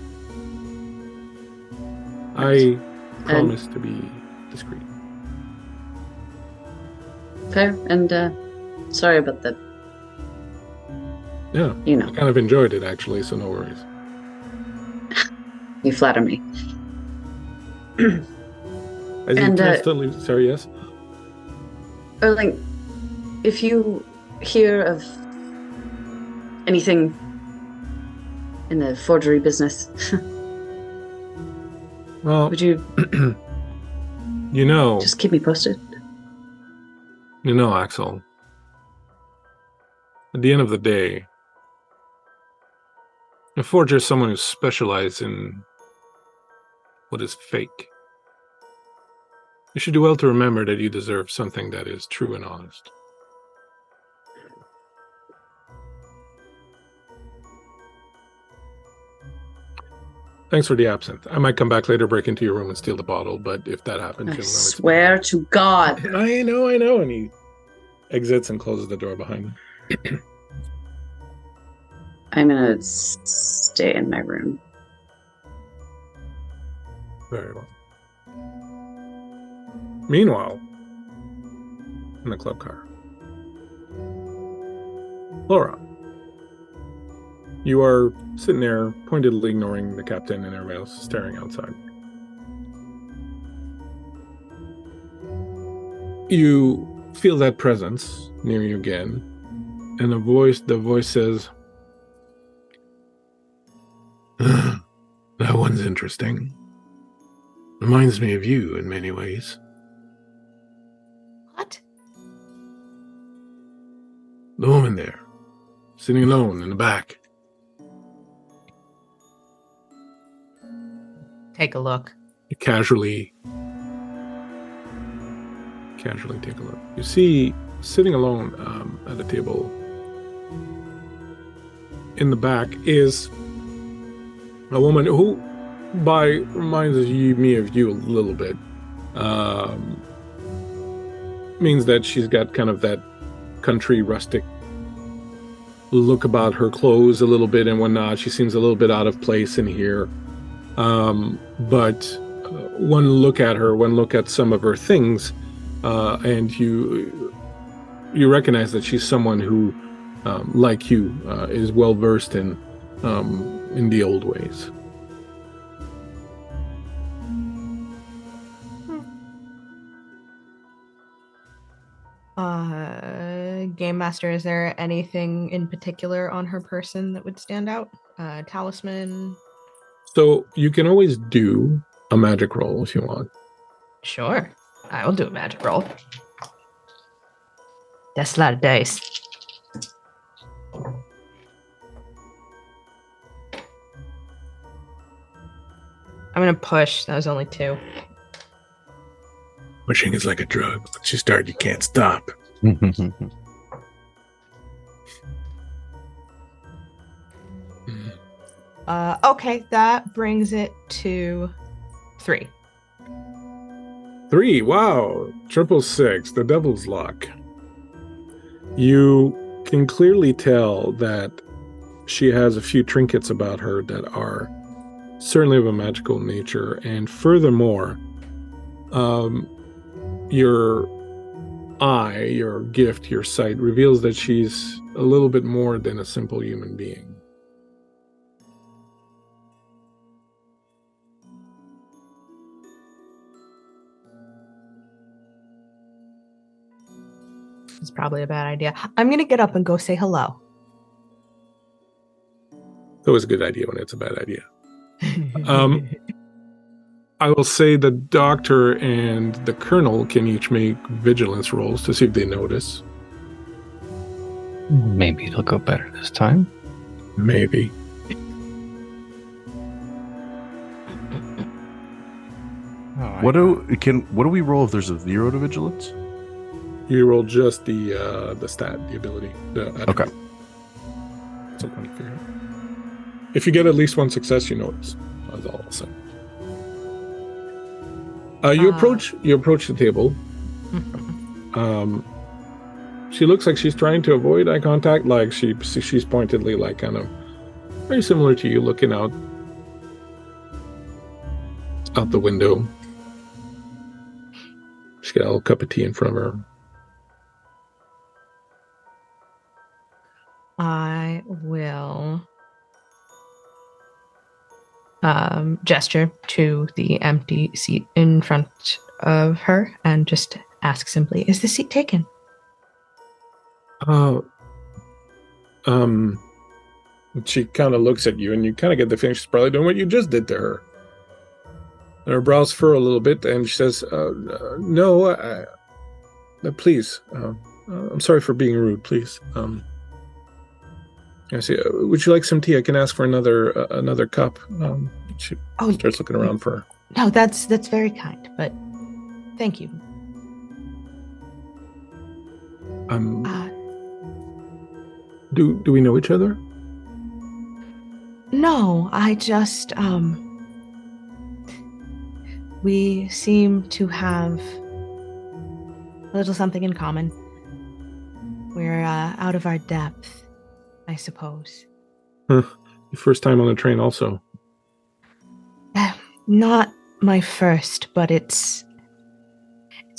I promise to be discreet. Fair, and sorry about that. Yeah, I kind of enjoyed it, actually, so no worries. You flatter me. Sorry, yes? Erling, if you hear of anything in the forgery business, well, would you just keep me posted? Axel, at the end of the day, a forger is someone who specializes in what is fake. You should do well to remember that you deserve something that is true and honest. Thanks for the absinthe. I might come back later, break into your room, and steal the bottle, but if that happens, I you'll know it's swear to God. I know. And he exits and closes the door behind him. I'm going to stay in my room. Very well. Meanwhile, in the club car, Laura, you are sitting there pointedly ignoring the captain and everybody else staring outside. You feel that presence near you again, and the voice says, "That one's interesting. Reminds me of you in many ways." What? The woman there, sitting alone in the back. Take a look. You casually take a look. You see, sitting alone at a table in the back is a woman who, reminds me of you a little bit. Means that she's got kind of that country rustic look about her clothes a little bit and whatnot. She seems a little bit out of place in here. But one look at her, one look at some of her things, and you recognize that she's someone who, like you, is well versed in the old ways. Game Master, is there anything in particular on her person that would stand out? Talisman? So you can always do a magic roll if you want. Sure. I will do a magic roll. That's a lot of dice. I'm going to push. That was only 2. Pushing is like a drug. Once you start, you can't stop. Okay, that brings it to 3. 3, wow. 666, the devil's luck. You can clearly tell that she has a few trinkets about her that are certainly of a magical nature, and furthermore, your eye, your gift, your sight reveals that she's a little bit more than a simple human being. It's probably a bad idea. I'm going to get up and go say hello. It's always a good idea when it's a bad idea. I will say the doctor and the colonel can each make vigilance rolls to see if they notice. Maybe it'll go better this time. Maybe. What do we roll if there's a 0 to vigilance? You roll just the stat, the ability. The okay. Something to figure out. If you get at least 1 success, you notice. That's all I'll say. You approach the table. She looks like she's trying to avoid eye contact, like she's pointedly, like, kind of very similar to you, looking out the window. She's got a little cup of tea in front of her. I will gesture to the empty seat in front of her and just ask simply, "Is the seat taken?" She kind of looks at you, and you kind of get the feeling she's probably doing what you just did to her. And her brows furrow a little bit, and she says, "No, please. I'm sorry for being rude. Please. I see. Would you like some tea? I can ask for another cup." She starts looking around for her. No, that's very kind, but thank you. Do we know each other? No, I just We seem to have a little something in common. We're out of our depth, I suppose. Huh. Your first time on a train also. Not my first, but it's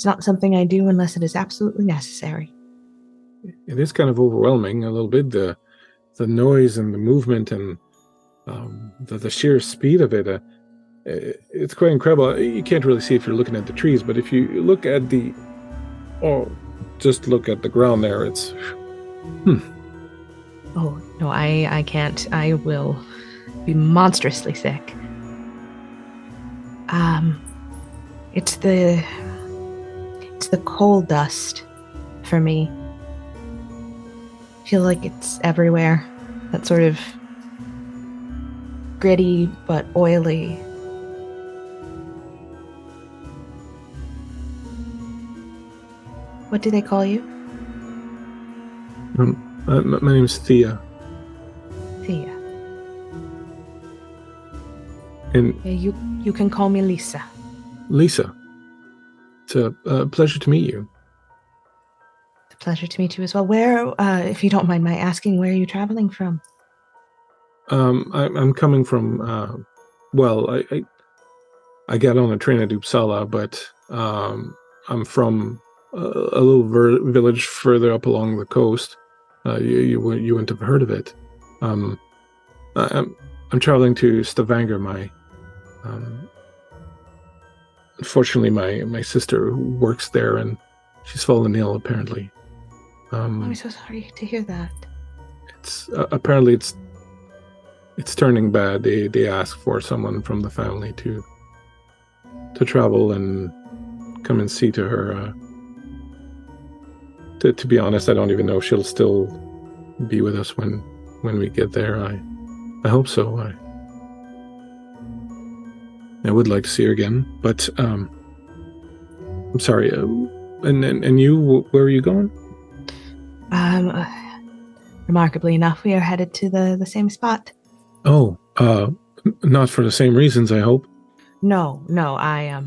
not something I do unless it is absolutely necessary. It is kind of overwhelming a little bit, the noise and the movement and the sheer speed of it. It's quite incredible. You can't really see if you're looking at the trees, but if you look at just look at the ground there, it's... Oh, no, I can't. I will be monstrously sick. It's the coal dust for me. I feel like it's everywhere. That sort of gritty but oily. What do they call you? My name's Thea. Thea. And you can call me Lisa. Lisa. It's a pleasure to meet you. It's a pleasure to meet you as well. Where, if you don't mind my asking, where are you traveling from? I'm coming from, I got on a train at Uppsala, but I'm from a little village further up along the coast. You wouldn't have heard of it. I'm traveling to Stavanger. Unfortunately, my sister who works there, and she's fallen ill. Apparently, I'm so sorry to hear that. It's apparently it's turning bad. They ask for someone from the family to travel and come and see to her. To be honest, I don't even know if she'll still be with us when we get there. I hope so. I would like to see her again, but I'm sorry. And you, where are you going? Remarkably enough, we are headed to the same spot. Oh, not for the same reasons, I hope. No, I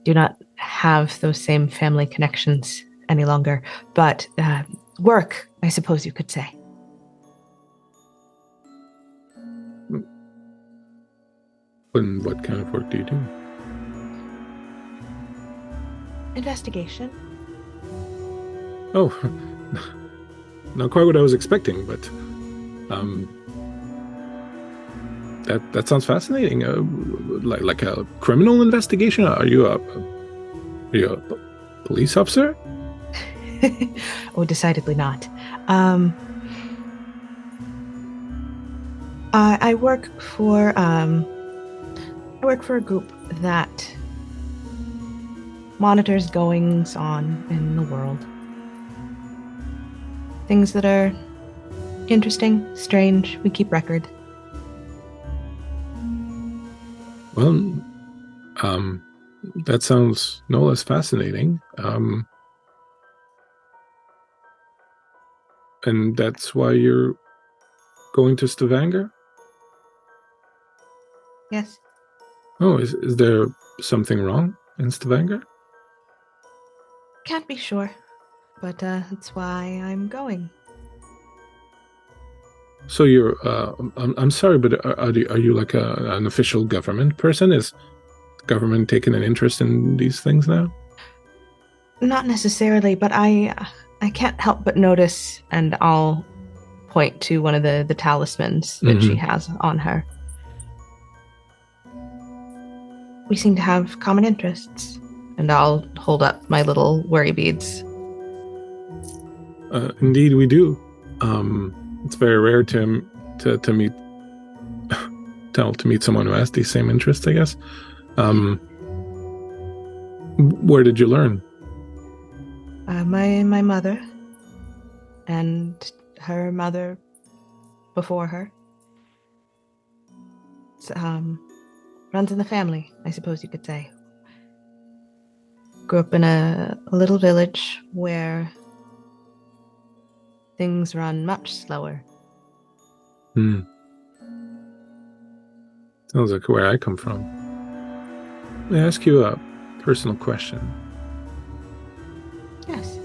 do not have those same family connections any longer, but work, I suppose you could say. And what kind of work do you do? Investigation. Oh, not quite what I was expecting, but that sounds fascinating. Like a criminal investigation. Are you a police officer? Oh, decidedly not. I work for a group that monitors goings on in the world. Things that are interesting, strange, we keep record. Well, that sounds no less fascinating. And that's why you're going to Stavanger? Yes. Oh, is there something wrong in Stavanger? Can't be sure, but that's why I'm going. So you're, I'm sorry, but are you like an official government person? Is the government taking an interest in these things now? Not necessarily, but I can't help but notice, and I'll point to one of the talismans that she has on her. We seem to have common interests, and I'll hold up my little worry beads. Indeed, we do. It's very rare to meet to meet someone who has these same interests, I guess. Where did you learn? My mother and her mother before her. It's, runs in the family, I suppose you could say. Grew up in a little village where things run much slower. Sounds Sounds like where I come from. Let me ask you a personal question. Yes.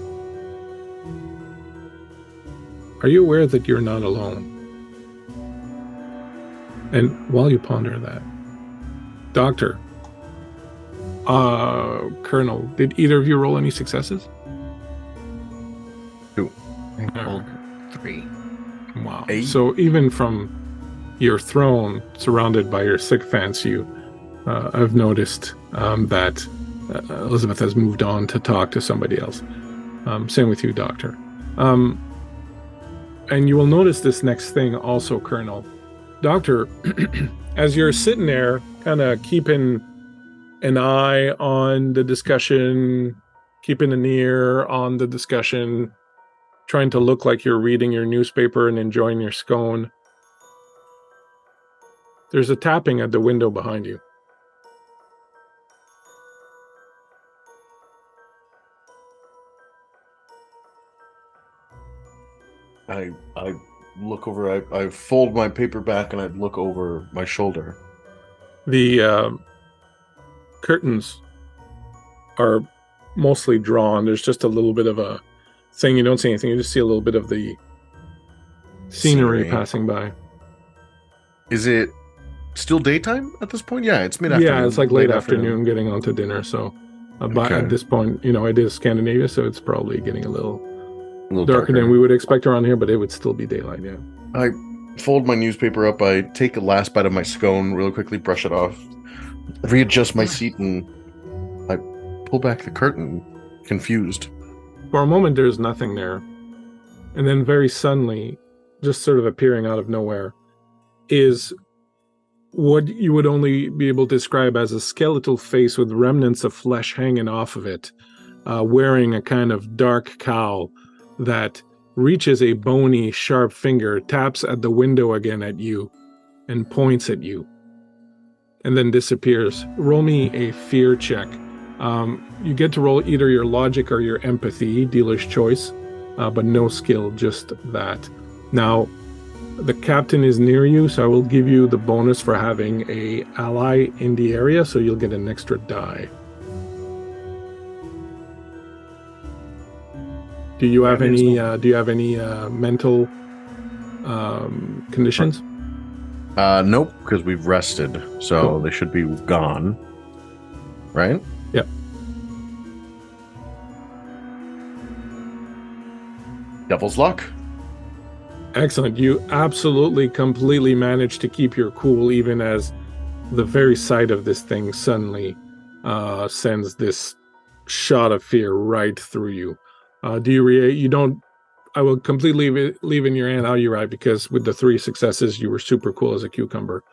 Are you aware that you're not alone? And while you ponder that, Doctor, Colonel, did either of you roll any successes? 2. I rolled 3. Wow. 8. So even from your throne, surrounded by your sycophants, I've noticed that Elizabeth has moved on to talk to somebody else. Same with you, Doctor. And you will notice this next thing also, Colonel. Doctor, as you're sitting there, kind of keeping an eye on the discussion, keeping an ear on the discussion, trying to look like you're reading your newspaper and enjoying your scone, there's a tapping at the window behind you. I look over, I fold my paper back and I look over my shoulder. The curtains are mostly drawn. There's just a little bit of a thing. You don't see anything. You just see a little bit of the scenery passing by. Is it still daytime at this point? Yeah, it's mid-afternoon. Yeah, it's like late afternoon getting on to dinner. So Okay. at this point, it is Scandinavia, so it's probably getting a little darker than darker. we would expect around here, but it would still be daylight, yeah. I fold my newspaper up. I take a last bite of my scone really quickly, brush it off, readjust my seat, and I pull back the curtain, confused. For a moment, there's nothing there. And then very suddenly, just sort of appearing out of nowhere, is what you would only be able to describe as a skeletal face with remnants of flesh hanging off of it, wearing a kind of dark cowl that reaches a bony, sharp finger, taps at the window again at you, and points at you, and then disappears. Roll me a fear check. You get to roll either your logic or your empathy, dealer's choice, but no skill, just that. Now, the captain is near you, so I will give you the bonus for having a ally in the area, so you'll get an extra die. Do you have any mental conditions? Nope, because we've rested, so Cool. they should be gone. Right? Yep. Devil's luck. Excellent. You absolutely, completely managed to keep your cool, even as the very sight of this thing suddenly sends this shot of fear right through you. Do you don't? I will completely leave in your hand how you react, because with the 3 successes, you were super cool as a cucumber.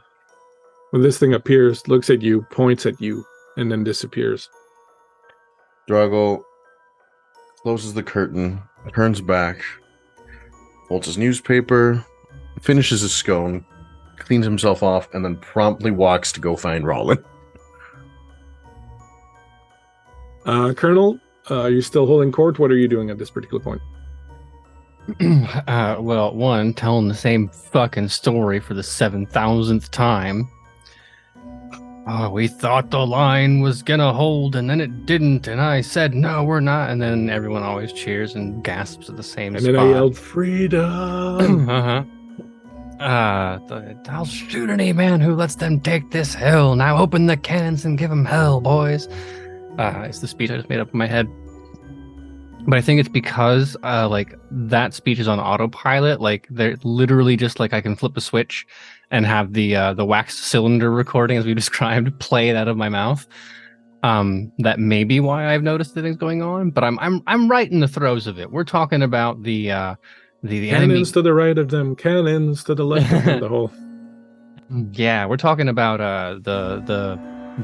When this thing appears, looks at you, points at you, and then disappears. Drago closes the curtain, turns back, folds his newspaper, finishes his scone, cleans himself off, and then promptly walks to go find Rollin. Colonel, are you still holding court? What are you doing at this particular point? Well, one, telling the same fucking story for the 7,000th time. Oh, we thought the line was gonna hold, and then it didn't, and I said, no, we're not, and then everyone always cheers and gasps at the same And spot. then I yelled, freedom! I'll shoot any man who lets them take this hill. Now open the cannons and give them hell, boys. It's the speech I just made up in my head. But I think it's because that speech is on autopilot. Like, they're literally just like I can flip a switch and have the wax cylinder recording, as we described, play it out of my mouth. That may be why I've noticed the things going on. But I'm right in the throes of it. We're talking about the enemy. Cannons to the right of them, cannons to the left of them, the whole... Yeah, we're talking about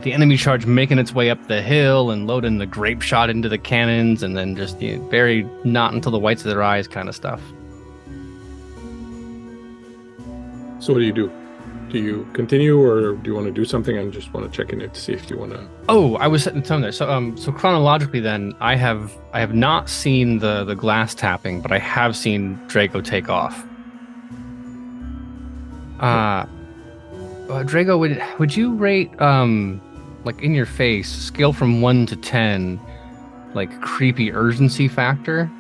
the enemy charge making its way up the hill and loading the grape shot into the cannons, and then just very not until the whites of their eyes kind of stuff. So what do? Do you continue, or do you want to do something? I just want to check in to see if you want to... Oh, I was setting the tone there. So chronologically then, I have not seen the glass tapping, but I have seen Draco take off. Drago, would you rate like in your face, scale from 1 to 10, like creepy urgency factor?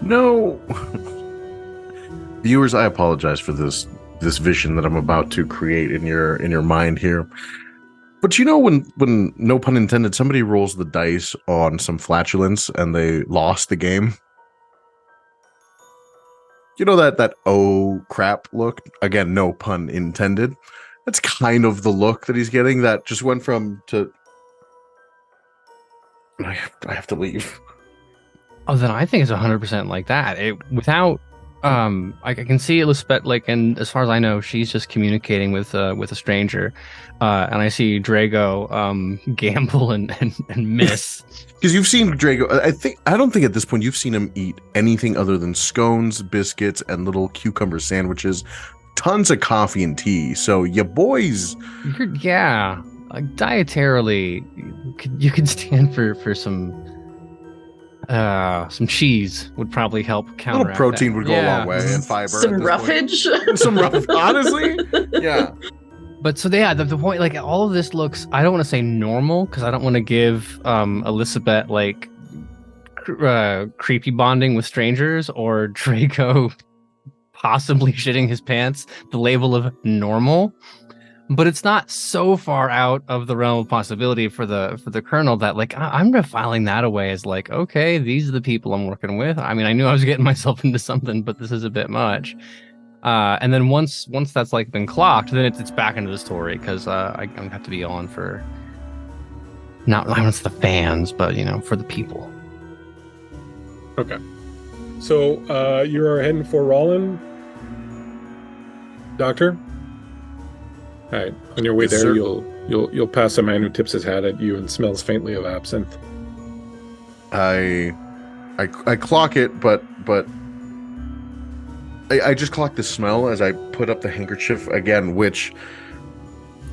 No. Viewers, I apologize for this vision that I'm about to create in your mind here. But you know when no pun intended, somebody rolls the dice on some flatulence and they lost the game? You know that oh crap look? Again, no pun intended. That's kind of the look that he's getting. That just went from to I have to leave. Oh, then I think it's 100% like that. Without I can see Elizabeth, like, and as far as I know, she's just communicating with a stranger, and I see Drago gamble and miss. Because you've seen Drago. I don't think at this point you've seen him eat anything other than scones, biscuits, and little cucumber sandwiches. Tons of coffee and tea. So your boys, Yeah, like dietarily, you could stand for some cheese would probably help a counteract little protein that. would go a long way, and fiber. Some at this roughage. point. Some rough. Honestly, yeah. But so the point, like, all of this looks, I don't want to say normal because I don't want to give Elizabeth like creepy bonding with strangers or Draco possibly shitting his pants the label of normal. But it's not so far out of the realm of possibility for the Colonel that, like, I'm refiling that away as like, okay, these are the people I'm working with. I mean, I knew I was getting myself into something, but this is a bit much. And then once that's like been clocked, then it's back into the story because I have to be on for not for the fans, but for the people. Okay. So you're heading for Rollin, Doctor? All right. On your way Yes, there, sir. you'll pass a man who tips his hat at you and smells faintly of absinthe. I clock it, but I just clock the smell as I put up the handkerchief again, which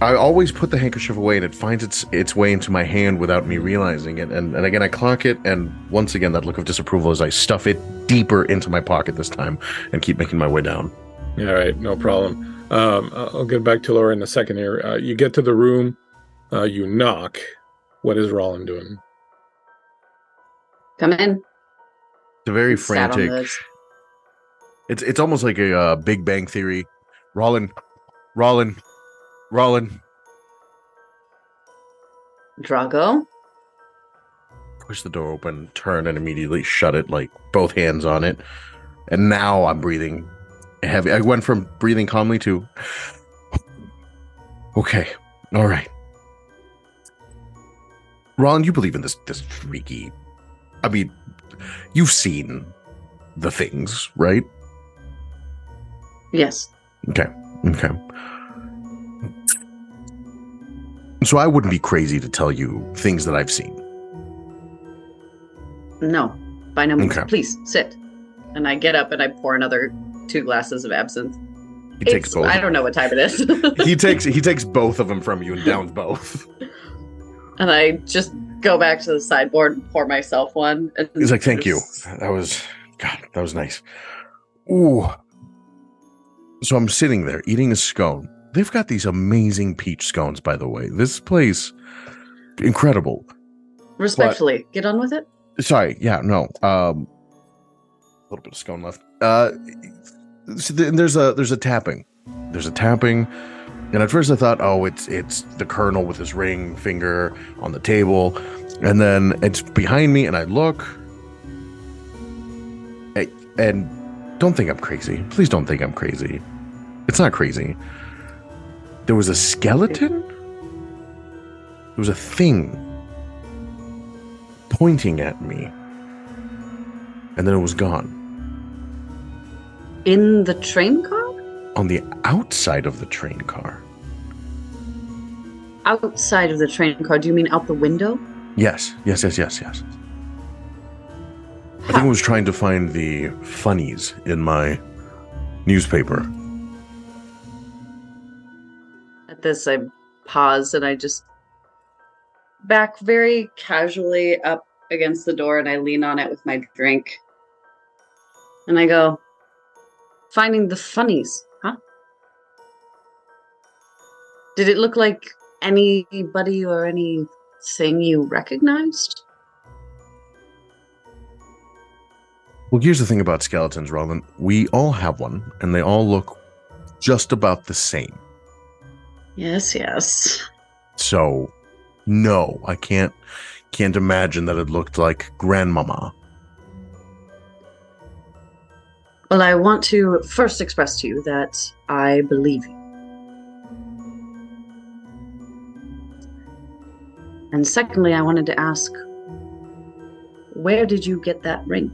I always put the handkerchief away and it finds its way into my hand without me realizing it. And again, I clock it, and once again, that look of disapproval as I stuff it deeper into my pocket this time and keep making my way down. All right, no problem. I'll get back to Laura in a second here. You get to the room, you knock. What is Rollin doing? Come in. It's a very Sat on frantic. those. It's almost like a Big Bang Theory. Rollin. Drago. Push the door open, turn, and immediately shut it, like both hands on it. And now I'm breathing heavy. I went from breathing calmly to okay, all right. Ron, you believe in this freaky? I mean, you've seen the things, right? Yes. Okay. So I wouldn't be crazy to tell you things that I've seen. No. By no means. Okay. Please sit. And I get up and I pour another 2 glasses of absinthe. He takes both. I don't know what time it is. He takes both of them from you and downs both. And I just go back to the sideboard and pour myself one. And He's like, "Thank you. That was nice." Ooh. So I'm sitting there eating a scone. They've got these amazing peach scones, by the way. This place, incredible. Respectfully, get on with it. Sorry, yeah, no. A little bit of scone left. So there's a tapping. There's a tapping, and at first I thought, oh, it's the Colonel with his ring finger on the table, and then it's behind me, and I look, and don't think I'm crazy. Please don't think I'm crazy. It's not crazy. There was a skeleton. There was a thing pointing at me, and then it was gone. In the train car? On the outside of the train car. Outside of the train car? Do you mean out the window? Yes. I think I was trying to find the funnies in my newspaper. At this, I pause and I just back very casually up against the door and I lean on it with my drink. And I go, finding the funnies, huh? Did it look like anybody or anything you recognized? Well, here's the thing about skeletons, Roland. We all have one, and they all look just about the same. Yes. So, no, I can't imagine that it looked like Grandmama. Well, I want to first express to you that I believe you. And secondly, I wanted to ask, where did you get that ring?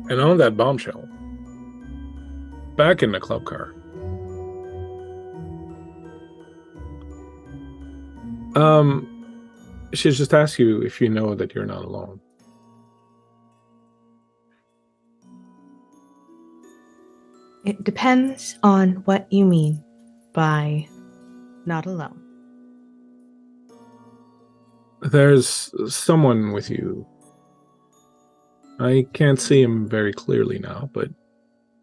And on that bombshell, back in the club car. She's just asked you if you know that you're not alone. It depends on what you mean by not alone. There's someone with you. I can't see him very clearly now, but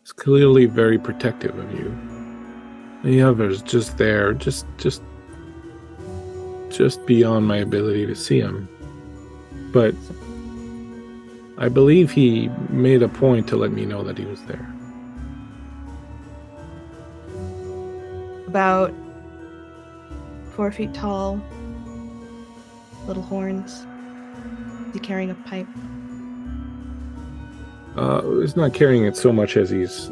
he's clearly very protective of you. The other's just there, just beyond my ability to see him. But I believe he made a point to let me know that he was there. About 4 feet tall, little horns. Is he carrying a pipe? He's not carrying it so much as he's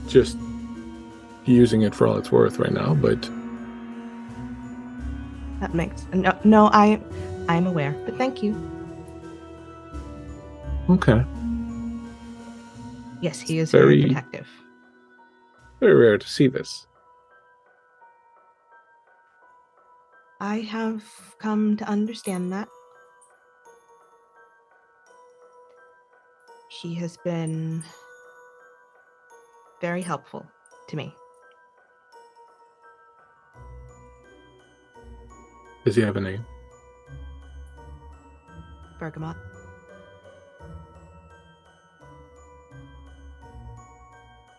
just using it for all it's worth right now, but That makes no. I'm aware, but thank you. okay. Yes, he is very protective. Very rare to see this. I have come to understand that. He has been very helpful to me. Does he have a name? Bergamot.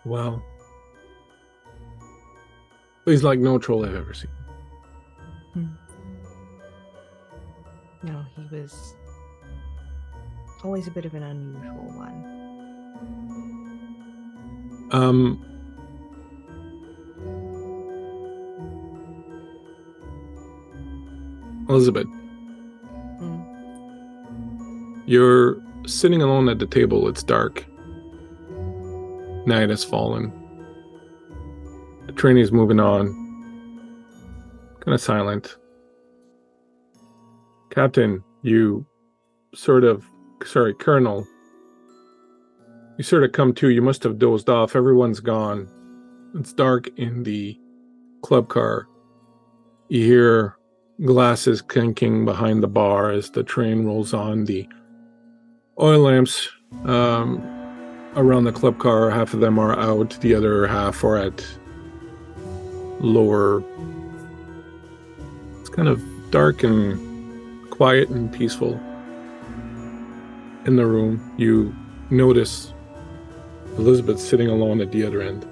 Well, he's like no troll I've ever seen. No, he was always a bit of an unusual one. Elizabeth, you're sitting alone at the table. It's dark. Night has fallen. The train is moving on. Kind of silent. Captain, Colonel, you sort of come to. You must have dozed off. Everyone's gone. It's dark in the club car. You hear glasses clinking behind the bar as the train rolls on. The oil lamps around the club car, half of them are out, the other half are at lower. It's kind of dark and quiet and peaceful in the room. You notice Elizabeth sitting alone at the other end.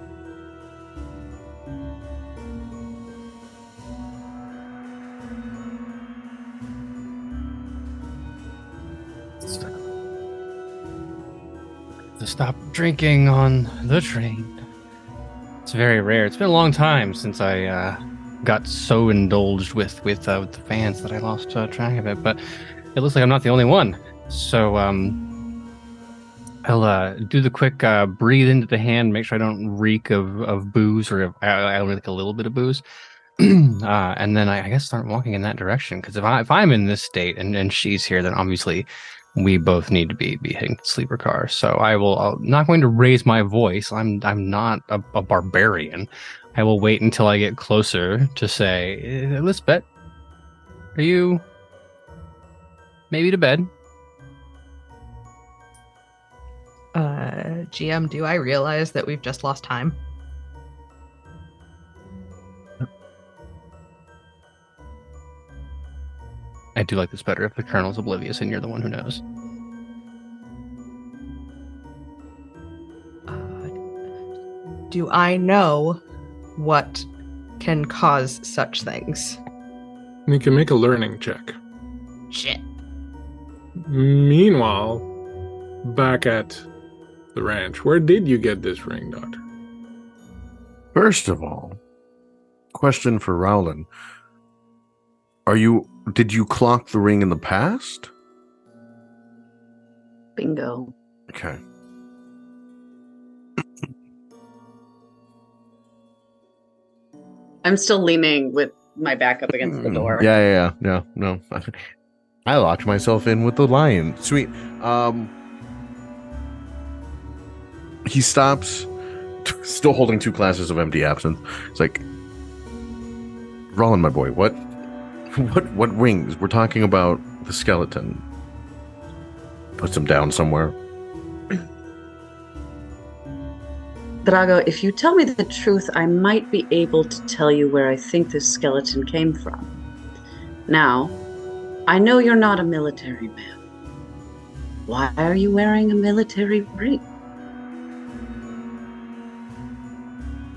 To stop drinking on the train. It's very rare. It's been a long time since I got so indulged with the fans that I lost track of it. But it looks like I'm not the only one. So I'll do the quick breathe into the hand, make sure I don't reek of booze, or if I only like a little bit of booze. And then I guess start walking in that direction. Because if I'm in this state and she's here, then obviously we both need to be heading to the sleeper car. So I'm not going to raise my voice. I'm not a barbarian. I will wait until I get closer to say, Elizabeth, are you maybe to bed? GM, do I realize that we've just lost time? I do like this better if the Colonel's oblivious and you're the one who knows. Do I know what can cause such things? You can make a learning check. Shit. Meanwhile, back at the ranch, where did you get this ring, Doctor? First of all, question for Rowland. Did you clock the ring in the past? Bingo. Okay. I'm still leaning with my back up against the door. Yeah. No. I locked myself in with the lion. Sweet. He stops, still holding 2 glasses of empty absinthe. It's like, Roland, my boy, what rings? We're talking about the skeleton. Puts him down somewhere. Drago, if you tell me the truth, I might be able to tell you where I think this skeleton came from. Now, I know you're not a military man. Why are you wearing a military ring?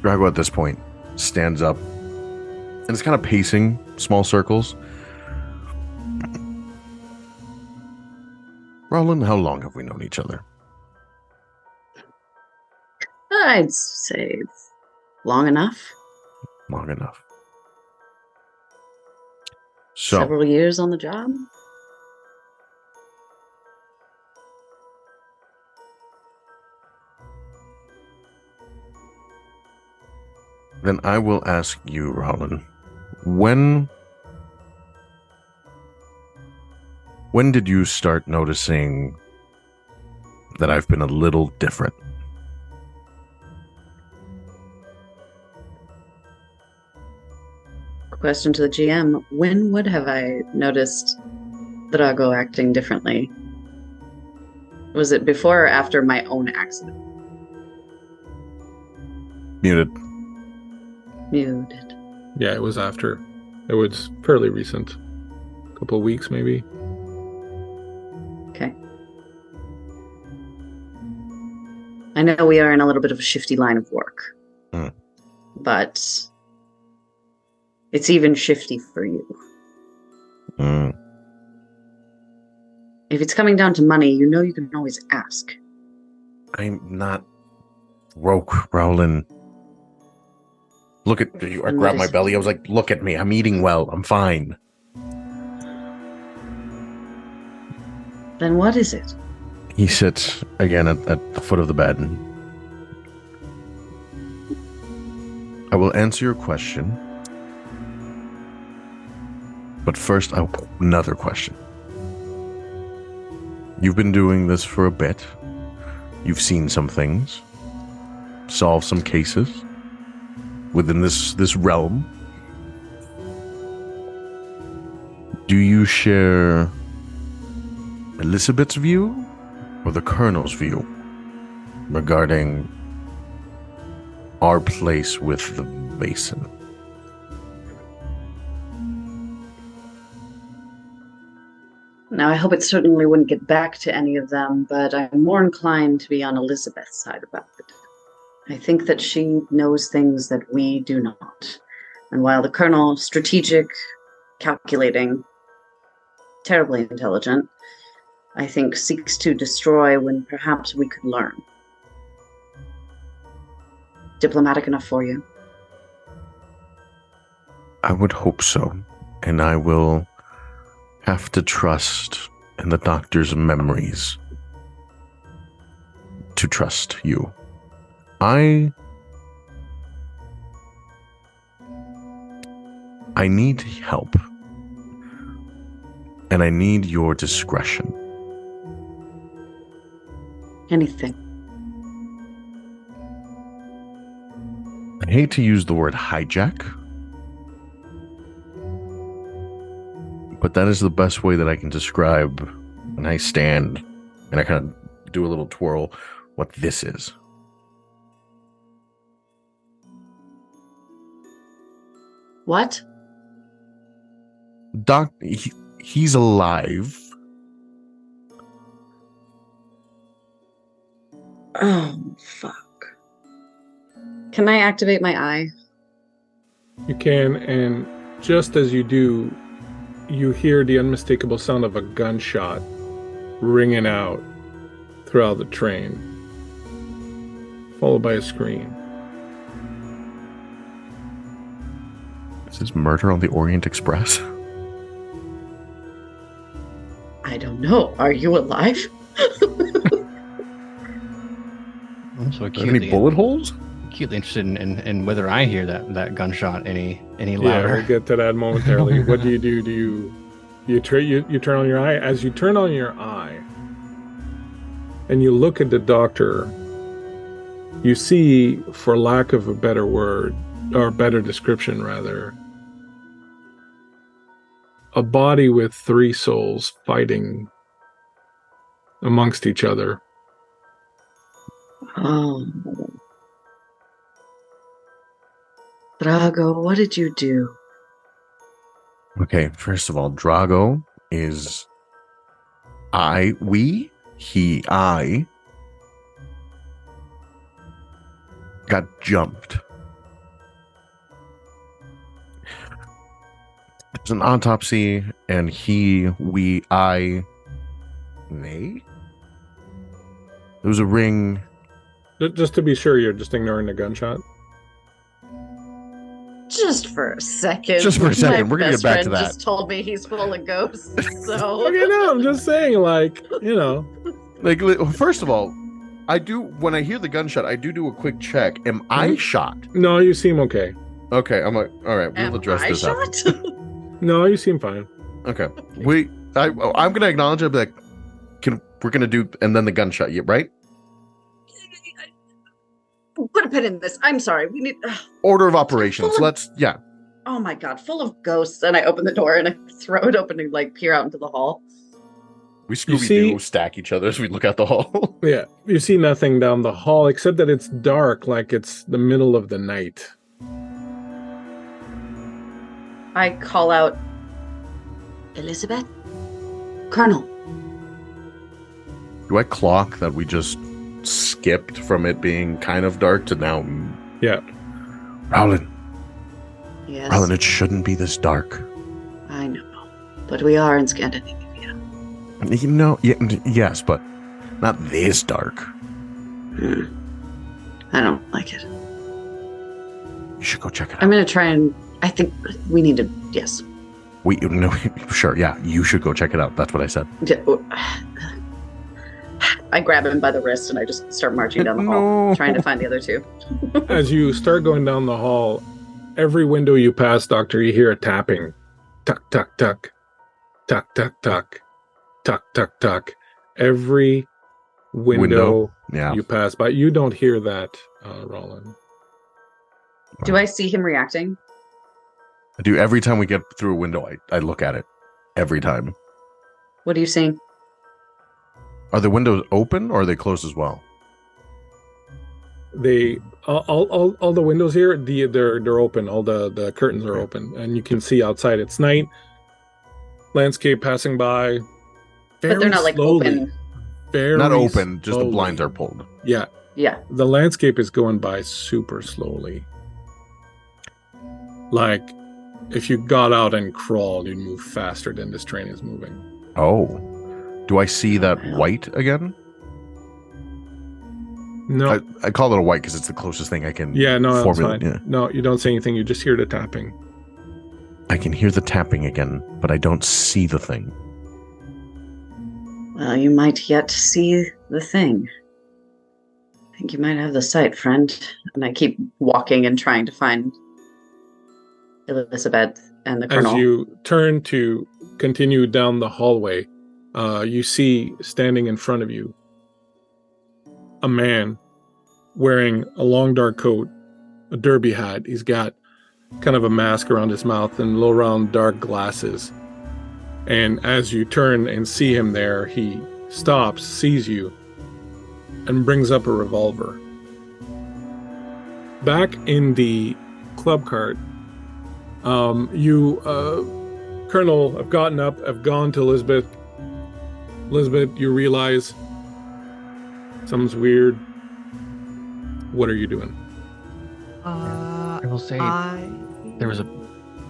Drago at this point stands up and is kind of pacing small circles. Roland, how long have we known each other? I'd say long enough. Long enough. So, Several years on the job. then I will ask you, Roland, when did you start noticing that I've been a little different? Question to the GM, when would have I noticed Drago acting differently? Was it before or after my own accident? Muted. Muted. Yeah, it was after. It was fairly recent. A couple of weeks, maybe. Okay. I know we are in a little bit of a shifty line of work. But it's even shifty for you. If it's coming down to money, you know you can always ask. I'm not broke, Roland. Look at you. I grabbed my belly. I was like, look at me. I'm eating well. I'm fine. Then what is it? He sits again at the foot of the bed. I will answer your question. But first, another question. You've been doing this for a bit. You've seen some things. Solved some cases. Within this realm. Do you share Elizabeth's view or the Colonel's view regarding our place with the Vasen? Now, I hope it certainly wouldn't get back to any of them, but I'm more inclined to be on Elizabeth's side about it. I think that she knows things that we do not. And while the Colonel, strategic, calculating, terribly intelligent, I think seeks to destroy when perhaps we could learn. Diplomatic enough for you? I would hope so. And I will have to trust in the doctor's memories to trust you. I need help. And I need your discretion. Anything. I hate to use the word hijack, but that is the best way that I can describe when I stand and I kind of do a little twirl what this is. What? Doc, he's alive. Oh, fuck. Can I activate my eye? You can, and just as you do, you hear the unmistakable sound of a gunshot ringing out throughout the train, followed by a scream. Is this Murder on the Orient Express? I don't know. Are you alive? I'm so Are there any bullet holes? acutely interested in whether I hear that gunshot any Yeah, louder. we'll get to that momentarily. What do? Do you turn on your eye? As you turn on your eye and you look at the doctor, you see, for lack of a better word, or better description rather, a body with 3 souls fighting amongst each other. Oh. Drago, what did you do? Okay, first of all, Drago is I got jumped. There's an autopsy, and they. There was a ring. Just to be sure, you're just ignoring the gunshot. Just for a second. Just for a second. My We're gonna best get back to friend that. just told me he's full of ghosts, so... Okay, no, I'm just saying, like, you know. Like, first of all, when I hear the gunshot, I do a quick check. Am I shot? No, you seem okay. Okay, I'm like, all right, we'll Am address I this shot? after. No, you seem fine. Okay, I'm gonna acknowledge it. I'll be like, we're gonna do, and then the gunshot, right? Put a pin in this. I'm sorry. We need... Order of operations. Yeah. Oh my god, full of ghosts. And I open the door and I throw it open and like peer out into the hall. We Scooby-Doo stack each other as we look out the hall. Yeah, you see nothing down the hall except that it's dark, like it's the middle of the night. I call out, Elizabeth? Colonel. Do I clock that we just skipped from it being kind of dark to now? Yeah. Rowland. Yes. Rowland, it shouldn't be this dark. I know. But we are in Scandinavia. You know, yes, but not this dark. I don't like it. You should go check it out. I'm going to try and... I think we need to... Yes. Sure, yeah, you should go check it out. That's what I said. I grab him by the wrist and I just start marching down the hall, trying to find the other two. As you start going down the hall, every window you pass, Doctor, you hear a tapping. Tuck, tuck, tuck. Tuck, tuck, tuck. Tuck, tuck, tuck. Every window Yeah. you pass by. You don't hear that, Roland. Do I see him reacting? I do. Every time we get through a window, I look at it. Every time. What are you seeing? Are the windows open or are they closed as well? They all the windows here, they're open. All the curtains are open, and you can see outside. It's night. Landscape passing by. But they're not like slowly, open. Very Not open, just the slowly. blinds are pulled. Yeah. Yeah. The landscape is going by super slowly. Like, if you got out and crawled, you'd move faster than this train is moving. Oh. Do I see that white again? No. I call it a white because it's the closest thing I can That's formulate. fine. Yeah. No, you don't say anything. You just hear the tapping. I can hear the tapping again, but I don't see the thing. Well, you might yet see the thing. I think you might have the sight, friend. And I keep walking and trying to find Elizabeth and the colonel. As you turn to continue down the hallway, you see standing in front of you a man wearing a long dark coat, a derby hat. He's got kind of a mask around his mouth and little round dark glasses. And as you turn and see him there, he stops, sees you, and brings up a revolver. Back in the club cart, you, Colonel, have gotten up, have gone to Elizabeth. Elizabeth, you realize something's weird. What are you doing? I will say there was a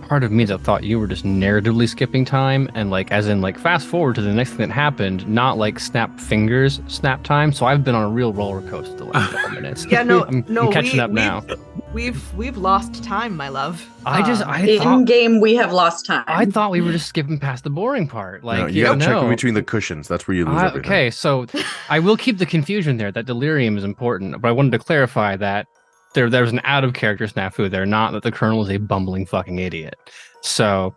part of me that thought you were just narratively skipping time and like as in like fast forward to the next thing that happened, not like snap fingers, snap time. So I've been on a real roller coaster the last couple minutes. Yeah, no, I'm catching up now. We've lost time, my love. I in thought game we have lost time. I thought we were just skipping past the boring part. Like No, you gotta check in between the cushions. That's where you lose everything. Okay, so I will keep the confusion there that delirium is important, but I wanted to clarify that there's an out of character snafu there, not that the Colonel is a bumbling fucking idiot. So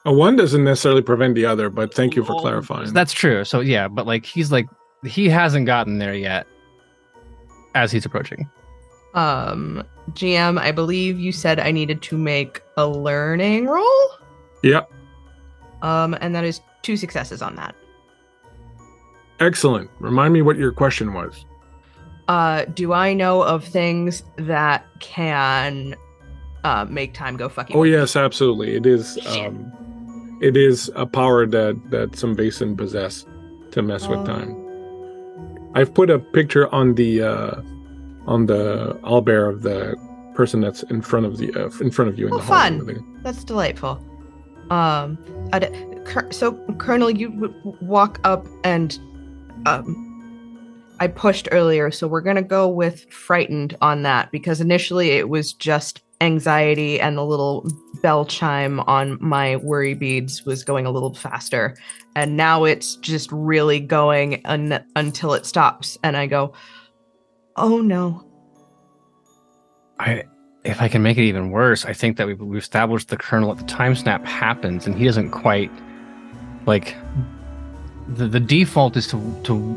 one doesn't necessarily prevent the other, but thank you for clarifying. that's true. So yeah, but like he hasn't gotten there yet as he's approaching. GM, I believe you said I needed to make a learning roll? Yep. And that is 2 successes on that. Excellent. Remind me what your question was. Do I know of things that can make time go fucking? Oh yes, absolutely. It is a power that some Vaesen possess to mess with time. I've put a picture on the owlbear of the person that's in front of you in the hallway. Fun. That's delightful. So Colonel, you walk up and I pushed earlier, so we're gonna go with frightened on that because initially it was just anxiety and the little bell chime on my worry beads was going a little faster, and now it's just really going until it stops, and I go, oh no. If I can make it even worse, I think that we've established the Colonel at the time snap happens, and he doesn't quite like. The default is to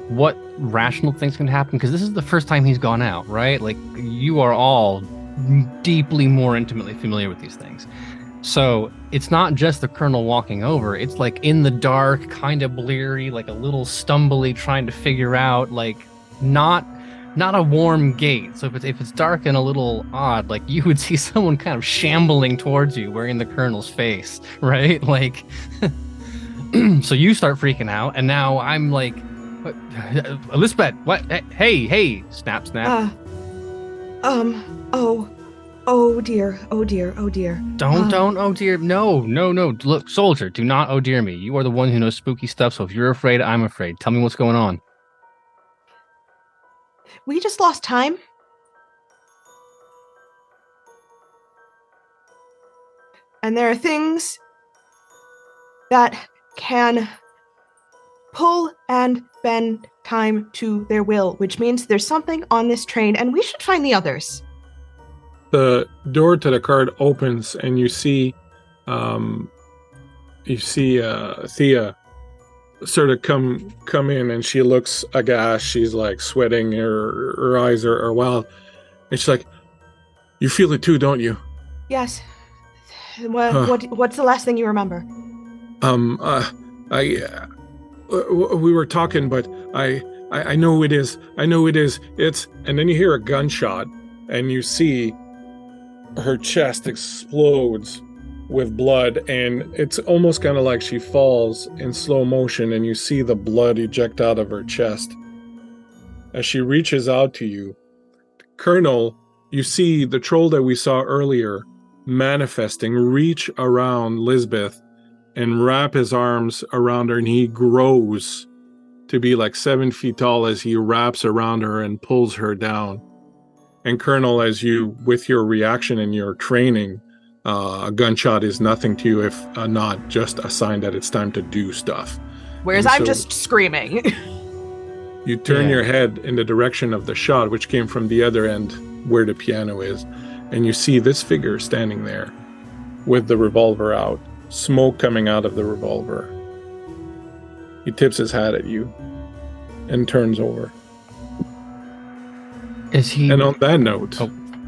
what rational things can happen, because this is the first time he's gone out, right? Like, you are all deeply more intimately familiar with these things. So it's not just the Colonel walking over, it's like in the dark, kind of bleary, like a little stumbly, trying to figure out, like, not a warm gait. So if it's dark and a little odd, like you would see someone kind of shambling towards you wearing the Colonel's face, right? Like so you start freaking out, and now I'm like, what? Elizabeth, what? Hey, snap. Oh dear. Don't, oh dear. No. Look, soldier, do not oh dear me. You are the one who knows spooky stuff, so if you're afraid, I'm afraid. Tell me what's going on. We just lost time. And there are things that can pull and bend time to their will, which means there's something on this train, and we should find the others. The door to the cart opens, and you see Thea sort of come in, and she looks aghast. She's like sweating, her eyes are wild, and she's like, "You feel it too, don't you?" Yes. What's the last thing you remember? We were talking, but I know it is. It's, and then you hear a gunshot, and you see her chest explodes with blood, and it's almost kind of like she falls in slow motion, and you see the blood eject out of her chest. As she reaches out to you, Colonel, you see the troll that we saw earlier manifesting, reach around Lisbeth and wrap his arms around her, and he grows to be like 7 feet tall as he wraps around her and pulls her down. And Colonel, as you, with your reaction and your training, a gunshot is nothing to you, if not just a sign that it's time to do stuff. Whereas I'm just screaming. You turn your head in the direction of the shot, which came from the other end where the piano is, and you see this figure standing there with the revolver out, smoke coming out of the revolver. He tips his hat at you and turns over. Is he? And on that note,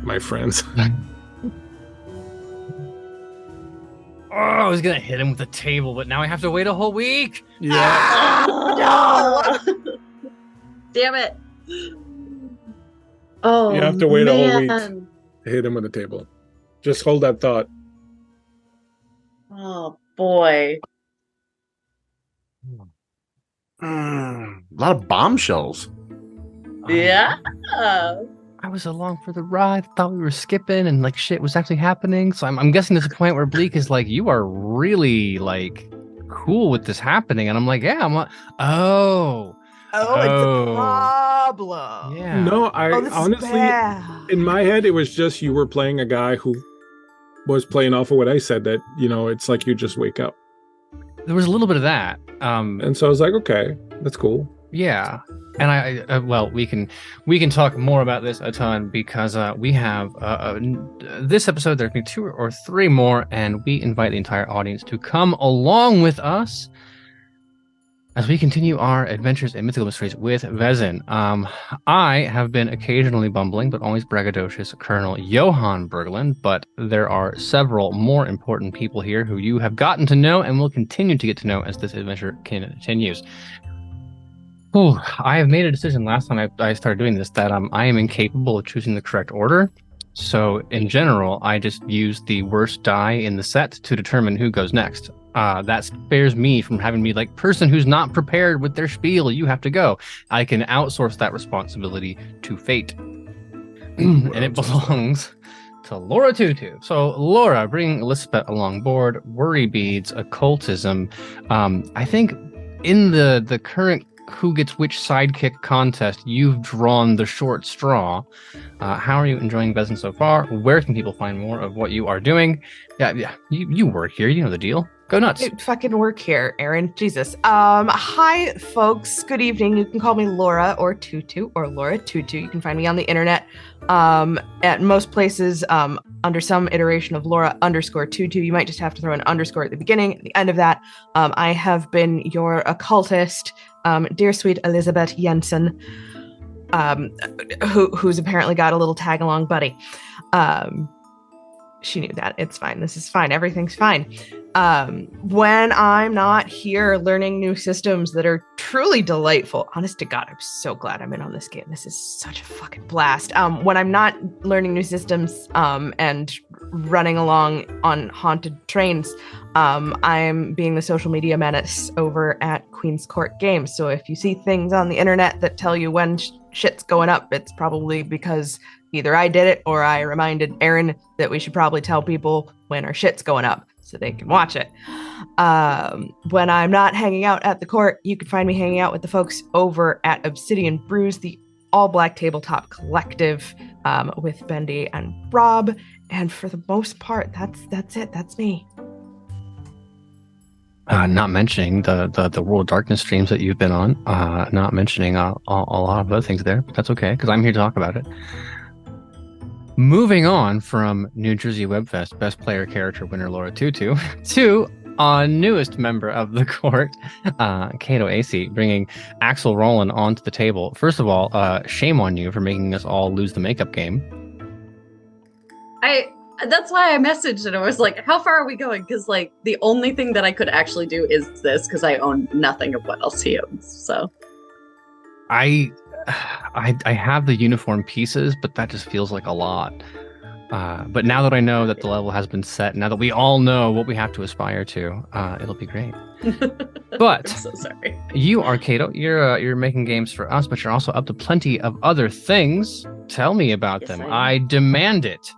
my friends. I was gonna hit him with the table, but now I have to wait a whole week. Yeah. No! Damn it. Oh, You have to wait a whole week man. to hit him with a table. Just hold that thought. Oh, boy. A lot of bombshells. Yeah. I I was along for the ride. Thought we were skipping, and like shit was actually happening. So I'm guessing there's a point where Bleak is like, you are really like cool with this happening, and I'm like, yeah. I'm like, oh, it's a problem. Yeah. No, I honestly, in my head, it was just you were playing a guy who was playing off of what I said, that, you know, it's like you just wake up. There was a little bit of that. And so I was like, okay, that's cool. Yeah. And I well, we can talk more about this a ton because we have this episode. There's been 2 or 3 more, and we invite the entire audience to come along with us as we continue our adventures in mythical mysteries with Vaesen. I have been occasionally bumbling, but always braggadocious Colonel Johan Berglund, but there are several more important people here who you have gotten to know and will continue to get to know as this adventure continues. Oh, I have made a decision last time I started doing this that I am incapable of choosing the correct order. So in general, I just use the worst die in the set to determine who goes next. That spares me from having to be like, person who's not prepared with their spiel, you have to go. I can outsource that responsibility to fate. And it belongs to Laura Tutu. So Laura, bring Elizabeth along board. Worry beads, occultism. I think in the current who gets which sidekick contest, you've drawn the short straw. How are you enjoying Vaesen so far? Where can people find more of what you are doing? Yeah, you work here. You know the deal. Go nuts. I fucking work here, Aaron. Jesus. Hi, folks. Good evening. You can call me Laura or Tutu or Laura Tutu. You can find me on the internet at most places under some iteration of Laura _Tutu. You might just have to throw an underscore at the beginning. At the end of that, I have been your occultist, dear sweet Elizabeth Jensen, who's apparently got a little tag-along buddy. She knew that. It's fine. This is fine. Everything's fine. When I'm not here learning new systems that are truly delightful, honest to God, I'm so glad I'm in on this game. This is such a fucking blast. When I'm not learning new systems and running along on haunted trains, I'm being the social media menace over at Queen's Court Games. So if you see things on the internet that tell you when shit's going up, it's probably because either I did it or I reminded Aaron that we should probably tell people when our shit's going up so they can watch it. When I'm not hanging out at the court, you can find me hanging out with the folks over at Obsidian Brews, the all-black tabletop collective with Bendy and Rob. And for the most part, that's it. That's me. Not mentioning the World of Darkness streams that you've been on. Not mentioning a lot of other things there, but that's okay because I'm here to talk about it. Moving on from New Jersey Webfest Best Player Character winner Laura Tutu to our newest member of the court, Kato AC, bringing Axel Roland onto the table. First of all, shame on you for making us all lose the makeup game. That's why I messaged and I was like, how far are we going? Because like the only thing that I could actually do is this because I own nothing of what else he owns. So I have the uniform pieces, but that just feels like a lot. But now that I know that the level has been set, now that we all know what we have to aspire to, it'll be great. But I'm so sorry. You are Kato. You're making games for us, but you're also up to plenty of other things. Tell me about them. I demand it.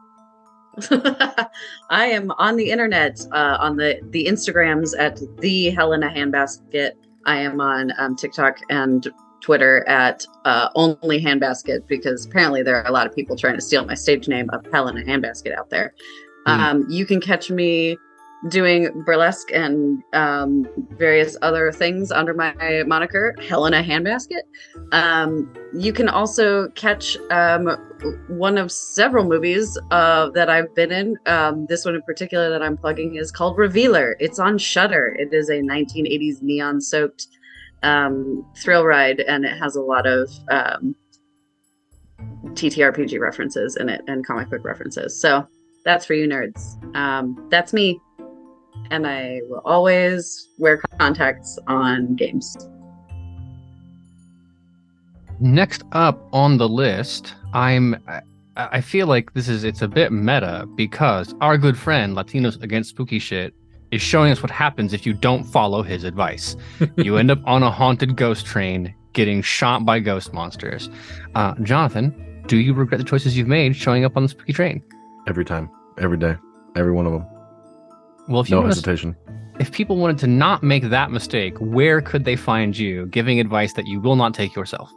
I am on the internet, on the Instagrams at the Helena Handbasket. I am on TikTok and Twitter at only Handbasket because apparently there are a lot of people trying to steal my stage name of Helena Handbasket out there. You can catch me doing burlesque and various other things under my moniker Helena Handbasket. You can also catch one of several movies that I've been in. This one in particular that I'm plugging is called Revealer. It's on Shudder. It is a 1980s neon-soaked thrill ride, and it has a lot of TTRPG references in it and comic book references. So that's for you nerds. That's me. And I will always wear contacts on games. Next up on the list, I feel like it's a bit meta because our good friend Latinos Against Spooky Shit is showing us what happens if you don't follow his advice. You end up on a haunted ghost train getting shot by ghost monsters. Jonathan, do you regret the choices you've made showing up on the spooky train? Every time, every day, every one of them. Well, if you No hesitation. If people wanted to not make that mistake, where could they find you giving advice that you will not take yourself?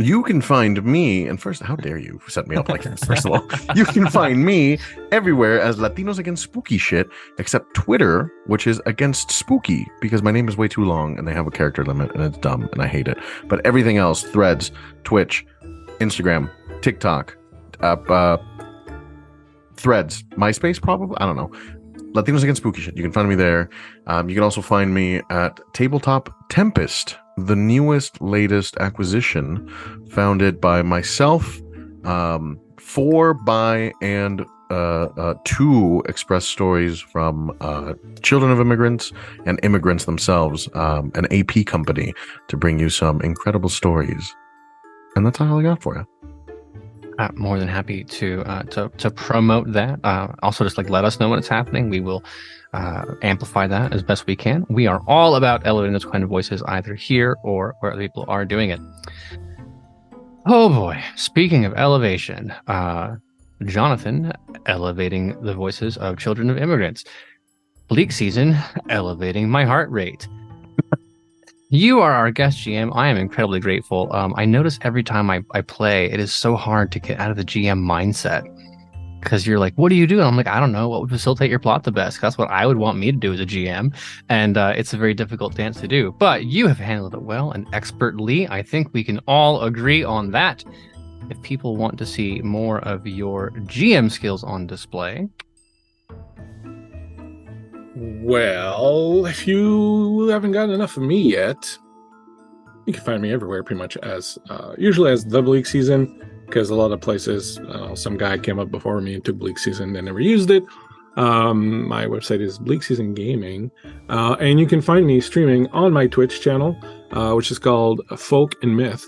You can find me, and first, how dare you set me up like this? First of all, you can find me everywhere as Latinos Against Spooky Shit, except Twitter, which is Against Spooky, because my name is way too long and they have a character limit and it's dumb and I hate it. But everything else, Threads, Twitch, Instagram, TikTok, Threads, MySpace probably, I don't know. Latinos Against Spooky Shit. You can find me there. You can also find me at Tabletop Tempest, the newest, latest acquisition founded by myself, 4 by and 2 express stories from children of immigrants and immigrants themselves, an AP company to bring you some incredible stories. And that's all I got for you. More than happy to promote that. Also, just let us know when it's happening. We will amplify that as best we can. We are all about elevating those kind of voices, either here or where other people are doing it. Oh boy! Speaking of elevation, Jonathan elevating the voices of children of immigrants. Bleak season elevating my heart rate. You are our guest GM. I am incredibly grateful. I notice every time I play, it is so hard to get out of the GM mindset because you're like, what do you do? And I'm like, I don't know. What would facilitate your plot the best? That's what I would want me to do as a GM. And it's a very difficult dance to do. But you have handled it well and expertly. I think we can all agree on that. If people want to see more of your GM skills on display, well, if you haven't gotten enough of me yet, you can find me everywhere pretty much as usually as the Bleak Season, because a lot of places some guy came up before me and took Bleak Season, they never used it. My website is Bleak Season Gaming, and you can find me streaming on my Twitch channel, which is called Folk and Myth,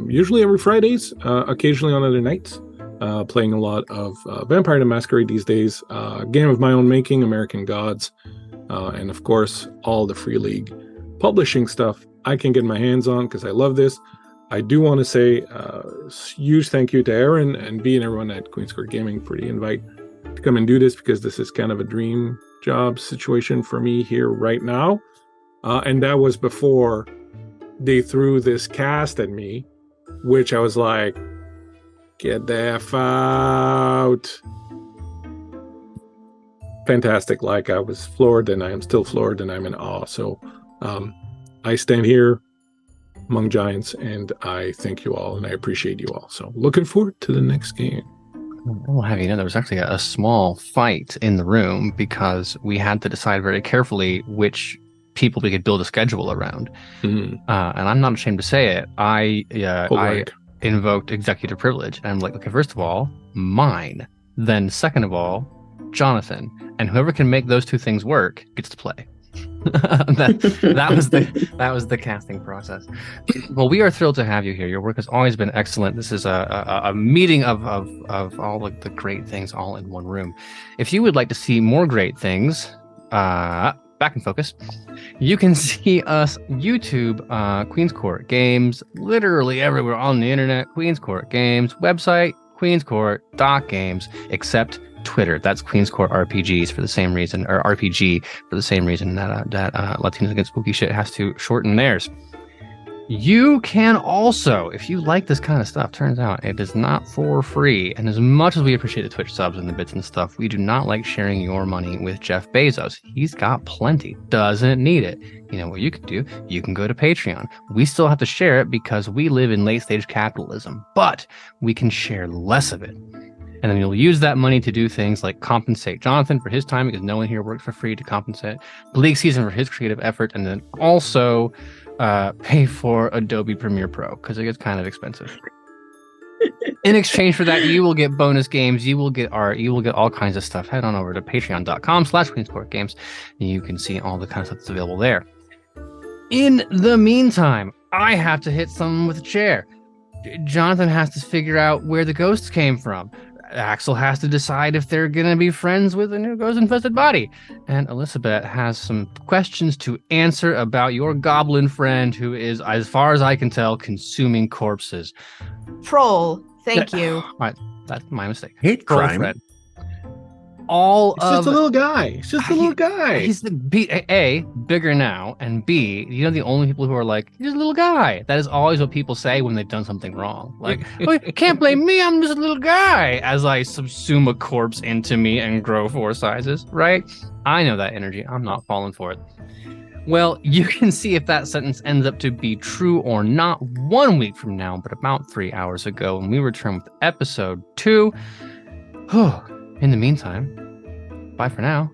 usually every Fridays, occasionally on other nights. Playing a lot of Vampire the Masquerade these days, game of my own making, American Gods, and of course, all the Free League publishing stuff I can get my hands on because I love this. I do want to say huge thank you to Aaron and B and everyone at Queen's Court Gaming for the invite to come and do this, because this is kind of a dream job situation for me here right now. And that was before they threw this cast at me, which I was like, get the F out. Fantastic. Like, I was floored, and I am still floored, and I'm in awe. So I stand here among giants, and I thank you all, and I appreciate you all. So looking forward to the next game. I'll have you know, there was actually a small fight in the room because we had to decide very carefully which people we could build a schedule around. Mm-hmm. And I'm not ashamed to say it. I invoked executive privilege. And I'm like, okay, first of all, mine. Then second of all, Jonathan. And whoever can make those two things work gets to play. that was the casting process. Well, we are thrilled to have you here. Your work has always been excellent. This is a meeting of all of the great things all in one room. If you would like to see more great things, back in focus, you can see us YouTube, Queen's Court Games, literally everywhere on the internet. Queen's Court Games website, queenscourt.games, except Twitter. That's Queen's Court RPGs for the same reason, or RPG for the same reason that Latinos Against Spooky Shit has to shorten theirs. You can also, if you like this kind of stuff, turns out it is not for free. And as much as we appreciate the Twitch subs and the bits and stuff, we do not like sharing your money with Jeff Bezos. He's got plenty, doesn't need it. You know what you can do? You can go to Patreon. We still have to share it because we live in late stage capitalism, but we can share less of it. And then you'll use that money to do things like compensate Jonathan for his time, because no one here works for free to compensate. Bleak Season for his creative effort, and then also pay for Adobe Premiere Pro because it gets kind of expensive. In exchange for that, you will get bonus games, you will get art, you will get all kinds of stuff. Head on over to patreon.com/QueensCourtGames, and you can see all the kind of stuff that's available there. In the meantime, I have to hit someone with a chair. Jonathan has to figure out where the ghosts came from. Axel has to decide if they're going to be friends with a new ghost-infested body. And Elizabeth has some questions to answer about your goblin friend who is, as far as I can tell, consuming corpses. Troll, Thank you. That's my mistake. Hate Roll, crime. Fred. All It's of just a little guy. It's just a little guy. He's the A, bigger now, and B, the only people who are like, he's a little guy. That is always what people say when they've done something wrong. Like, oh, you can't blame me, I'm just a little guy, as I subsume a corpse into me and grow 4 sizes, right? I know that energy. I'm not falling for it. Well, you can see if that sentence ends up to be true or not 1 week from now, but about 3 hours ago when we return with episode 2. In the meantime, bye for now.